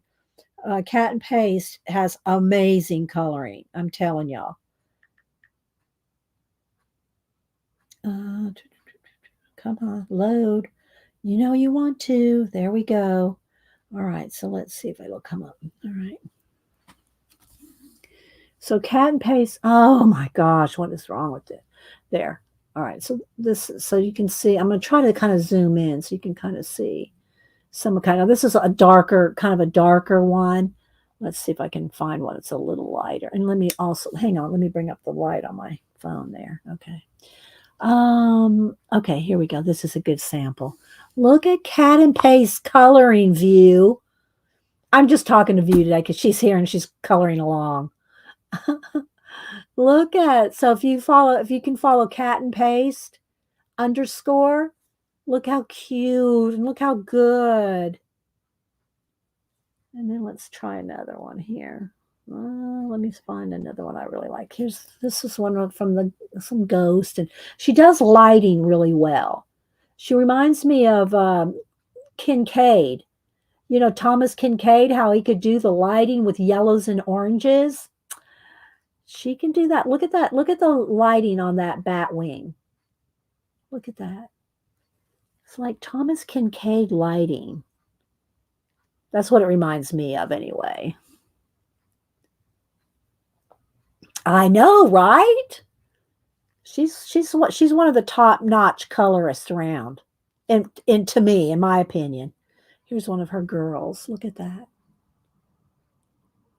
Cat and Paste has amazing coloring. I'm telling y'all. Come on, load. You know you want to. There we go. All right, so let's see if it'll come up. All right. So Cat and Paste. Oh my gosh, what is wrong with it? There. All right, so you can see. I'm going to try to kind of zoom in so you can kind of see some kind of. This is a darker one. Let's see if I can find one that's a little lighter. And let me also hang on. Let me bring up the light on my phone there. Okay. Okay, here we go. This is a good sample. Look at Cat and Paste coloring view. I'm just talking to View today because she's here and she's coloring along. Look at, so if you can follow Cat and Paste underscore, look how cute and look how good. And then let's try another one here. Let me find another one I really like. This is one from some Ghost, and she does lighting really well. She reminds me of Kincaid. You know, Thomas Kincaid, how he could do the lighting with yellows and oranges. She can do that. Look at that. Look at the lighting on that bat wing. Look at that. It's like Thomas Kincaid lighting. That's what it reminds me of anyway. I know, right? She's one of the top-notch colorists around. And to me, in my opinion. Here's one of her girls. Look at that.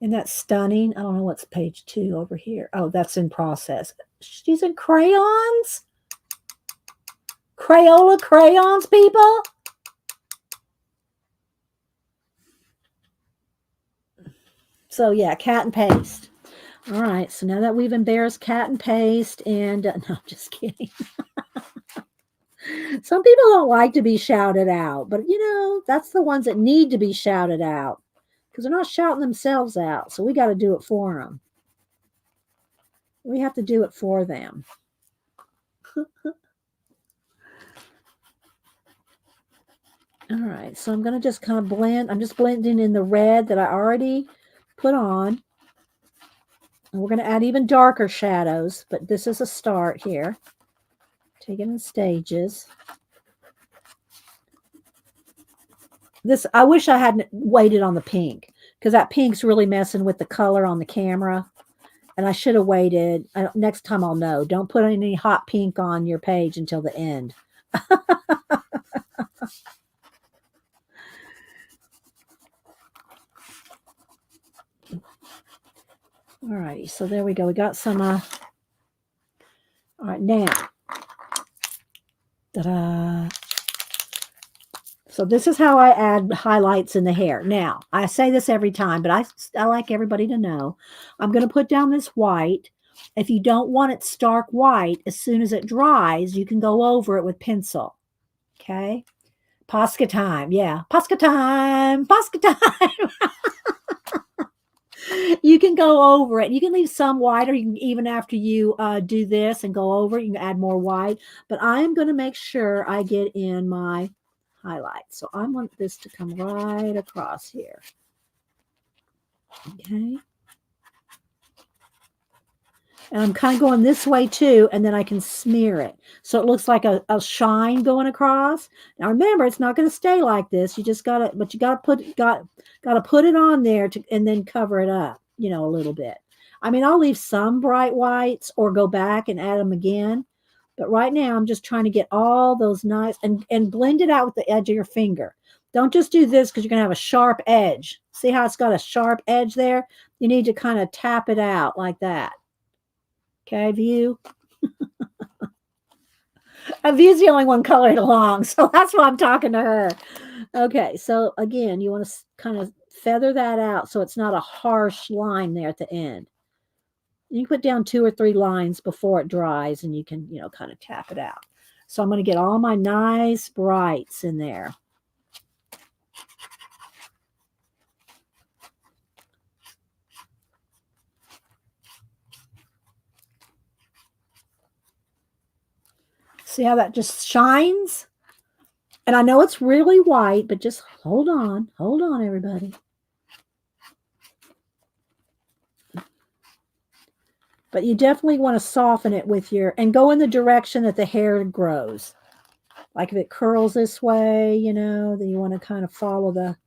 Isn't that stunning? I don't know what's page 2 over here. Oh, that's in process. She's in crayons? Crayola crayons, people? So, yeah, Cat and Paste. All right, so now that we've embarrassed Cat and Paste and... no, I'm just kidding. Some people don't like to be shouted out, but, you know, that's the ones that need to be shouted out because they're not shouting themselves out, so we got to do it for them. We have to do it for them. All right, so I'm going to just kind of blend. I'm just blending in the red that I already put on. And we're going to add even darker shadows, but this is a start here. Taking in stages. I wish I hadn't waited on the pink because that pink's really messing with the color on the camera. And I should have waited. Next time I'll know. Don't put any hot pink on your page until the end. All righty, so there we go. We got some, all right, now, ta-da. So this is how I add highlights in the hair. Now, I say this every time, but I like everybody to know. I'm going to put down this white. If you don't want it stark white, as soon as it dries, you can go over it with pencil. Okay? Posca time. Yeah. Posca time. Posca time. You can go over it. You can leave some white, or you can, even after you do this and go over it, you can add more white. But I am going to make sure I get in my highlights. So I want this to come right across here. Okay. And I'm kind of going this way too, and then I can smear it. So it looks like a shine going across. Now remember, it's not going to stay like this. You just got to, but you got to put it on there and then cover it up, you know, a little bit. I mean, I'll leave some bright whites or go back and add them again. But right now I'm just trying to get all those nice and blend it out with the edge of your finger. Don't just do this because you're going to have a sharp edge. See how it's got a sharp edge there? You need to kind of tap it out like that. Okay, View. View's the only one colored along, so that's why I'm talking to her. Okay, so again, you want to kind of feather that out so it's not a harsh line there at the end. You can put down 2 or 3 lines before it dries, and you can, you know, kind of tap it out. So I'm going to get all my nice brights in there. See how that just shines? And I know it's really white, but just hold on. Hold on, everybody. But you definitely want to soften it with and go in the direction that the hair grows. Like if it curls this way, you know, then you want to kind of follow the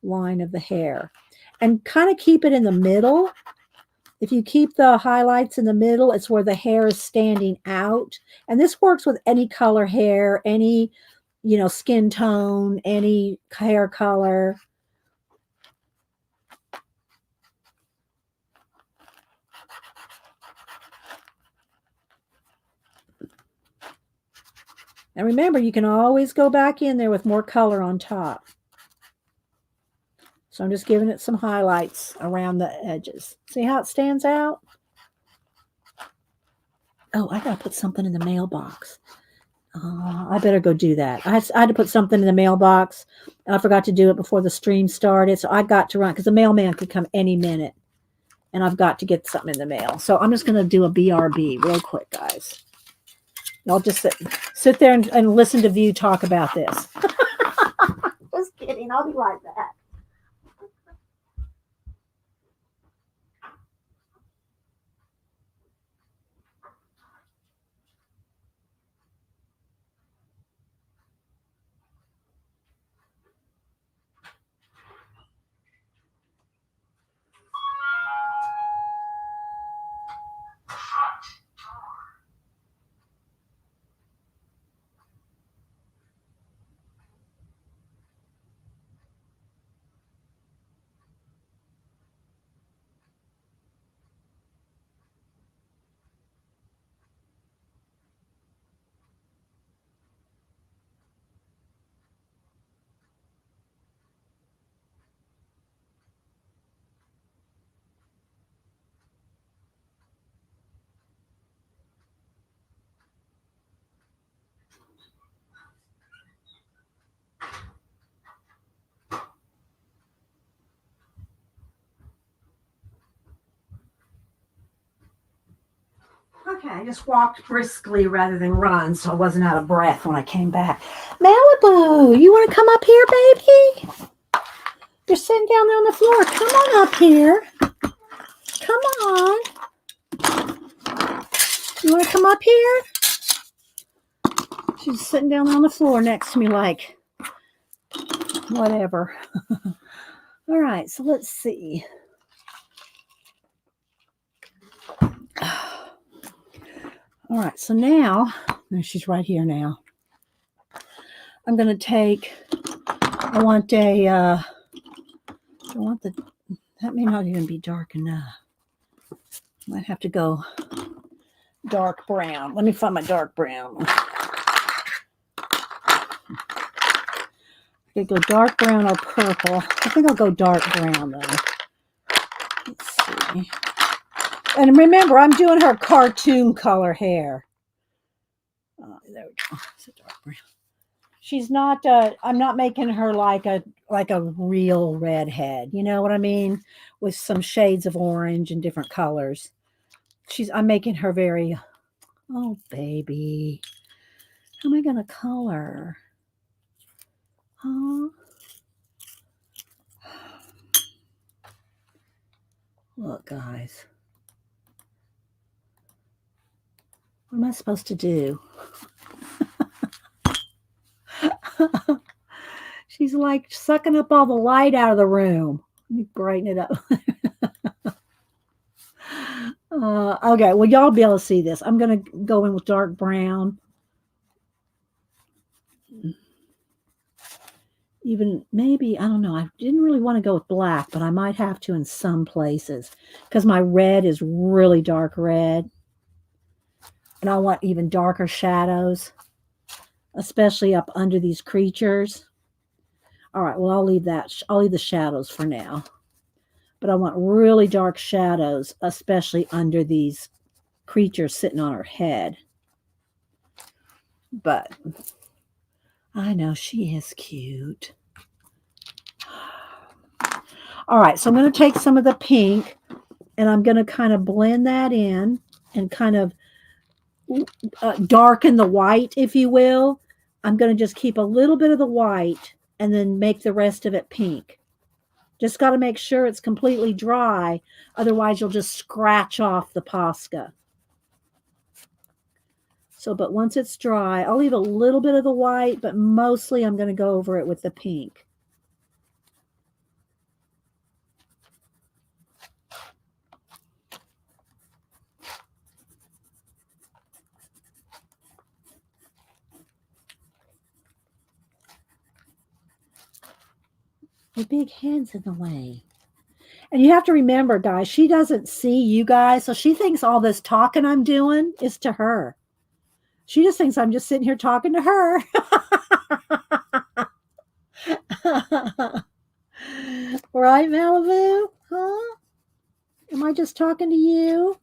line of the hair. And kind of keep it in the middle. If you keep the highlights in the middle, it's where the hair is standing out. And this works with any color hair, any, you know, skin tone, any hair color. And remember, you can always go back in there with more color on top. So I'm just giving it some highlights around the edges. See how it stands out? Oh, I got to put something in the mailbox. I better go do that. I had to put something in the mailbox, and I forgot to do it before the stream started. So I got to run because the mailman could come any minute, and I've got to get something in the mail. So I'm just going to do a BRB real quick, guys. I'll just sit there and listen to View talk about this. Just kidding. I'll be right back. Okay, I just walked briskly rather than run, so I wasn't out of breath when I came back. Malibu, you want to come up here, baby? You're sitting down there on the floor. Come on up here. Come on. You want to come up here? She's sitting down on the floor next to me like, whatever. All right, so let's see. All right, so now, she's right here now. I'm going to take, that may not even be dark enough. Might have to go dark brown. Let me find my dark brown. I could go dark brown or purple. I think I'll go dark brown though. Let's see. And remember, I'm doing her cartoon color hair. There we go. It's a dark brown. She's not. I'm not making her like a real redhead. You know what I mean? With some shades of orange and different colors. I'm making her very. Oh baby, how am I gonna color? Huh? Look, guys. What am I supposed to do? She's like sucking up all the light out of the room. Let me brighten it up. Okay, well, y'all be able to see this. I'm going to go in with dark brown. Even maybe, I don't know. I didn't really want to go with black, but I might have to in some places because my red is really dark red. And I want even darker shadows, especially up under these creatures. All right, well, I'll leave the shadows for now. But I want really dark shadows, especially under these creatures sitting on her head. But I know she is cute. All right, so I'm going to take some of the pink and I'm going to kind of blend that in and kind of darken the white, if you will. I'm going to just keep a little bit of the white and then make the rest of it pink. Just got to make sure it's completely dry. Otherwise, you'll just scratch off the Posca. So, but once it's dry, I'll leave a little bit of the white, but mostly I'm going to go over it with the pink. The big head's in the way. And you have to remember, guys, she doesn't see you guys, so she thinks all this talking I'm doing is to her. She just thinks I'm just sitting here talking to her. Right, Malibu? Huh? Am I just talking to you?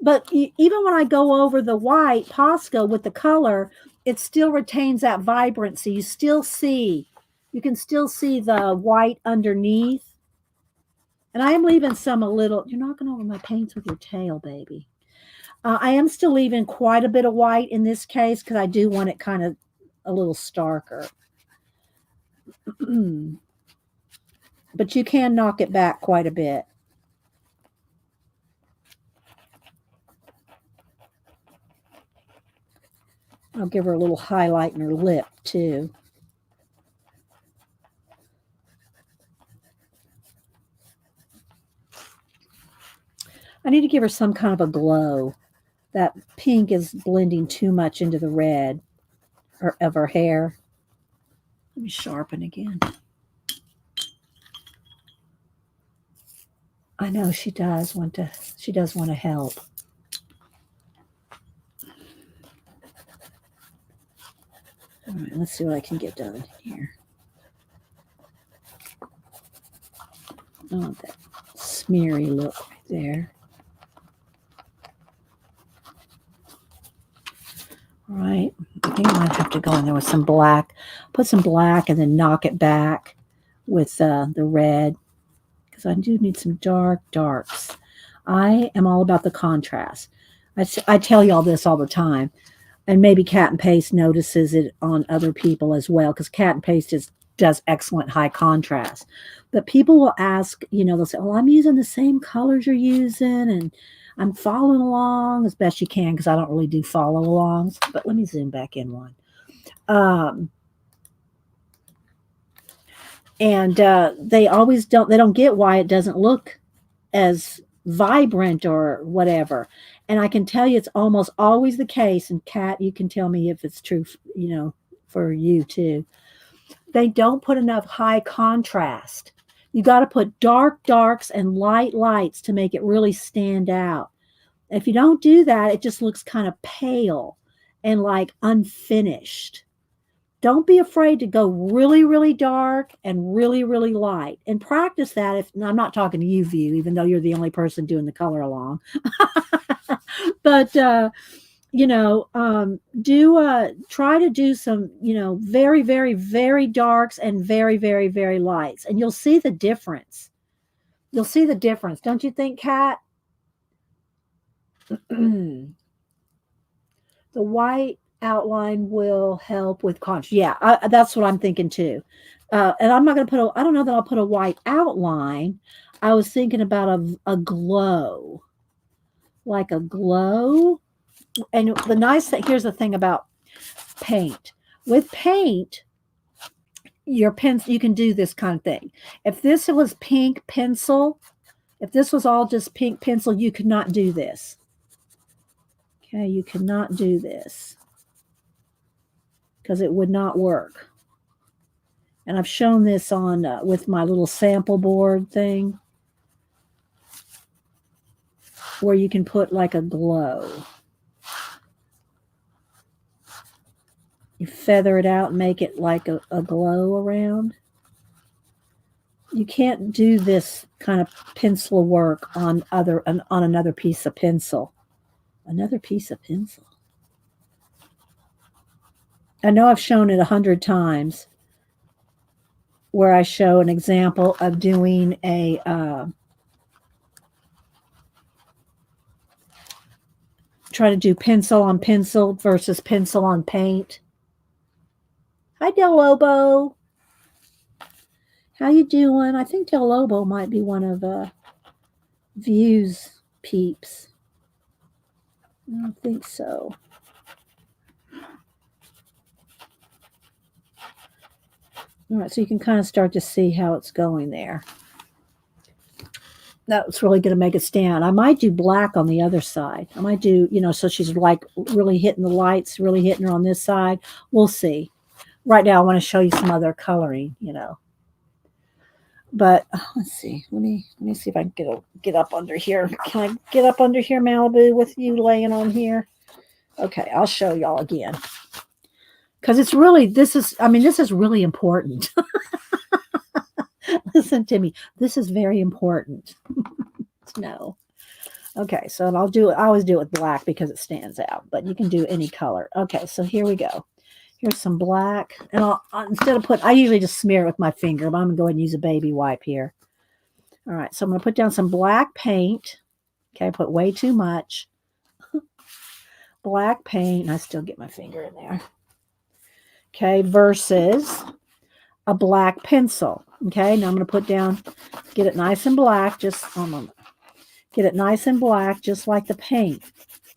But even when I go over the white Posca with the color, it still retains that vibrancy. You can still see the white underneath. And I am leaving some a little. You're knocking over my paints with your tail, baby. I am still leaving quite a bit of white in this case because I do want it kind of a little starker. But you can knock it back quite a bit. I'll give her a little highlight in her lip too. I need to give her some kind of a glow. That pink is blending too much into the red of her hair. Let me sharpen again. I know she does want to help. All right, let's see what I can get done here. I want that smeary look right there. All right, I think I might have to go in there with some black. Put some black and then knock it back with the red because I do need some darks. I am all about the contrast. I tell you all this all the time. And maybe Cat and Paste notices it on other people as well, because Cat and Paste does excellent high contrast. But people will ask, they'll say, "Well, I'm using the same colors you're using, and I'm following along as best you can," because I don't really do follow-alongs. But let me zoom back in one. And they always don't. They don't get why it doesn't look as vibrant or whatever. And I can tell you it's almost always the case. And Kat, you can tell me if it's true, for you too. They don't put enough high contrast. You got to put darks and lights to make it really stand out. If you don't do that, it just looks kind of pale and like unfinished. Don't be afraid to go really, really dark and really, really light, and practice that. I'm not talking to you, View, even though you're the only person doing the color along. But try to do some, very, very, very darks and very, very, very lights, and you'll see the difference. You'll see the difference, don't you think, Kat? The white outline will help with contrast. Yeah, that's what I'm thinking too. And I'm not going to I don't know that I'll put a white outline. I was thinking about a glow, like a glow. And the nice thing, here's the thing about paint. With paint, your pencil, you can do this kind of thing. If this was pink pencil, if this was all just pink pencil, you could not do this. Okay, you cannot do this because it would not work. And I've shown this on with my little sample board thing where you can put like a glow. You feather it out and make it like a glow around. You can't do this kind of pencil work on another piece of pencil. Another piece of pencil. I know I've shown it 100 times where I show an example of doing a try to do pencil on pencil versus pencil on paint. Hi, Del Lobo. How you doing? I think Del Lobo might be one of View's peeps. I don't think so. All right, so you can kind of start to see how it's going there. That's really going to make it stand. I might do black on the other side. I might do, so she's like really hitting the lights, really hitting her on this side. We'll see. Right now, I want to show you some other coloring, But let's see. Let me see if I can get up under here. Can I get up under here, Malibu, with you laying on here? Okay, I'll show y'all again. Because it's really this is really important. Listen to me. This is very important to know. Okay, so and I'll do it. I always do it with black because it stands out, but you can do any color. Okay, so here we go. Here's some black, and instead of I usually just smear it with my finger, but I'm gonna go ahead and use a baby wipe here. All right, so I'm gonna put down some black paint. Okay, I put way too much black paint, and I still get my finger in there. Okay, versus a black pencil. Okay, now I'm gonna put down, get it nice and black, just get it nice and black, just like the paint.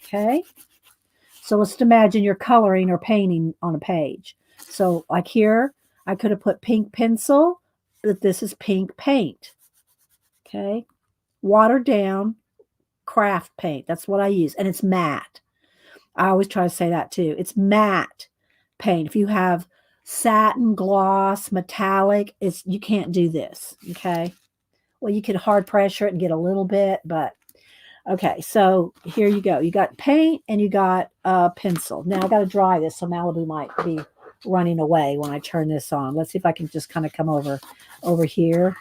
Okay. So let's imagine you're coloring or painting on a page. So like here, I could have put pink pencil, but this is pink paint. Okay. Watered down craft paint. That's what I use. And it's matte. I always try to say that too. It's matte paint. If you have satin, gloss, metallic, you can't do this. Okay. Well, you could hard pressure it and get a little bit, but okay, so here you go. You got paint and you got a pencil. Now I got to dry this, so Malibu might be running away when I turn this on. Let's see if I can just kind of come over here.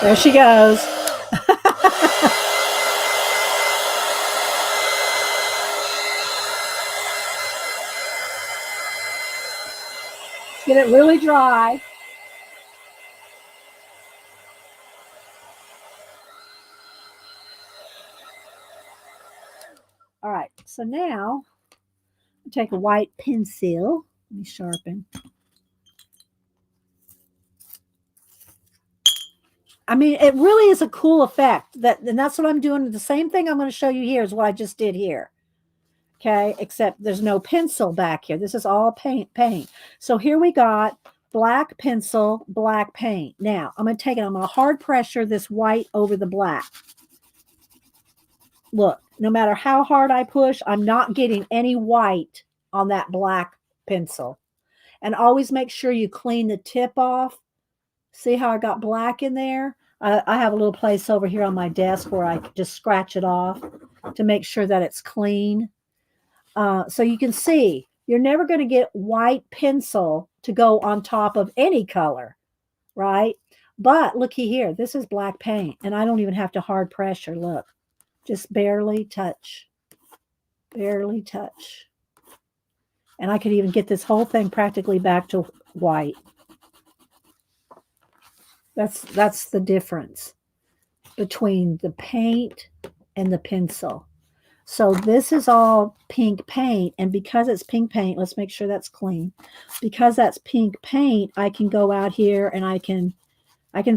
There she goes. Get it really dry. All right, so now take a white pencil. Let me sharpen. I mean, it really is a cool effect. And that's what I'm doing. The same thing I'm going to show you here is what I just did here. Okay, except there's no pencil back here. This is all paint. So here we got black pencil, black paint. Now I'm going to take it. I'm going to hard pressure this white over the black. Look, no matter how hard I push, I'm not getting any white on that black pencil. And always make sure you clean the tip off. See how I got black in there? I have a little place over here on my desk where I just scratch it off to make sure that it's clean. So you can see, you're never going to get white pencil to go on top of any color, right? But looky here, this is black paint, and I don't even have to hard pressure. Look, just barely touch. And I could even get this whole thing practically back to white. That's the difference between the paint and the pencil. So this is all pink paint, and because it's pink paint, let's make sure that's clean. Because that's pink paint, I can go out here and I can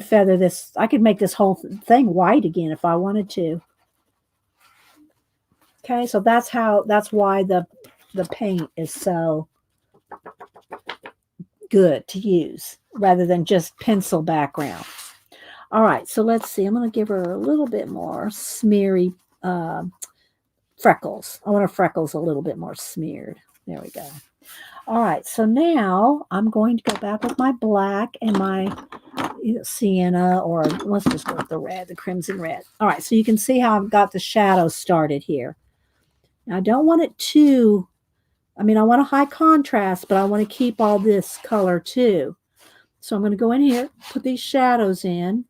feather this. I could make this whole thing white again if I wanted to. Okay, so that's why the paint is so good to use rather than just pencil background. All right, so let's see. I'm going to give her a little bit more smeary freckles. I want her freckles a little bit more smeared. There we go. All right, so now I'm going to go back with my black and my sienna, or let's just go with the red, the crimson red. All right, so you can see how I've got the shadows started here. Now, I don't want it too, I want a high contrast, but I want to keep all this color too. So I'm going to go in here, put these shadows in,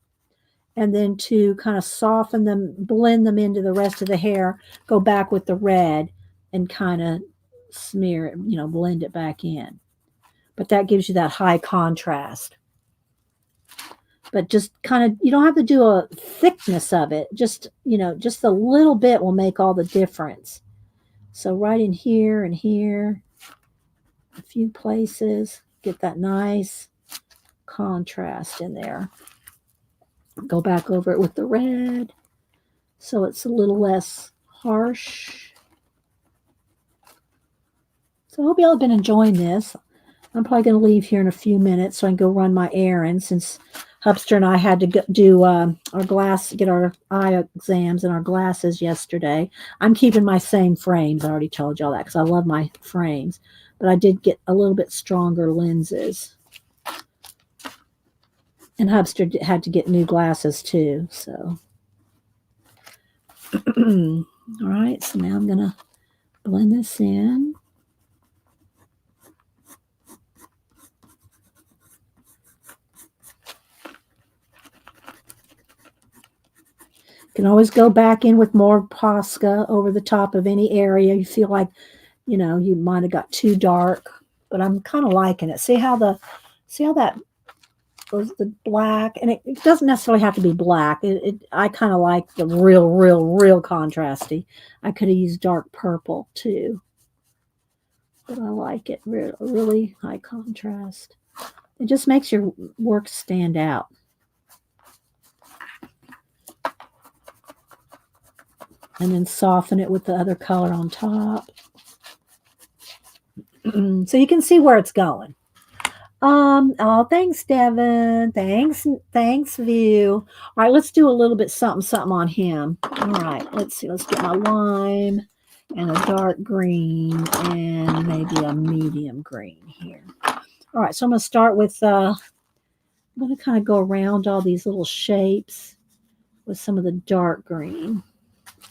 and then to kind of soften them, blend them into the rest of the hair, go back with the red and kind of smear it, blend it back in. But that gives you that high contrast. But just kind of, you don't have to do a thickness of it. Just, just a little bit will make all the difference. So right in here and here, a few places, get that nice contrast in there. Go back over it with the red so it's a little less harsh. So I hope y'all have been enjoying this. I'm probably going to leave here in a few minutes so I can go run my errands, since Hubster and I had to do get our eye exams and our glasses yesterday. I'm keeping my same frames. I already told y'all that because I love my frames. But I did get a little bit stronger lenses. And Hubster had to get new glasses too. So, all right. So now I'm going to blend this in. You can always go back in with more Posca over the top of any area you feel like, you might have got too dark, but I'm kind of liking it. See how that goes the black, and it doesn't necessarily have to be black. I kind of like the real contrasty. I could have used dark purple too, but I like it really high contrast. It just makes your work stand out. And then soften it with the other color on top. So you can see where it's going. Oh, thanks, Devin. Thanks, View. All right, let's do a little bit something on him. All right, let's see. Let's get my lime and a dark green and maybe a medium green here. All right, so I'm going to start with, I'm going to kind of go around all these little shapes with some of the dark green.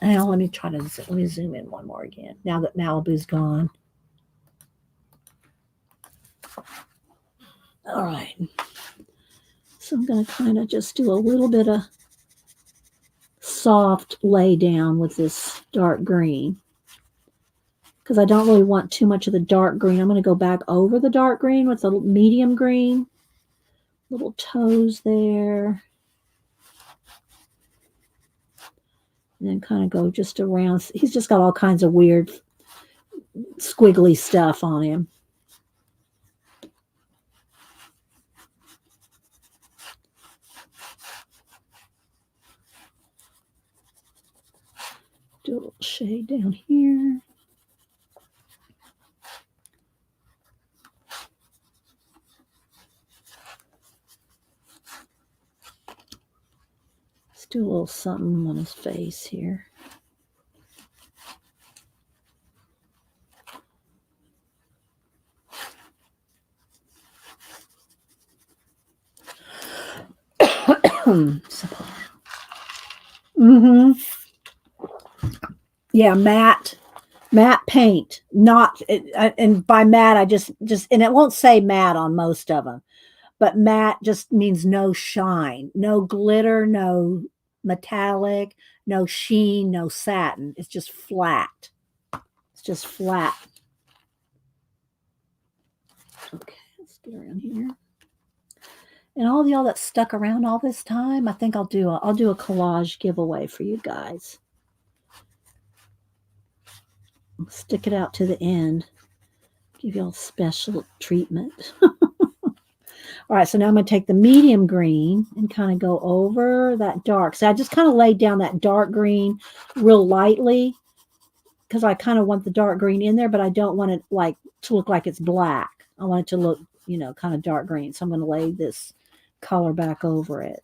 Now let me zoom in one more again. Now that Malibu's gone. All right. So I'm going to kind of just do a little bit of soft lay down with this dark green, because I don't really want too much of the dark green. I'm going to go back over the dark green with the medium green. Little toes there. And then kind of go just around. He's just got all kinds of weird squiggly stuff on him. Do a little shade down here. Let's do a little something on his face here. Yeah, matte paint. Not, and by matte I just and it won't say matte on most of them, but matte just means no shine, no glitter, no metallic, no sheen, no satin. It's just flat. It's just flat. Okay, let's get around here. And all y'all that stuck around all this time, I think I'll do a collage giveaway for you guys. I'll stick it out to the end. Give y'all special treatment. All right, so now I'm going to take the medium green and kind of go over that dark. So I just kind of laid down that dark green real lightly, because I kind of want the dark green in there, but I don't want it to look like it's black. I want it to look, kind of dark green. So I'm going to lay this color back over it.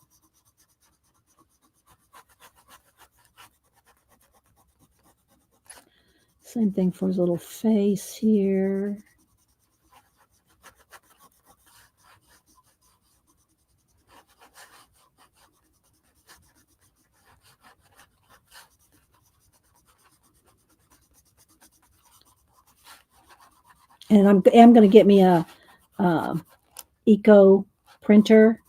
Same thing for his little face here. And I'm going to get me a eco printer,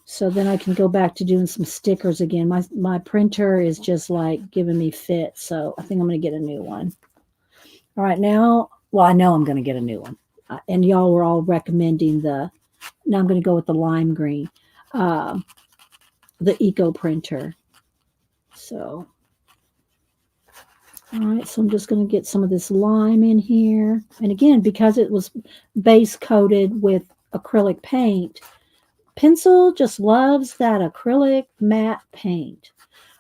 so then I can go back to doing some stickers again. My printer is just like giving me fit, so I think I'm going to get a new one. All right, now, well, I know I'm going to get a new one. And y'all were all recommending now I'm going to go with the lime green, the eco printer. So, all right, so I'm just going to get some of this lime in here. And again, because it was base coated with acrylic paint, pencil just loves that acrylic matte paint.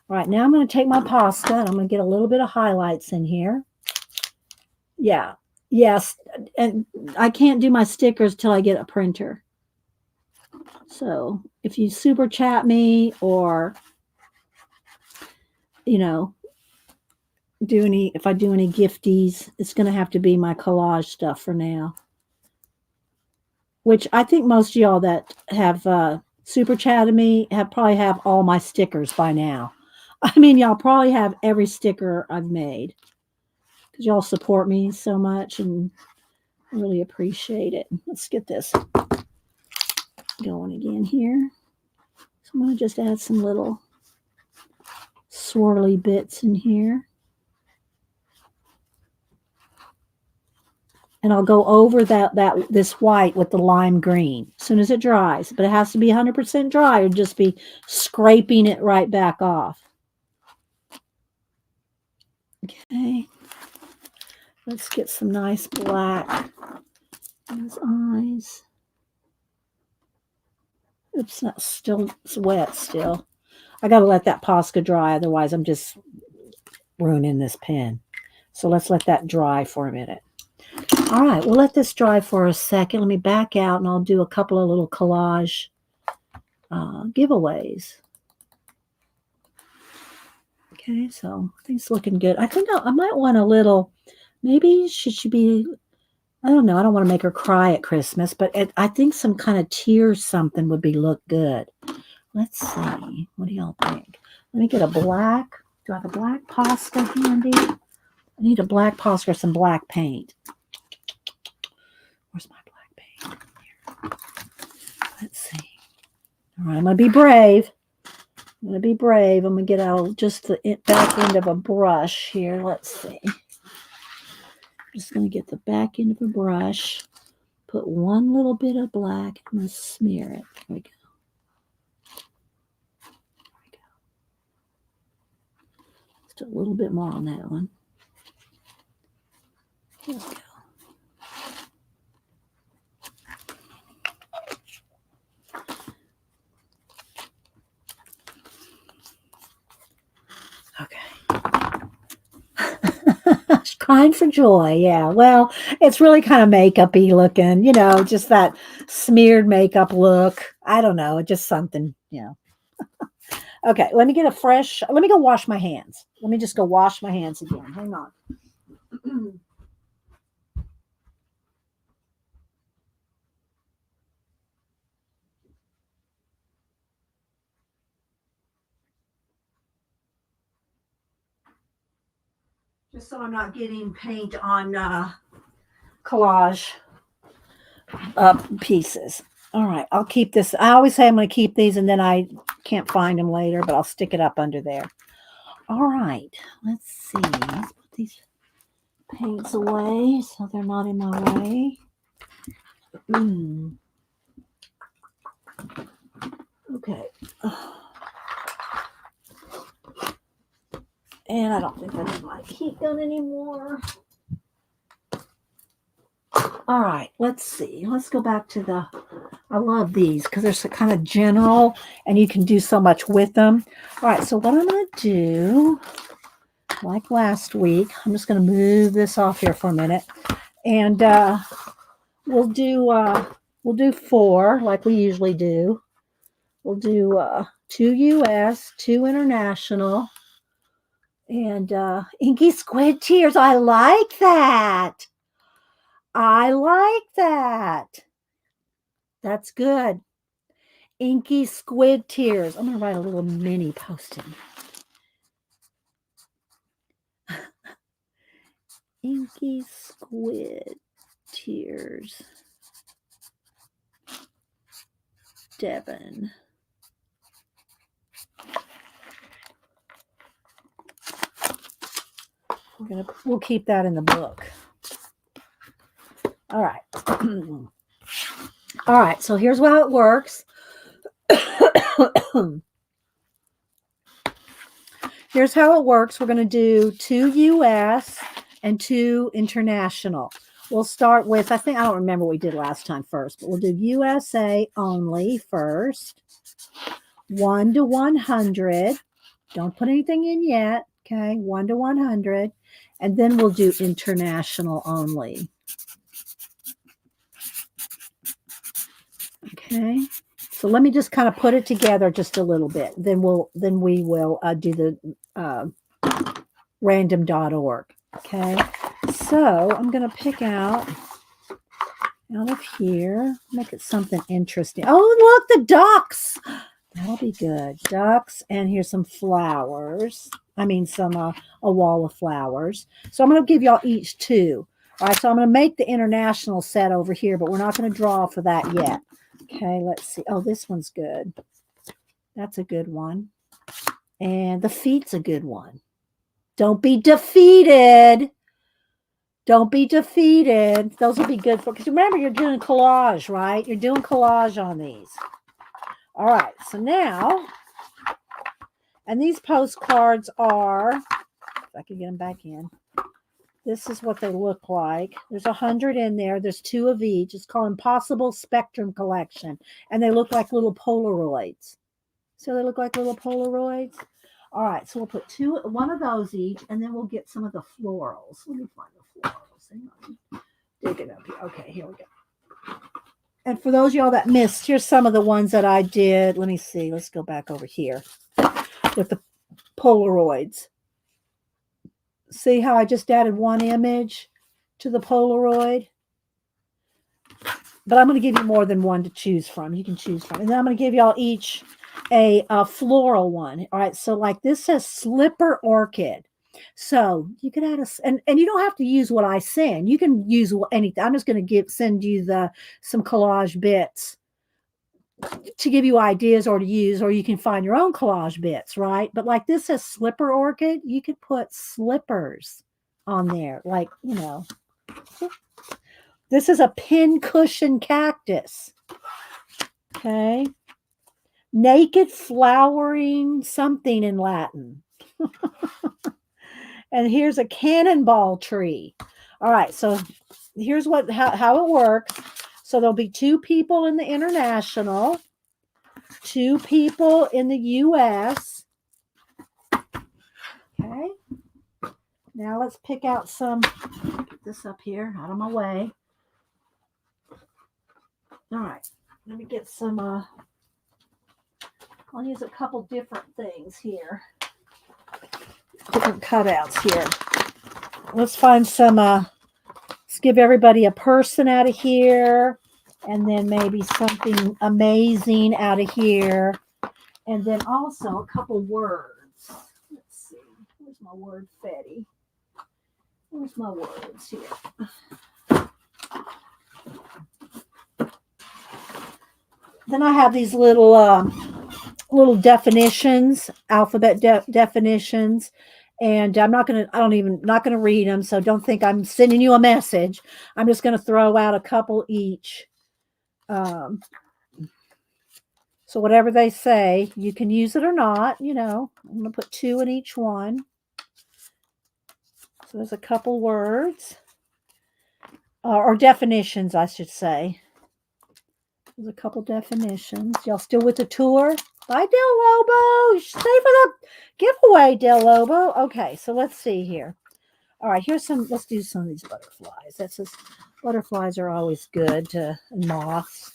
All right, now I'm going to take my pasta and I'm going to get a little bit of highlights in here. Yeah, yes, and I can't do my stickers till I get a printer. So if you super chat me or, if I do any gifties, it's going to have to be my collage stuff for now. Which I think most of y'all that have super chatted me probably have all my stickers by now. I mean, y'all probably have every sticker I've made because y'all support me so much and I really appreciate it. Let's get this going again here. So I'm going to just add some little swirly bits in here. And I'll go over this white with the lime green as soon as it dries. But it has to be 100% dry or just be scraping it right back off. Okay. Let's get some nice black in his eyes. Oops, it's wet still. I got to let that Posca dry, otherwise I'm just ruining this pen. So let's let that dry for a minute. All right, we'll let this dry for a second. Let me back out and I'll do a couple of little collage giveaways. Okay, so I think it's looking good. I think I might want a little, maybe she be, I don't know. I don't want to make her cry at Christmas, but I think some kind of tears something would look good. Let's see. What do y'all think? Let me get a black. Do I have a black Posca handy? I need a black Posca or some black paint. Where's my black paint? Here. Let's see. All right, I'm going to be brave. I'm going to get out just the back end of a brush here. Let's see. I'm just going to get the back end of a brush. Put one little bit of black. I'm going to smear it. There we go. Just a little bit more on that one. There we go. Crying for joy. Yeah. Well, it's really kind of makeup-y looking, just that smeared makeup look. I don't know. Just something, Okay. Let me go wash my hands. Let me just go wash my hands again. Hang on. Just so I'm not getting paint on collage pieces. All right, I'll keep this. I always say I'm going to keep these and then I can't find them later, but I'll stick it up under there. All right, let's see. Let's put these paints away so they're not in my way. Okay. And I don't think I need my heat gun anymore. All right, let's see. Let's go back to I love these because they're so kind of general and you can do so much with them. All right, so what I'm going to do, like last week, I'm just going to move this off here for a minute. And we'll do 4 like we usually do. We'll do 2 US, 2 international. And Inky Squid Tears. I like that. That's good. Inky Squid Tears. I'm going to write a little mini post-it. Inky Squid Tears. Devin. We'll keep that in the book. All right. All right, so here's how it works. Here's how it works. We're going to do 2 US and 2 international. We'll start with, I don't remember what we did last time first, but we'll do USA only first. 1 to 100. Don't put anything in yet. Okay, 1 to 100. And then we'll do international only. Okay, so let me just kind of put it together just a little bit. Then we will do the random.org. Okay, so I'm going to pick out, out of here. Make it something interesting. Oh, look, the ducks. That'll be good. Ducks, and here's some flowers. I mean, a wall of flowers. So I'm going to give y'all each 2. All right, so I'm going to make the international set over here, but we're not going to draw for that yet. Okay, let's see. Oh, this one's good. That's a good one. And the feet's a good one. Don't be defeated. Don't be defeated. Those will be good for, because remember, you're doing collage, right? You're doing collage on these. All right, so now, and these postcards are, if I can get them back in, this is what they look like. There's 100 in there. There's 2 of each. It's called Impossible Spectrum Collection, and they look like little Polaroids. So they look like little Polaroids. All right, so we'll put 1 of those each, and then we'll get some of the florals. Let me find the florals. Hang on. Dig it up here. Okay, here we go. And for those of y'all that missed, here's some of the ones that I did. Let me see. Let's go back over here with the Polaroids. See how I just added 1 image to the Polaroid? But I'm going to give you more than 1 to choose from. You can choose from. And then I'm going to give y'all each a floral one. All right. So like this says slipper orchid. So you could add and you don't have to use what I send. You can use anything. I'm just going to send you some collage bits to give you ideas or to use, or you can find your own collage bits, right? But like this says slipper orchid, you could put slippers on there. Like, this is a pin cushion cactus. Okay. Naked flowering something in Latin. And here's a cannonball tree. All right, so here's how it works. So there'll be 2 people in the international, 2 people in the U.S. Okay. Now let's pick out some. Get this up here, out of my way. All right, let me get some. I'll use a couple different things here. Different cutouts here. Let's find some. Let's give everybody a person out of here, and then maybe something amazing out of here, and then also a couple words. Let's see. Where's my word fetty? Where's my words here? Then I have these little definitions, alphabet definitions, and not going to read them. So don't think I'm sending you a message. I'm just going to throw out a couple each. So whatever they say, you can use it or not. I'm going to put 2 in each one. So there's a couple words or definitions, I should say. There's a couple definitions. Y'all still with the tour? Bye, Del Lobo. Stay for the giveaway, Del Lobo. Okay, so let's see here. All right, let's do some of these butterflies. That's just, butterflies are always good and moths.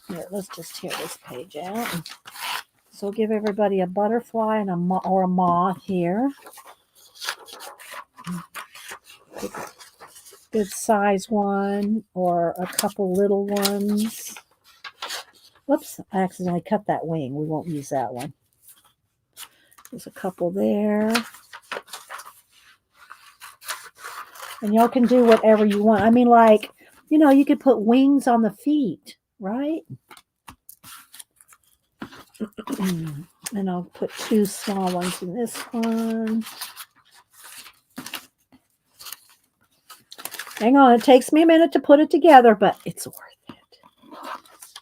Here, let's just tear this page out. So give everybody a butterfly and a moth here. Good size one or a couple little ones. Whoops, I accidentally cut that wing. We won't use that one. There's a couple there. And y'all can do whatever you want. I mean, like, you could put wings on the feet, right? And I'll put 2 small ones in this one. Hang on, it takes me a minute to put it together, but it's worth it.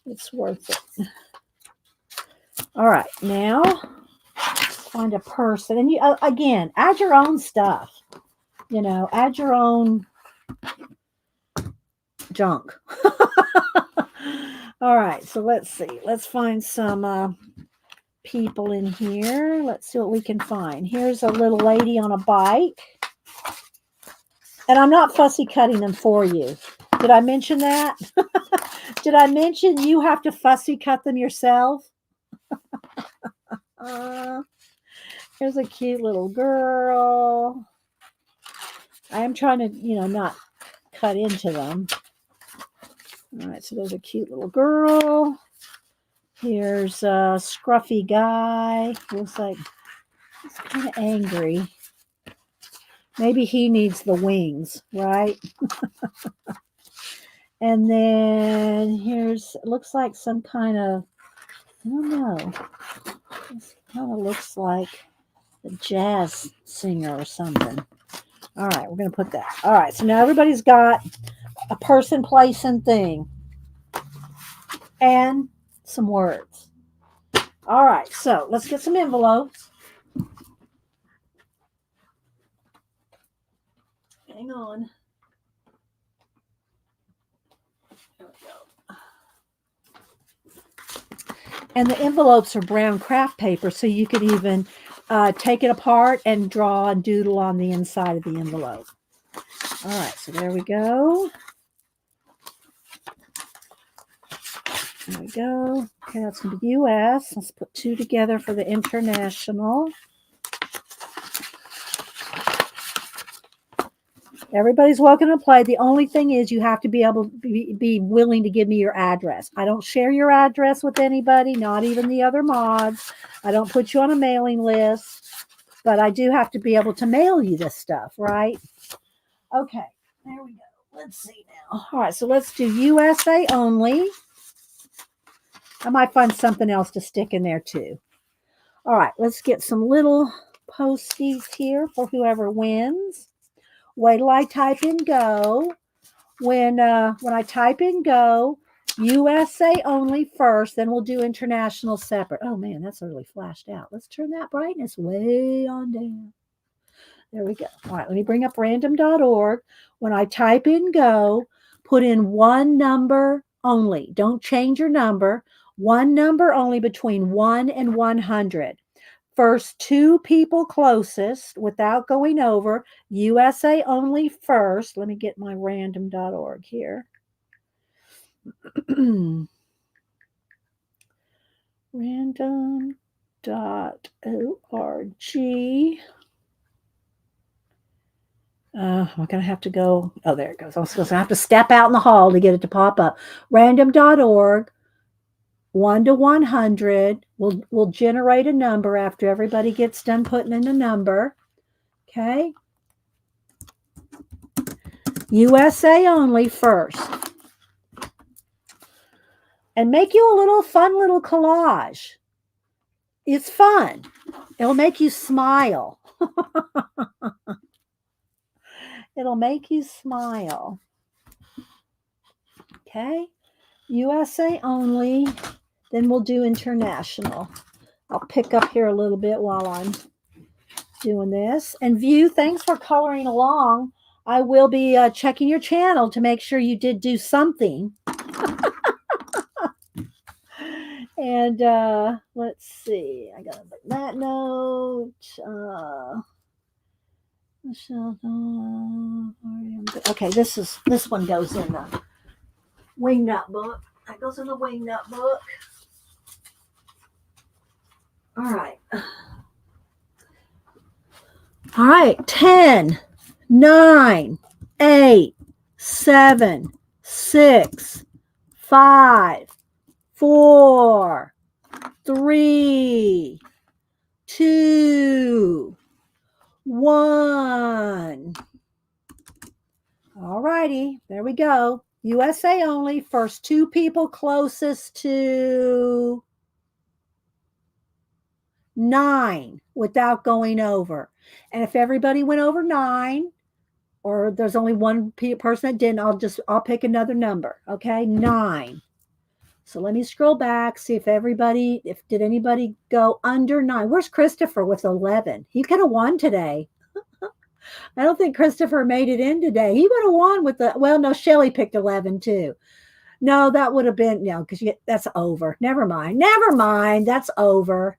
It's worth it. All right, now find a person. And you again, add your own stuff. Add your own junk. All right, so let's see. Let's find some people in here. Let's see what we can find. Here's a little lady on a bike. And I'm not fussy cutting them for you. Did I mention that? Did I mention you have to fussy cut them yourself? Here's a cute little girl. I am trying to, not cut into them. All right, so there's a cute little girl. Here's a scruffy guy. Looks like he's kind of angry. Maybe he needs the wings, right? And then here's, it looks like some kind of, I don't know. This kind of looks like a jazz singer or something. All right, we're going to put that. All right, so now everybody's got a person, place, and thing. And some words. All right, so let's get some envelopes. Hang on. There we go. And the envelopes are brown craft paper, so you could even take it apart and draw and doodle on the inside of the envelope. All right, so there we go. There we go. Okay, that's going to be US. Let's put two together for the international. Everybody's welcome to play. The only thing is you have to be able to be willing to give me your address. I don't share your address with anybody, not even the other mods. I don't put you on a mailing list, but I do have to be able to mail you this stuff, right? Okay, there we go. Let's see now. All right, so let's do USA only. I might find something else to stick in there too. All right, let's get some little posties here for whoever wins. Wait till I type in go. When I type in go, USA only first, then we'll do international separate. Oh man, that's really flashed out. Let's turn that brightness way on down. There we go. All right, let me bring up random.org. When I type in go, put in one number only. Don't change your number. One number only between 1 and 100. First two people closest without going over. USA only first. Let me get my random.org here. Random.org. I'm going to have to go. Oh, there it goes. I was going to have to step out in the hall to get it to pop up. Random.org. 1 to 100. We'll generate a number after everybody gets done putting in a number. Okay. USA only first. And make you a little fun little collage. It's fun. It'll make you smile. It'll make you smile. Okay. USA only. Then we'll do international. I'll pick up here a little bit while I'm doing this. And View, thanks for coloring along. I will be checking your channel to make sure you did do something. And let's see. I got to put that note. Okay, this one goes in the Wingnut book. That goes in the Wingnut book. All right. All right. 10, 9, 8, 7, 6, 5, 4, 3, 2, 1. All righty. There we go. USA only. First two people closest to 9 without going over. And if everybody went over 9, or there's only one person that didn't, I'll pick another number. Okay, 9. So let me scroll back, see if did anybody go under 9? Where's Christopher with 11? He could have won today. I don't think Christopher made it in today. He would have won with no, Shelly picked 11 too. No, that would have been, because that's over. Never mind. That's over.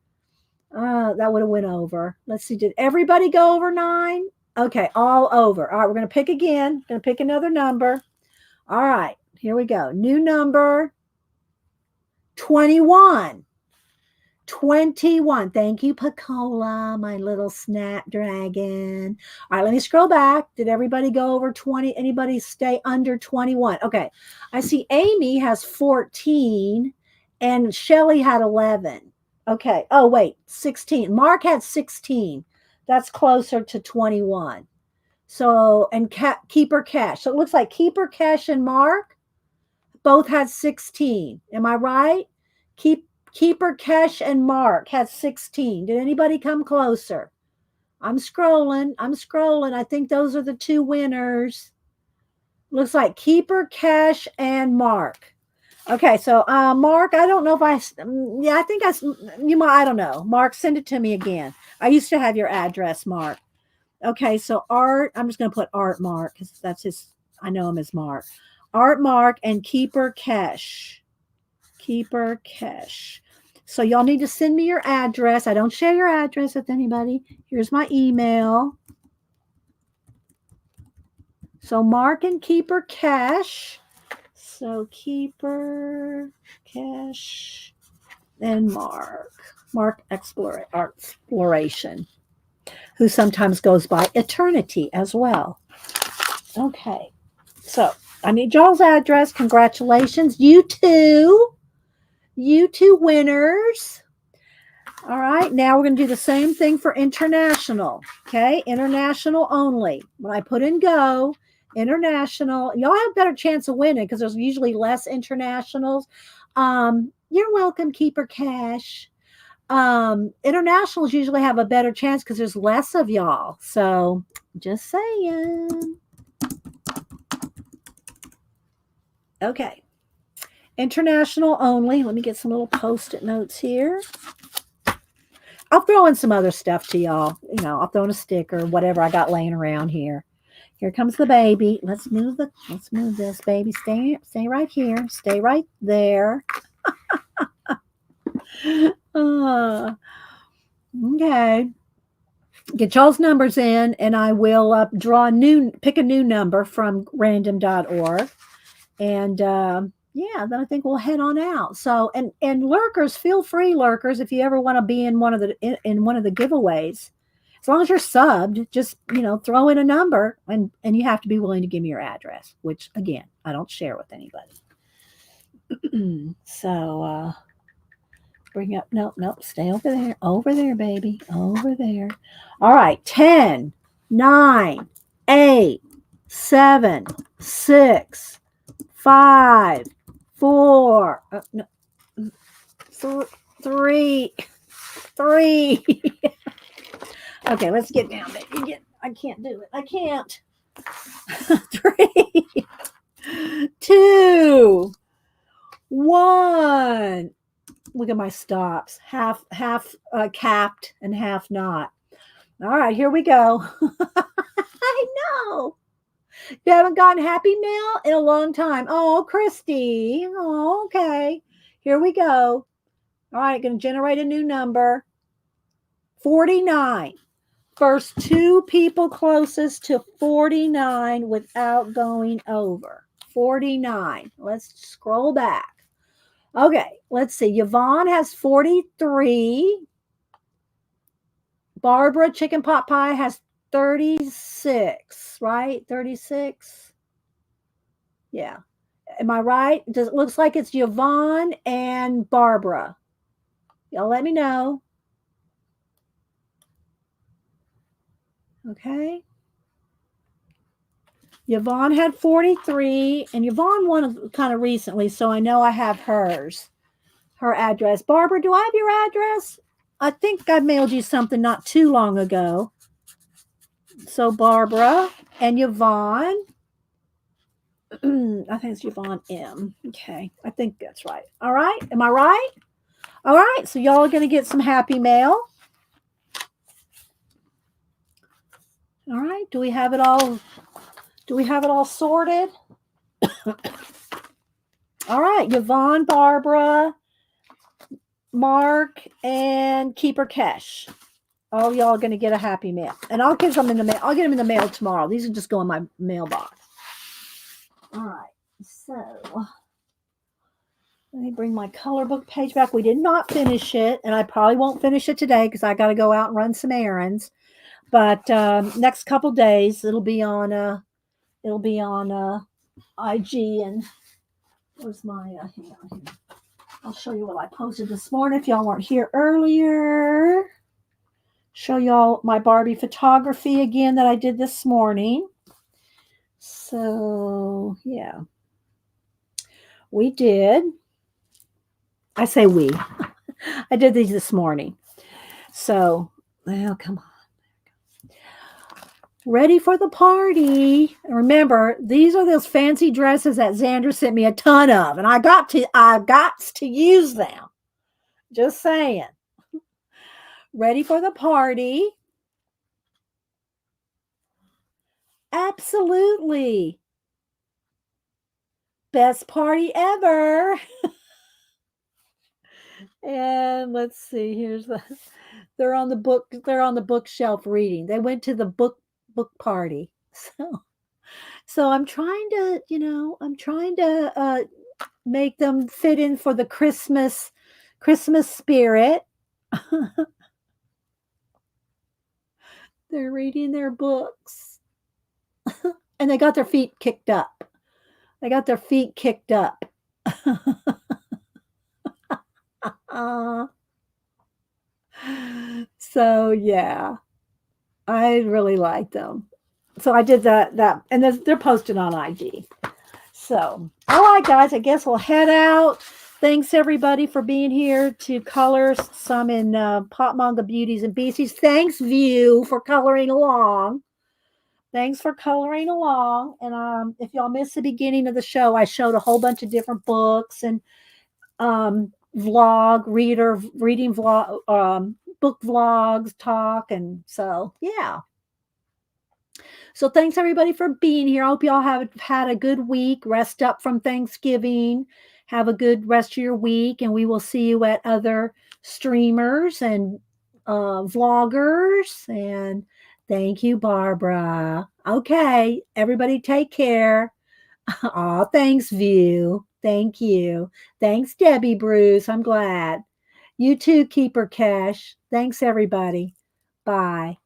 That would have went over. Let's see. Did everybody go over 9? Okay, all over. All right, we're going to pick again. Going to pick another number. All right, here we go. New number, 21. 21. Thank you, Pacola, my little snapdragon. All right, let me scroll back. Did everybody go over 20? Anybody stay under 21? Okay. I see Amy has 14 and Shelly had 11. Okay. Oh, wait, 16. Mark had 16. That's closer to 21. So, and Keeper Cash. So it looks like Keeper Cash and Mark both had 16. Am I right? Keeper Cash and Mark had 16. Did anybody come closer? I'm scrolling. I think those are the two winners. Looks like Keeper Cash and Mark. Okay, so Mark, I don't know if I think I don't know. Mark, send it to me again. I used to have your address, Mark. Okay, so Art, I'm just going to put Art Mark because that's his, I know him as Mark. Art Mark and Keeper Cash. Keeper Cash. So y'all need to send me your address. I don't share your address with anybody. Here's my email. So Mark and Keeper Cash. So Keeper Cash and Mark Exploration, who sometimes goes by Eternity as well. Okay. So I need y'all's address. Congratulations. You two winners. All right. Now we're going to do the same thing for international. Okay. International only. When I put in go, international, y'all have a better chance of winning because there's usually less internationals. You're welcome, Keeper Cash. Internationals usually have a better chance because there's less of y'all. So just saying. Okay. International only. Let me get some little post-it notes here. I'll throw in some other stuff to y'all. You know, I'll throw in a sticker, whatever I got laying around here. Here comes the baby. Let's move this baby. Stay right here. Stay right there. Okay. Get y'all's numbers in, and I will pick a new number from random.org. And yeah, then I think we'll head on out. So, and lurkers, feel free, lurkers, if you ever want to be in one of the giveaways. As long as you're subbed, just throw in a number, and you have to be willing to give me your address, which again I don't share with anybody. So bring up nope, stay over there, baby, over there. All right, 10, 9, 8, 7, 6, 5, 4, 3. Okay, let's get down, baby. I can't do it. I can't. 3, 2, 1. Look at my stops. Half capped and half not. All right, here we go. I know. You haven't gotten Happy Mail in a long time. Oh, Christy. Oh, okay. Here we go. All right, going to generate a new number. 49. First two people closest to 49 without going over. 49. Let's scroll back. Okay, let's see. Yvonne has 43. Barbara Chicken Pot Pie has 36, right? 36. Yeah. Am I right? It looks like it's Yvonne and Barbara. Y'all let me know. Okay. Yvonne had 43, and Yvonne won kind of recently, so I know I have her address. Barbara, do I have your address? I think I mailed you something not too long ago. So Barbara and Yvonne. I think it's Yvonne M. Okay, I think that's right. All right, am I right? All right, so y'all are going to get some Happy Mail. All right, do we have it all sorted? All right, Yvonne, Barbara, Mark, and Keeper Cash. All y'all are going to get a Happy Mail. And I'll get them in the mail. I'll get them in the mail tomorrow. These will just go in my mailbox. All right, so Let me bring my color book page back. We did not finish it, and I probably won't finish it today because I got to go out and run some errands. But next couple days, it'll be on IG. And where's my hang on here. I'll show you what I posted this morning if y'all weren't here earlier. Show y'all my Barbie photography again that I did this morning. So yeah, we did. I say we. I did these this morning. So, well, come on. Ready for the party. And remember, these are those fancy dresses that Xander sent me a ton of, and I got to use them. Just saying. Ready for the party. Absolutely. Best party ever. And let's see, they're on the bookshelf reading. They went to the book party. So I'm trying to make them fit in for the Christmas spirit. They're reading their books. And they got their feet kicked up. So yeah, I really like them. So I did that, and they're posted on IG. So, all right, guys, I guess we'll head out. Thanks everybody for being here to color some in Pop Manga Beauties and Beasties. Thanks, View, for coloring along. And if y'all missed the beginning of the show, I showed a whole bunch of different books and reading vlog, book vlogs, talk, and so yeah. So thanks everybody for being here. I hope y'all have had a good week. Rest up from Thanksgiving. Have a good rest of your week, and we will see you at other streamers and vloggers. And thank you, Barbara. Okay, everybody take care. Aw, thanks, View. Thank you. Thanks, Debbie Bruce. I'm glad. You too, Keeper Cash. Thanks, everybody. Bye.